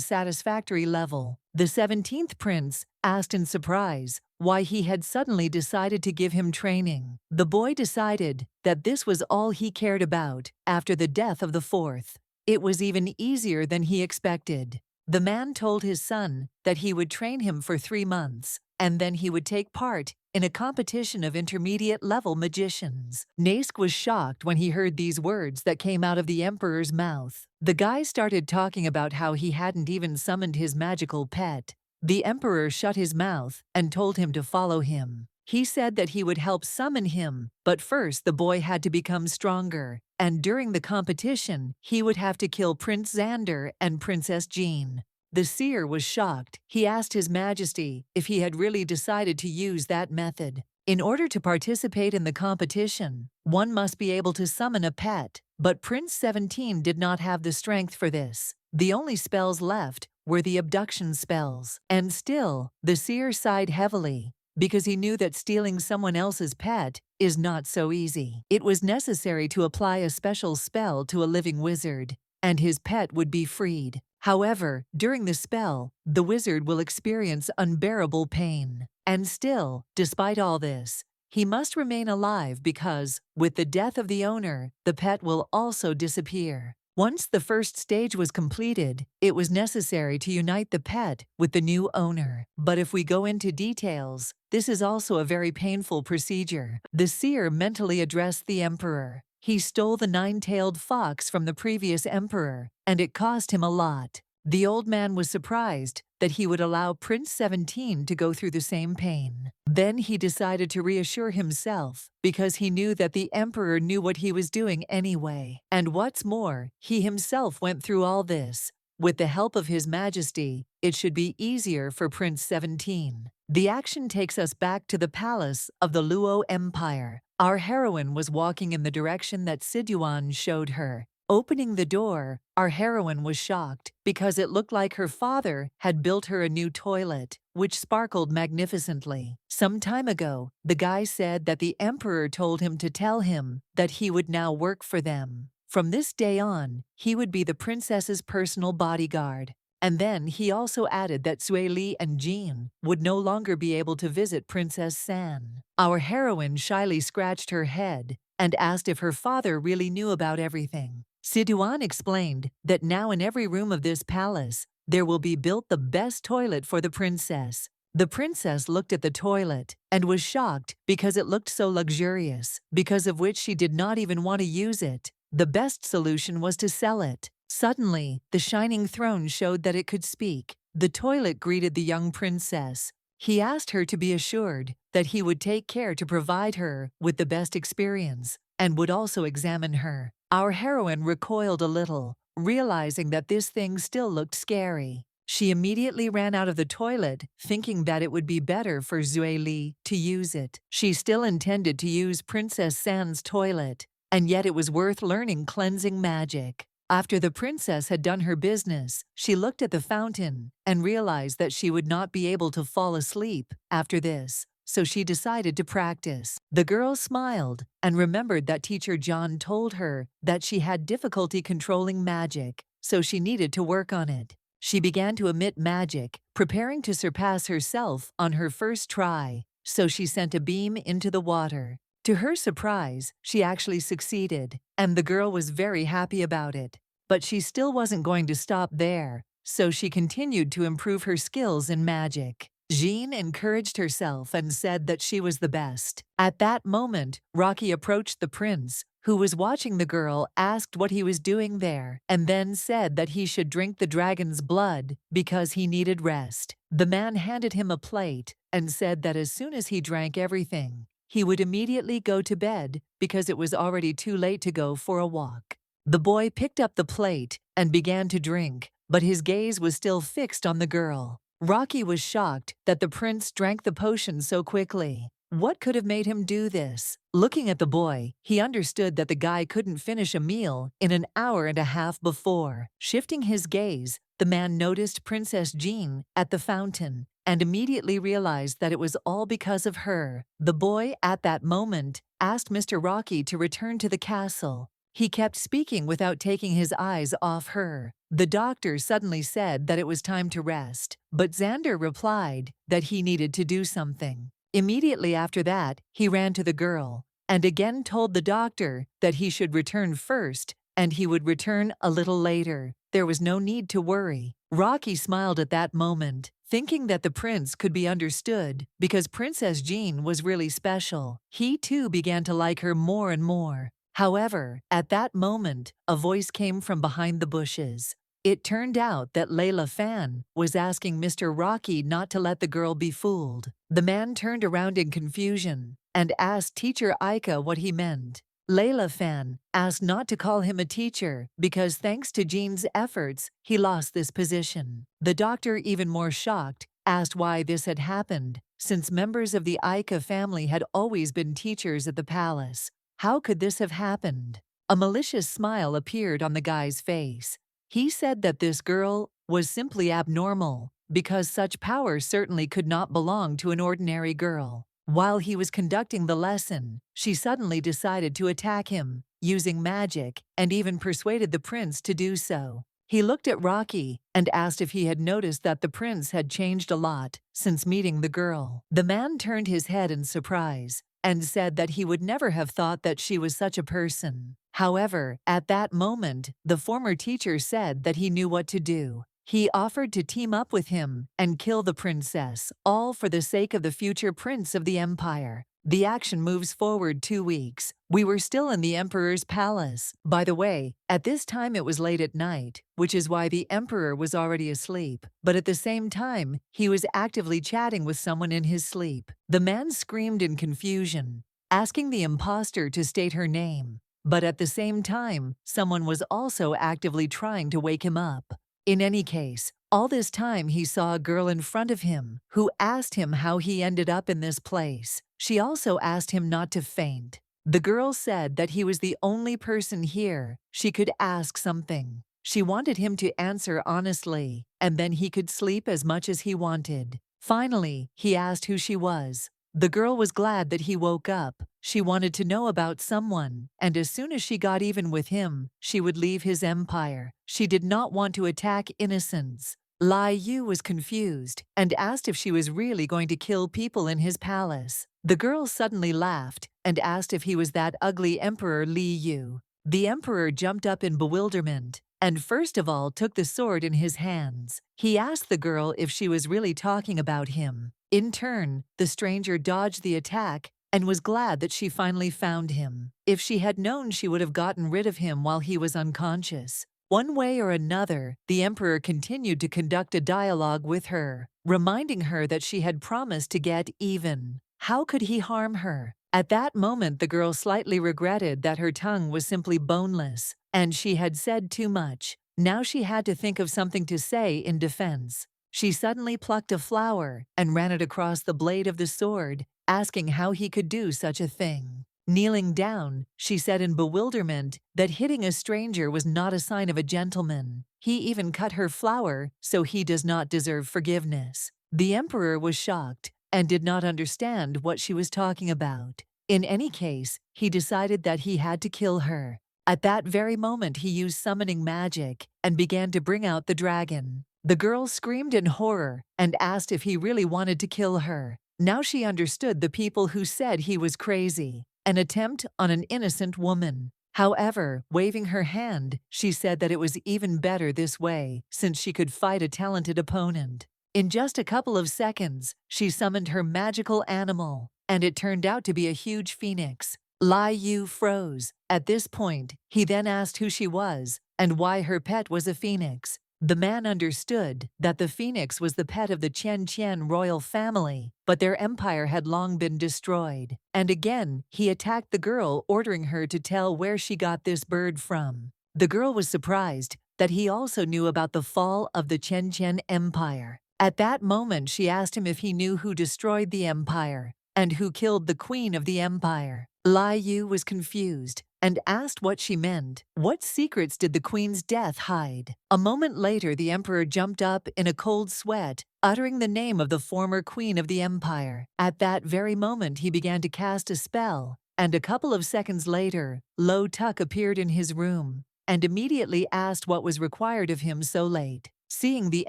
satisfactory level. The 17th prince asked in surprise why he had suddenly decided to give him training. The boy decided that this was all he cared about after the death of the fourth. It was even easier than he expected. The man told his son that he would train him for 3 months, and then he would take part in a competition of intermediate-level magicians. Naisk was shocked when he heard these words that came out of the emperor's mouth. The guy started talking about how he hadn't even summoned his magical pet. The emperor shut his mouth and told him to follow him. He said that he would help summon him, but first the boy had to become stronger, and during the competition, he would have to kill Prince Xander and Princess Jean. The seer was shocked. He asked His Majesty if he had really decided to use that method. In order to participate in the competition, one must be able to summon a pet, but Prince 17 did not have the strength for this. The only spells left were the abduction spells. And still, the seer sighed heavily, because he knew that stealing someone else's pet is not so easy. It was necessary to apply a special spell to a living wizard, and his pet would be freed. However, during the spell, the wizard will experience unbearable pain. And still, despite all this, he must remain alive because, with the death of the owner, the pet will also disappear. Once the first stage was completed, it was necessary to unite the pet with the new owner. But if we go into details, this is also a very painful procedure. The seer mentally addressed the emperor. He stole the 9-tailed fox from the previous emperor, and it cost him a lot. The old man was surprised that he would allow Prince 17 to go through the same pain. Then he decided to reassure himself, because he knew that the emperor knew what he was doing anyway. And what's more, he himself went through all this. With the help of His Majesty, it should be easier for Prince 17. The action takes us back to the palace of the Luo Empire. Our heroine was walking in the direction that Siduan showed her. Opening the door, our heroine was shocked because it looked like her father had built her a new toilet, which sparkled magnificently. Some time ago, the guy said that the emperor told him to tell him that he would now work for them. From this day on, he would be the princess's personal bodyguard. And then he also added that Sui Li and Jean would no longer be able to visit Princess San. Our heroine shyly scratched her head and asked if her father really knew about everything. Siduan explained that now in every room of this palace, there will be built the best toilet for the princess. The princess looked at the toilet and was shocked because it looked so luxurious, because of which she did not even want to use it. The best solution was to sell it. Suddenly, the shining throne showed that it could speak. The toilet greeted the young princess. He asked her to be assured that he would take care to provide her with the best experience and would also examine her. Our heroine recoiled a little, realizing that this thing still looked scary. She immediately ran out of the toilet, thinking that it would be better for Sui Li to use it. She still intended to use Princess San's toilet, and yet it was worth learning cleansing magic. After the princess had done her business, she looked at the fountain and realized that she would not be able to fall asleep after this, so she decided to practice. The girl smiled and remembered that teacher John told her that she had difficulty controlling magic, so she needed to work on it. She began to emit magic, preparing to surpass herself on her first try, so she sent a beam into the water. To her surprise, she actually succeeded, and the girl was very happy about it. But she still wasn't going to stop there, so she continued to improve her skills in magic. Jean encouraged herself and said that she was the best. At that moment, Rocky approached the prince, who was watching the girl, asked what he was doing there, and then said that he should drink the dragon's blood because he needed rest. The man handed him a plate and said that as soon as he drank everything, he would immediately go to bed because it was already too late to go for a walk. The boy picked up the plate and began to drink, but his gaze was still fixed on the girl. Rocky was shocked that the prince drank the potion so quickly. What could have made him do this? Looking at the boy, he understood that the guy couldn't finish a meal in an hour and a half before. Shifting his gaze, the man noticed Princess Jean at the fountain and immediately realized that it was all because of her. The boy, at that moment, asked Mr. Rocky to return to the castle. He kept speaking without taking his eyes off her. The doctor suddenly said that it was time to rest, but Xander replied that he needed to do something. Immediately after that, he ran to the girl and again told the doctor that he should return first and he would return a little later. There was no need to worry. Rocky smiled at that moment, thinking that the prince could be understood because Princess Jean was really special. He too began to like her more and more. However, at that moment, a voice came from behind the bushes. It turned out that Layla Fan was asking Mr. Rocky not to let the girl be fooled. The man turned around in confusion and asked Teacher Aika what he meant. Layla Fan asked not to call him a teacher because thanks to Jean's efforts, he lost this position. The doctor, even more shocked, asked why this had happened, since members of the Aika family had always been teachers at the palace. How could this have happened? A malicious smile appeared on the guy's face. He said that this girl was simply abnormal because such power certainly could not belong to an ordinary girl. While he was conducting the lesson, she suddenly decided to attack him, using magic, and even persuaded the prince to do so. He looked at Rocky and asked if he had noticed that the prince had changed a lot since meeting the girl. The man turned his head in surprise and said that he would never have thought that she was such a person. However, at that moment, the former teacher said that he knew what to do. He offered to team up with him and kill the princess, all for the sake of the future prince of the empire. The action moves forward 2 weeks. We were still in the emperor's palace. By the way, at this time it was late at night, which is why the emperor was already asleep. But at the same time, he was actively chatting with someone in his sleep. The man screamed in confusion, asking the imposter to state her name. But at the same time, someone was also actively trying to wake him up. In any case, all this time he saw a girl in front of him who asked him how he ended up in this place. She also asked him not to faint. The girl said that he was the only person here she could ask something. She wanted him to answer honestly, and then he could sleep as much as he wanted. Finally, he asked who she was. The girl was glad that he woke up. She wanted to know about someone, and as soon as she got even with him, she would leave his empire. She did not want to attack innocents. Lai Yu was confused and asked if she was really going to kill people in his palace. The girl suddenly laughed and asked if he was that ugly Emperor Li Yu. The emperor jumped up in bewilderment and first of all took the sword in his hands. He asked the girl if she was really talking about him. In turn, the stranger dodged the attack and was glad that she finally found him. If she had known, she would have gotten rid of him while he was unconscious. One way or another, the emperor continued to conduct a dialogue with her, reminding her that she had promised to get even. How could he harm her? At that moment, the girl slightly regretted that her tongue was simply boneless, and she had said too much. Now she had to think of something to say in defense. She suddenly plucked a flower and ran it across the blade of the sword, asking how he could do such a thing. Kneeling down, she said in bewilderment that hitting a stranger was not a sign of a gentleman. He even cut her flower, so he does not deserve forgiveness. The emperor was shocked and did not understand what she was talking about. In any case, he decided that he had to kill her. At that very moment, he used summoning magic and began to bring out the dragon. The girl screamed in horror and asked if he really wanted to kill her. Now she understood the people who said he was crazy. An attempt on an innocent woman. However, waving her hand, she said that it was even better this way, since she could fight a talented opponent. In just a couple of seconds, she summoned her magical animal, and it turned out to be a huge phoenix. Li Yu froze. At this point, he then asked who she was and why her pet was a phoenix. The man understood that the phoenix was the pet of the Qian royal family, but their empire had long been destroyed. And again, he attacked the girl, ordering her to tell where she got this bird from. The girl was surprised that he also knew about the fall of the Qian Empire. At that moment, she asked him if he knew who destroyed the empire and who killed the queen of the empire. Li Yu was confused and asked what she meant. What secrets did the queen's death hide? A moment later, the emperor jumped up in a cold sweat, uttering the name of the former queen of the empire. At that very moment, he began to cast a spell, and a couple of seconds later, Lo Tuck appeared in his room and immediately asked what was required of him so late. Seeing the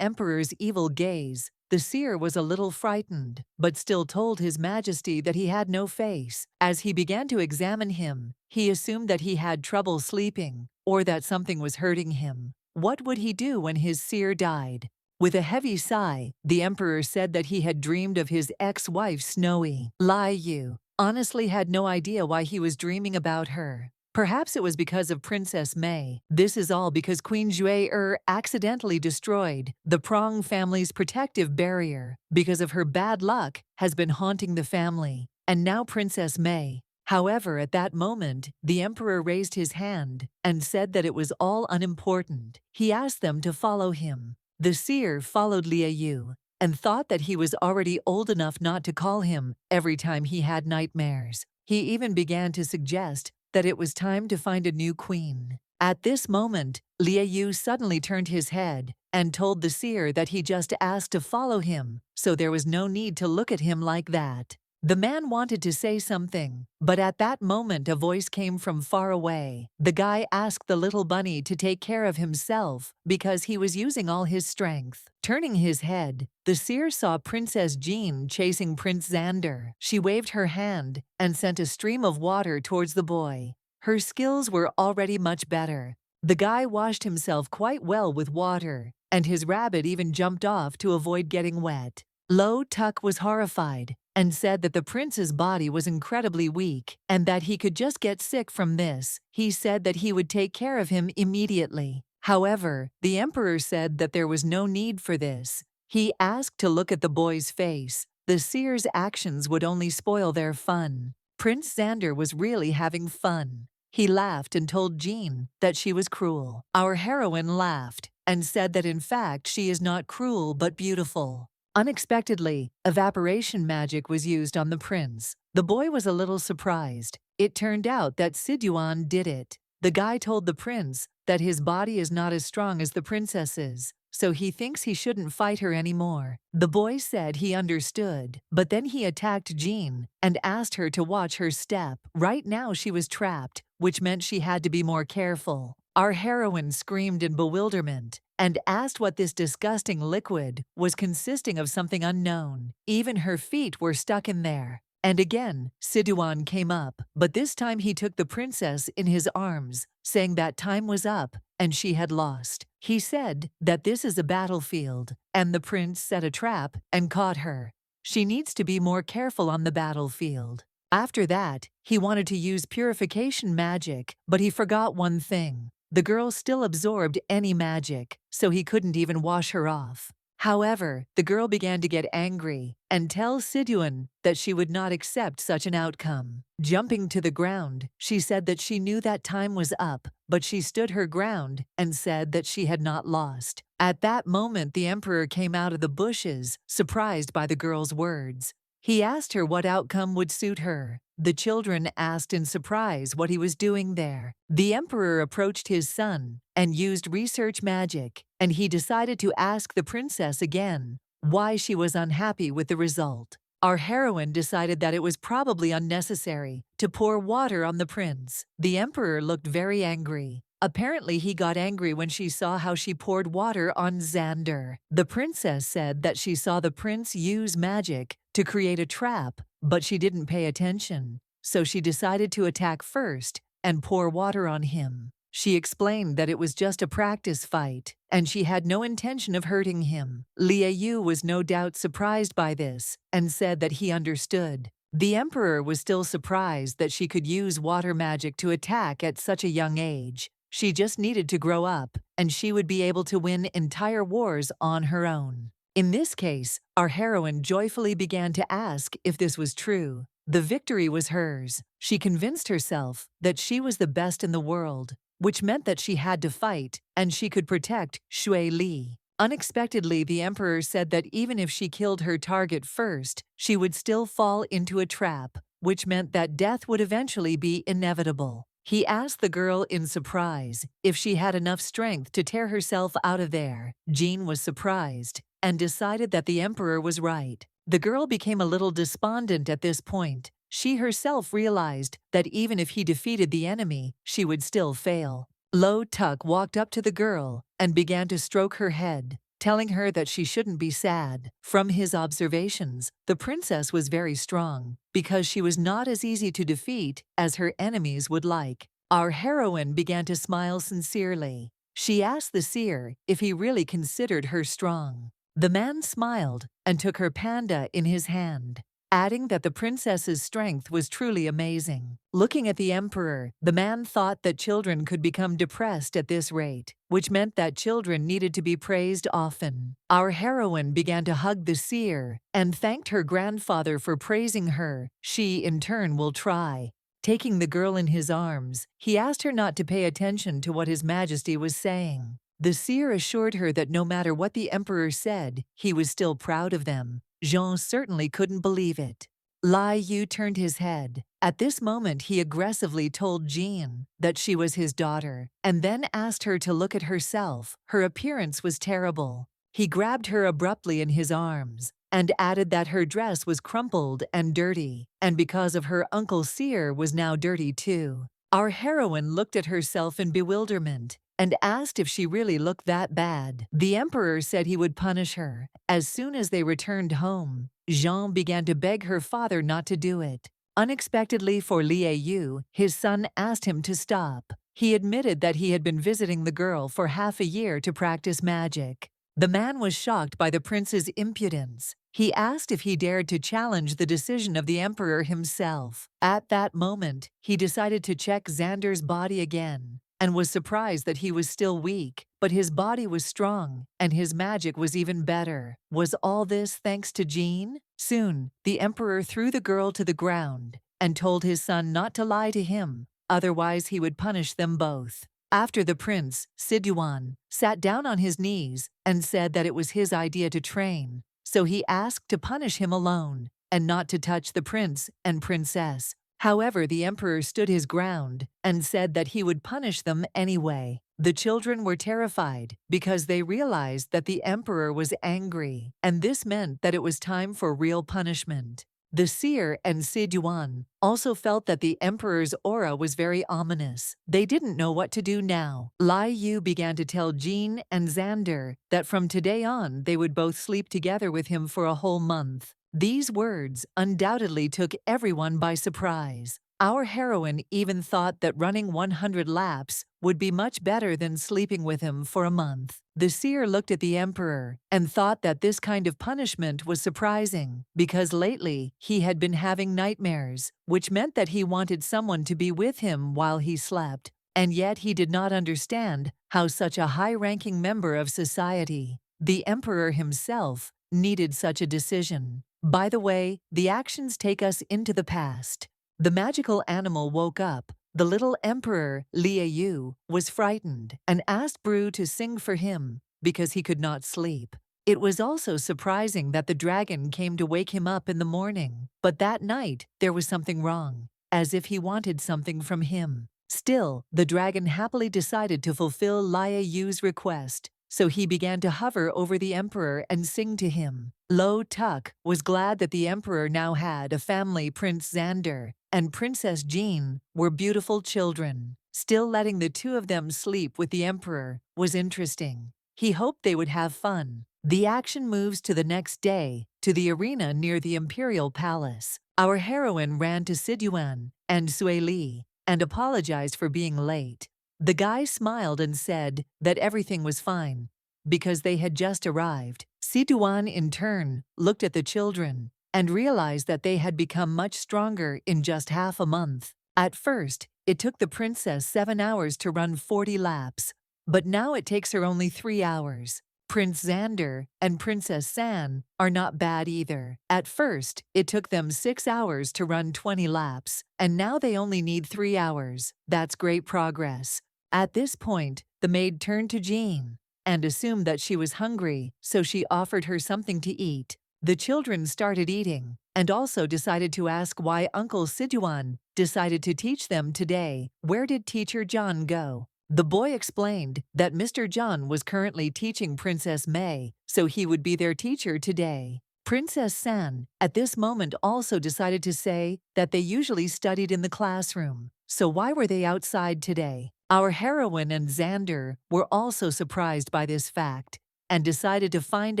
emperor's evil gaze, the seer was a little frightened, but still told His Majesty that he had no face. As he began to examine him, he assumed that he had trouble sleeping, or that something was hurting him. What would he do when his seer died? With a heavy sigh, the emperor said that he had dreamed of his ex-wife Snowy. Li Yu honestly had no idea why he was dreaming about her. Perhaps it was because of Princess Mei. This is all because Queen Jue accidentally destroyed the Prong family's protective barrier because of her bad luck has been haunting the family. And now Princess Mei. However, at that moment, the emperor raised his hand and said that it was all unimportant. He asked them to follow him. The seer followed Li Yu and thought that he was already old enough not to call him every time he had nightmares. He even began to suggest that it was time to find a new queen. At this moment, Li Yu suddenly turned his head and told the seer that he just asked to follow him, so there was no need to look at him like that. The man wanted to say something, but at that moment a voice came from far away. The guy asked the little bunny to take care of himself because he was using all his strength. Turning his head, the seer saw Princess Jean chasing Prince Xander. She waved her hand and sent a stream of water towards the boy. Her skills were already much better. The guy washed himself quite well with water, and his rabbit even jumped off to avoid getting wet. Lo Tuck was horrified and said that the prince's body was incredibly weak and that he could just get sick from this. He said that he would take care of him immediately. However, the emperor said that there was no need for this. He asked to look at the boy's face. The seer's actions would only spoil their fun. Prince Xander was really having fun. He laughed and told Jean that she was cruel. Our heroine laughed and said that in fact she is not cruel but beautiful. Unexpectedly, evaporation magic was used on the prince. The boy was a little surprised. It turned out that Siduan did it. The guy told the prince that his body is not as strong as the princess's, so he thinks he shouldn't fight her anymore. The boy said he understood, but then he attacked Jean and asked her to watch her step. Right now she was trapped, which meant she had to be more careful. Our heroine screamed in bewilderment and asked what this disgusting liquid was consisting of something unknown. Even her feet were stuck in there. And again, Siduan came up, but this time he took the princess in his arms, saying that time was up and she had lost. He said that this is a battlefield, and the prince set a trap and caught her. She needs to be more careful on the battlefield. After that, he wanted to use purification magic, but he forgot one thing. The girl still absorbed any magic, so he couldn't even wash her off. However, the girl began to get angry and tell Siduan that she would not accept such an outcome. Jumping to the ground, she said that she knew that time was up, but she stood her ground and said that she had not lost. At that moment, the emperor came out of the bushes, surprised by the girl's words. He asked her what outcome would suit her. The children asked in surprise what he was doing there. The emperor approached his son and used research magic, and he decided to ask the princess again why she was unhappy with the result. Our heroine decided that it was probably unnecessary to pour water on the prince. The emperor looked very angry. Apparently, he got angry when she saw how she poured water on Xander. The princess said that she saw the prince use magic to create a trap, but she didn't pay attention. So she decided to attack first and pour water on him. She explained that it was just a practice fight, and she had no intention of hurting him. Liu Yu was no doubt surprised by this, and said that he understood. The emperor was still surprised that she could use water magic to attack at such a young age. She just needed to grow up, and she would be able to win entire wars on her own. In this case, our heroine joyfully began to ask if this was true. The victory was hers. She convinced herself that she was the best in the world, which meant that she had to fight, and she could protect Shui Li. Unexpectedly, the emperor said that even if she killed her target first, she would still fall into a trap, which meant that death would eventually be inevitable. He asked the girl in surprise if she had enough strength to tear herself out of there. Jean was surprised and decided that the emperor was right. The girl became a little despondent at this point. She herself realized that even if he defeated the enemy, she would still fail. Lo Tuk walked up to the girl and began to stroke her head, telling her that she shouldn't be sad. From his observations, the princess was very strong, because she was not as easy to defeat as her enemies would like. Our heroine began to smile sincerely. She asked the seer if he really considered her strong. The man smiled and took her panda in his hand, adding that the princess's strength was truly amazing. Looking at the emperor, the man thought that children could become depressed at this rate, which meant that children needed to be praised often. Our heroine began to hug the seer and thanked her grandfather for praising her. She, in turn, will try. Taking the girl in his arms, he asked her not to pay attention to what His Majesty was saying. The seer assured her that no matter what the emperor said, he was still proud of them. Jean certainly couldn't believe it. Lai Yu turned his head. At this moment, he aggressively told Jean that she was his daughter, and then asked her to look at herself. Her appearance was terrible. He grabbed her abruptly in his arms and added that her dress was crumpled and dirty, and because of her uncle seer was now dirty too. Our heroine looked at herself in bewilderment and asked if she really looked that bad. The emperor said he would punish her. As soon as they returned home, Jean began to beg her father not to do it. Unexpectedly for Liu Yu, his son asked him to stop. He admitted that he had been visiting the girl for half a year to practice magic. The man was shocked by the prince's impudence. He asked if he dared to challenge the decision of the emperor himself. At that moment, he decided to check Xander's body again, and was surprised that he was still weak, but his body was strong, and his magic was even better. Was all this thanks to Jean? Soon, the emperor threw the girl to the ground and told his son not to lie to him, otherwise he would punish them both. After the prince, Siduan, sat down on his knees and said that it was his idea to train, so he asked to punish him alone and not to touch the prince and princess. However, the emperor stood his ground and said that he would punish them anyway. The children were terrified because they realized that the emperor was angry, and this meant that it was time for real punishment. The seer and Siduan also felt that the emperor's aura was very ominous. They didn't know what to do now. Lai Yu began to tell Jean and Xander that from today on they would both sleep together with him for a whole month. These words undoubtedly took everyone by surprise. Our heroine even thought that running 100 laps would be much better than sleeping with him for a month. The seer looked at the emperor and thought that this kind of punishment was surprising, because lately he had been having nightmares, which meant that he wanted someone to be with him while he slept, and yet he did not understand how such a high-ranking member of society, the emperor himself, needed such a decision. By the way, the actions take us into the past. The magical animal woke up. The little emperor, Liu Yu, was frightened and asked Bru to sing for him because he could not sleep. It was also surprising that the dragon came to wake him up in the morning, but that night there was something wrong, as if he wanted something from him. Still, the dragon happily decided to fulfill Liu Yu's request, so he began to hover over the emperor and sing to him. Lo Tuk was glad that the emperor now had a family. Prince Xander and Princess Jean were beautiful children. Still, letting the two of them sleep with the emperor was interesting. He hoped they would have fun. The action moves to the next day, to the arena near the imperial palace. Our heroine ran to Siduan and Sui Li and apologized for being late. The guy smiled and said that everything was fine, because they had just arrived. Siduan, in turn, looked at the children and realized that they had become much stronger in just half a month. At first, it took the princess 7 hours to run 40 laps, but now it takes her only 3 hours. Prince Xander and Princess San are not bad either. At first, it took them 6 hours to run 20 laps, and now they only need 3 hours. That's great progress. At this point, the maid turned to Jean and assumed that she was hungry, so she offered her something to eat. The children started eating and also decided to ask why Uncle Siduan decided to teach them today. Where did Teacher John go? The boy explained that Mr. John was currently teaching Princess May, so he would be their teacher today. Princess San, at this moment, also decided to say that they usually studied in the classroom, so why were they outside today? Our heroine and Xander were also surprised by this fact and decided to find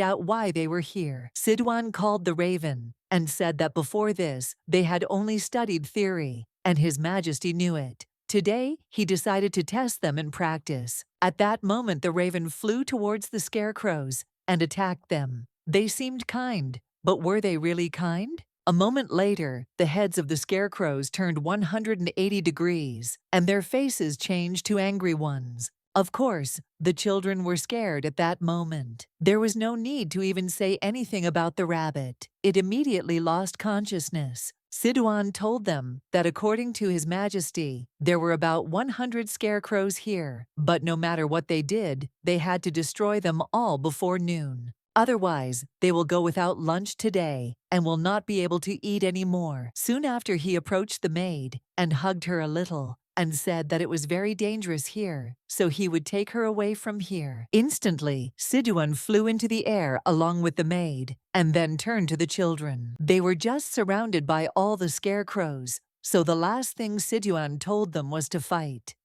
out why they were here. Siduan called the raven and said that before this, they had only studied theory, and His Majesty knew it. Today, he decided to test them in practice. At that moment, the raven flew towards the scarecrows and attacked them. They seemed kind, but were they really kind? A moment later, the heads of the scarecrows turned 180 degrees, and their faces changed to angry ones. Of course, the children were scared at that moment. There was no need to even say anything about the rabbit. It immediately lost consciousness. Siduan told them that according to His Majesty, there were about 100 scarecrows here, but no matter what they did, they had to destroy them all before noon. Otherwise, they will go without lunch today and will not be able to eat any more. Soon after, he approached the maid and hugged her a little and said that it was very dangerous here, so he would take her away from here. Instantly, Siduan flew into the air along with the maid and then turned to the children. They were just surrounded by all the scarecrows, so the last thing Siduan told them was to fight.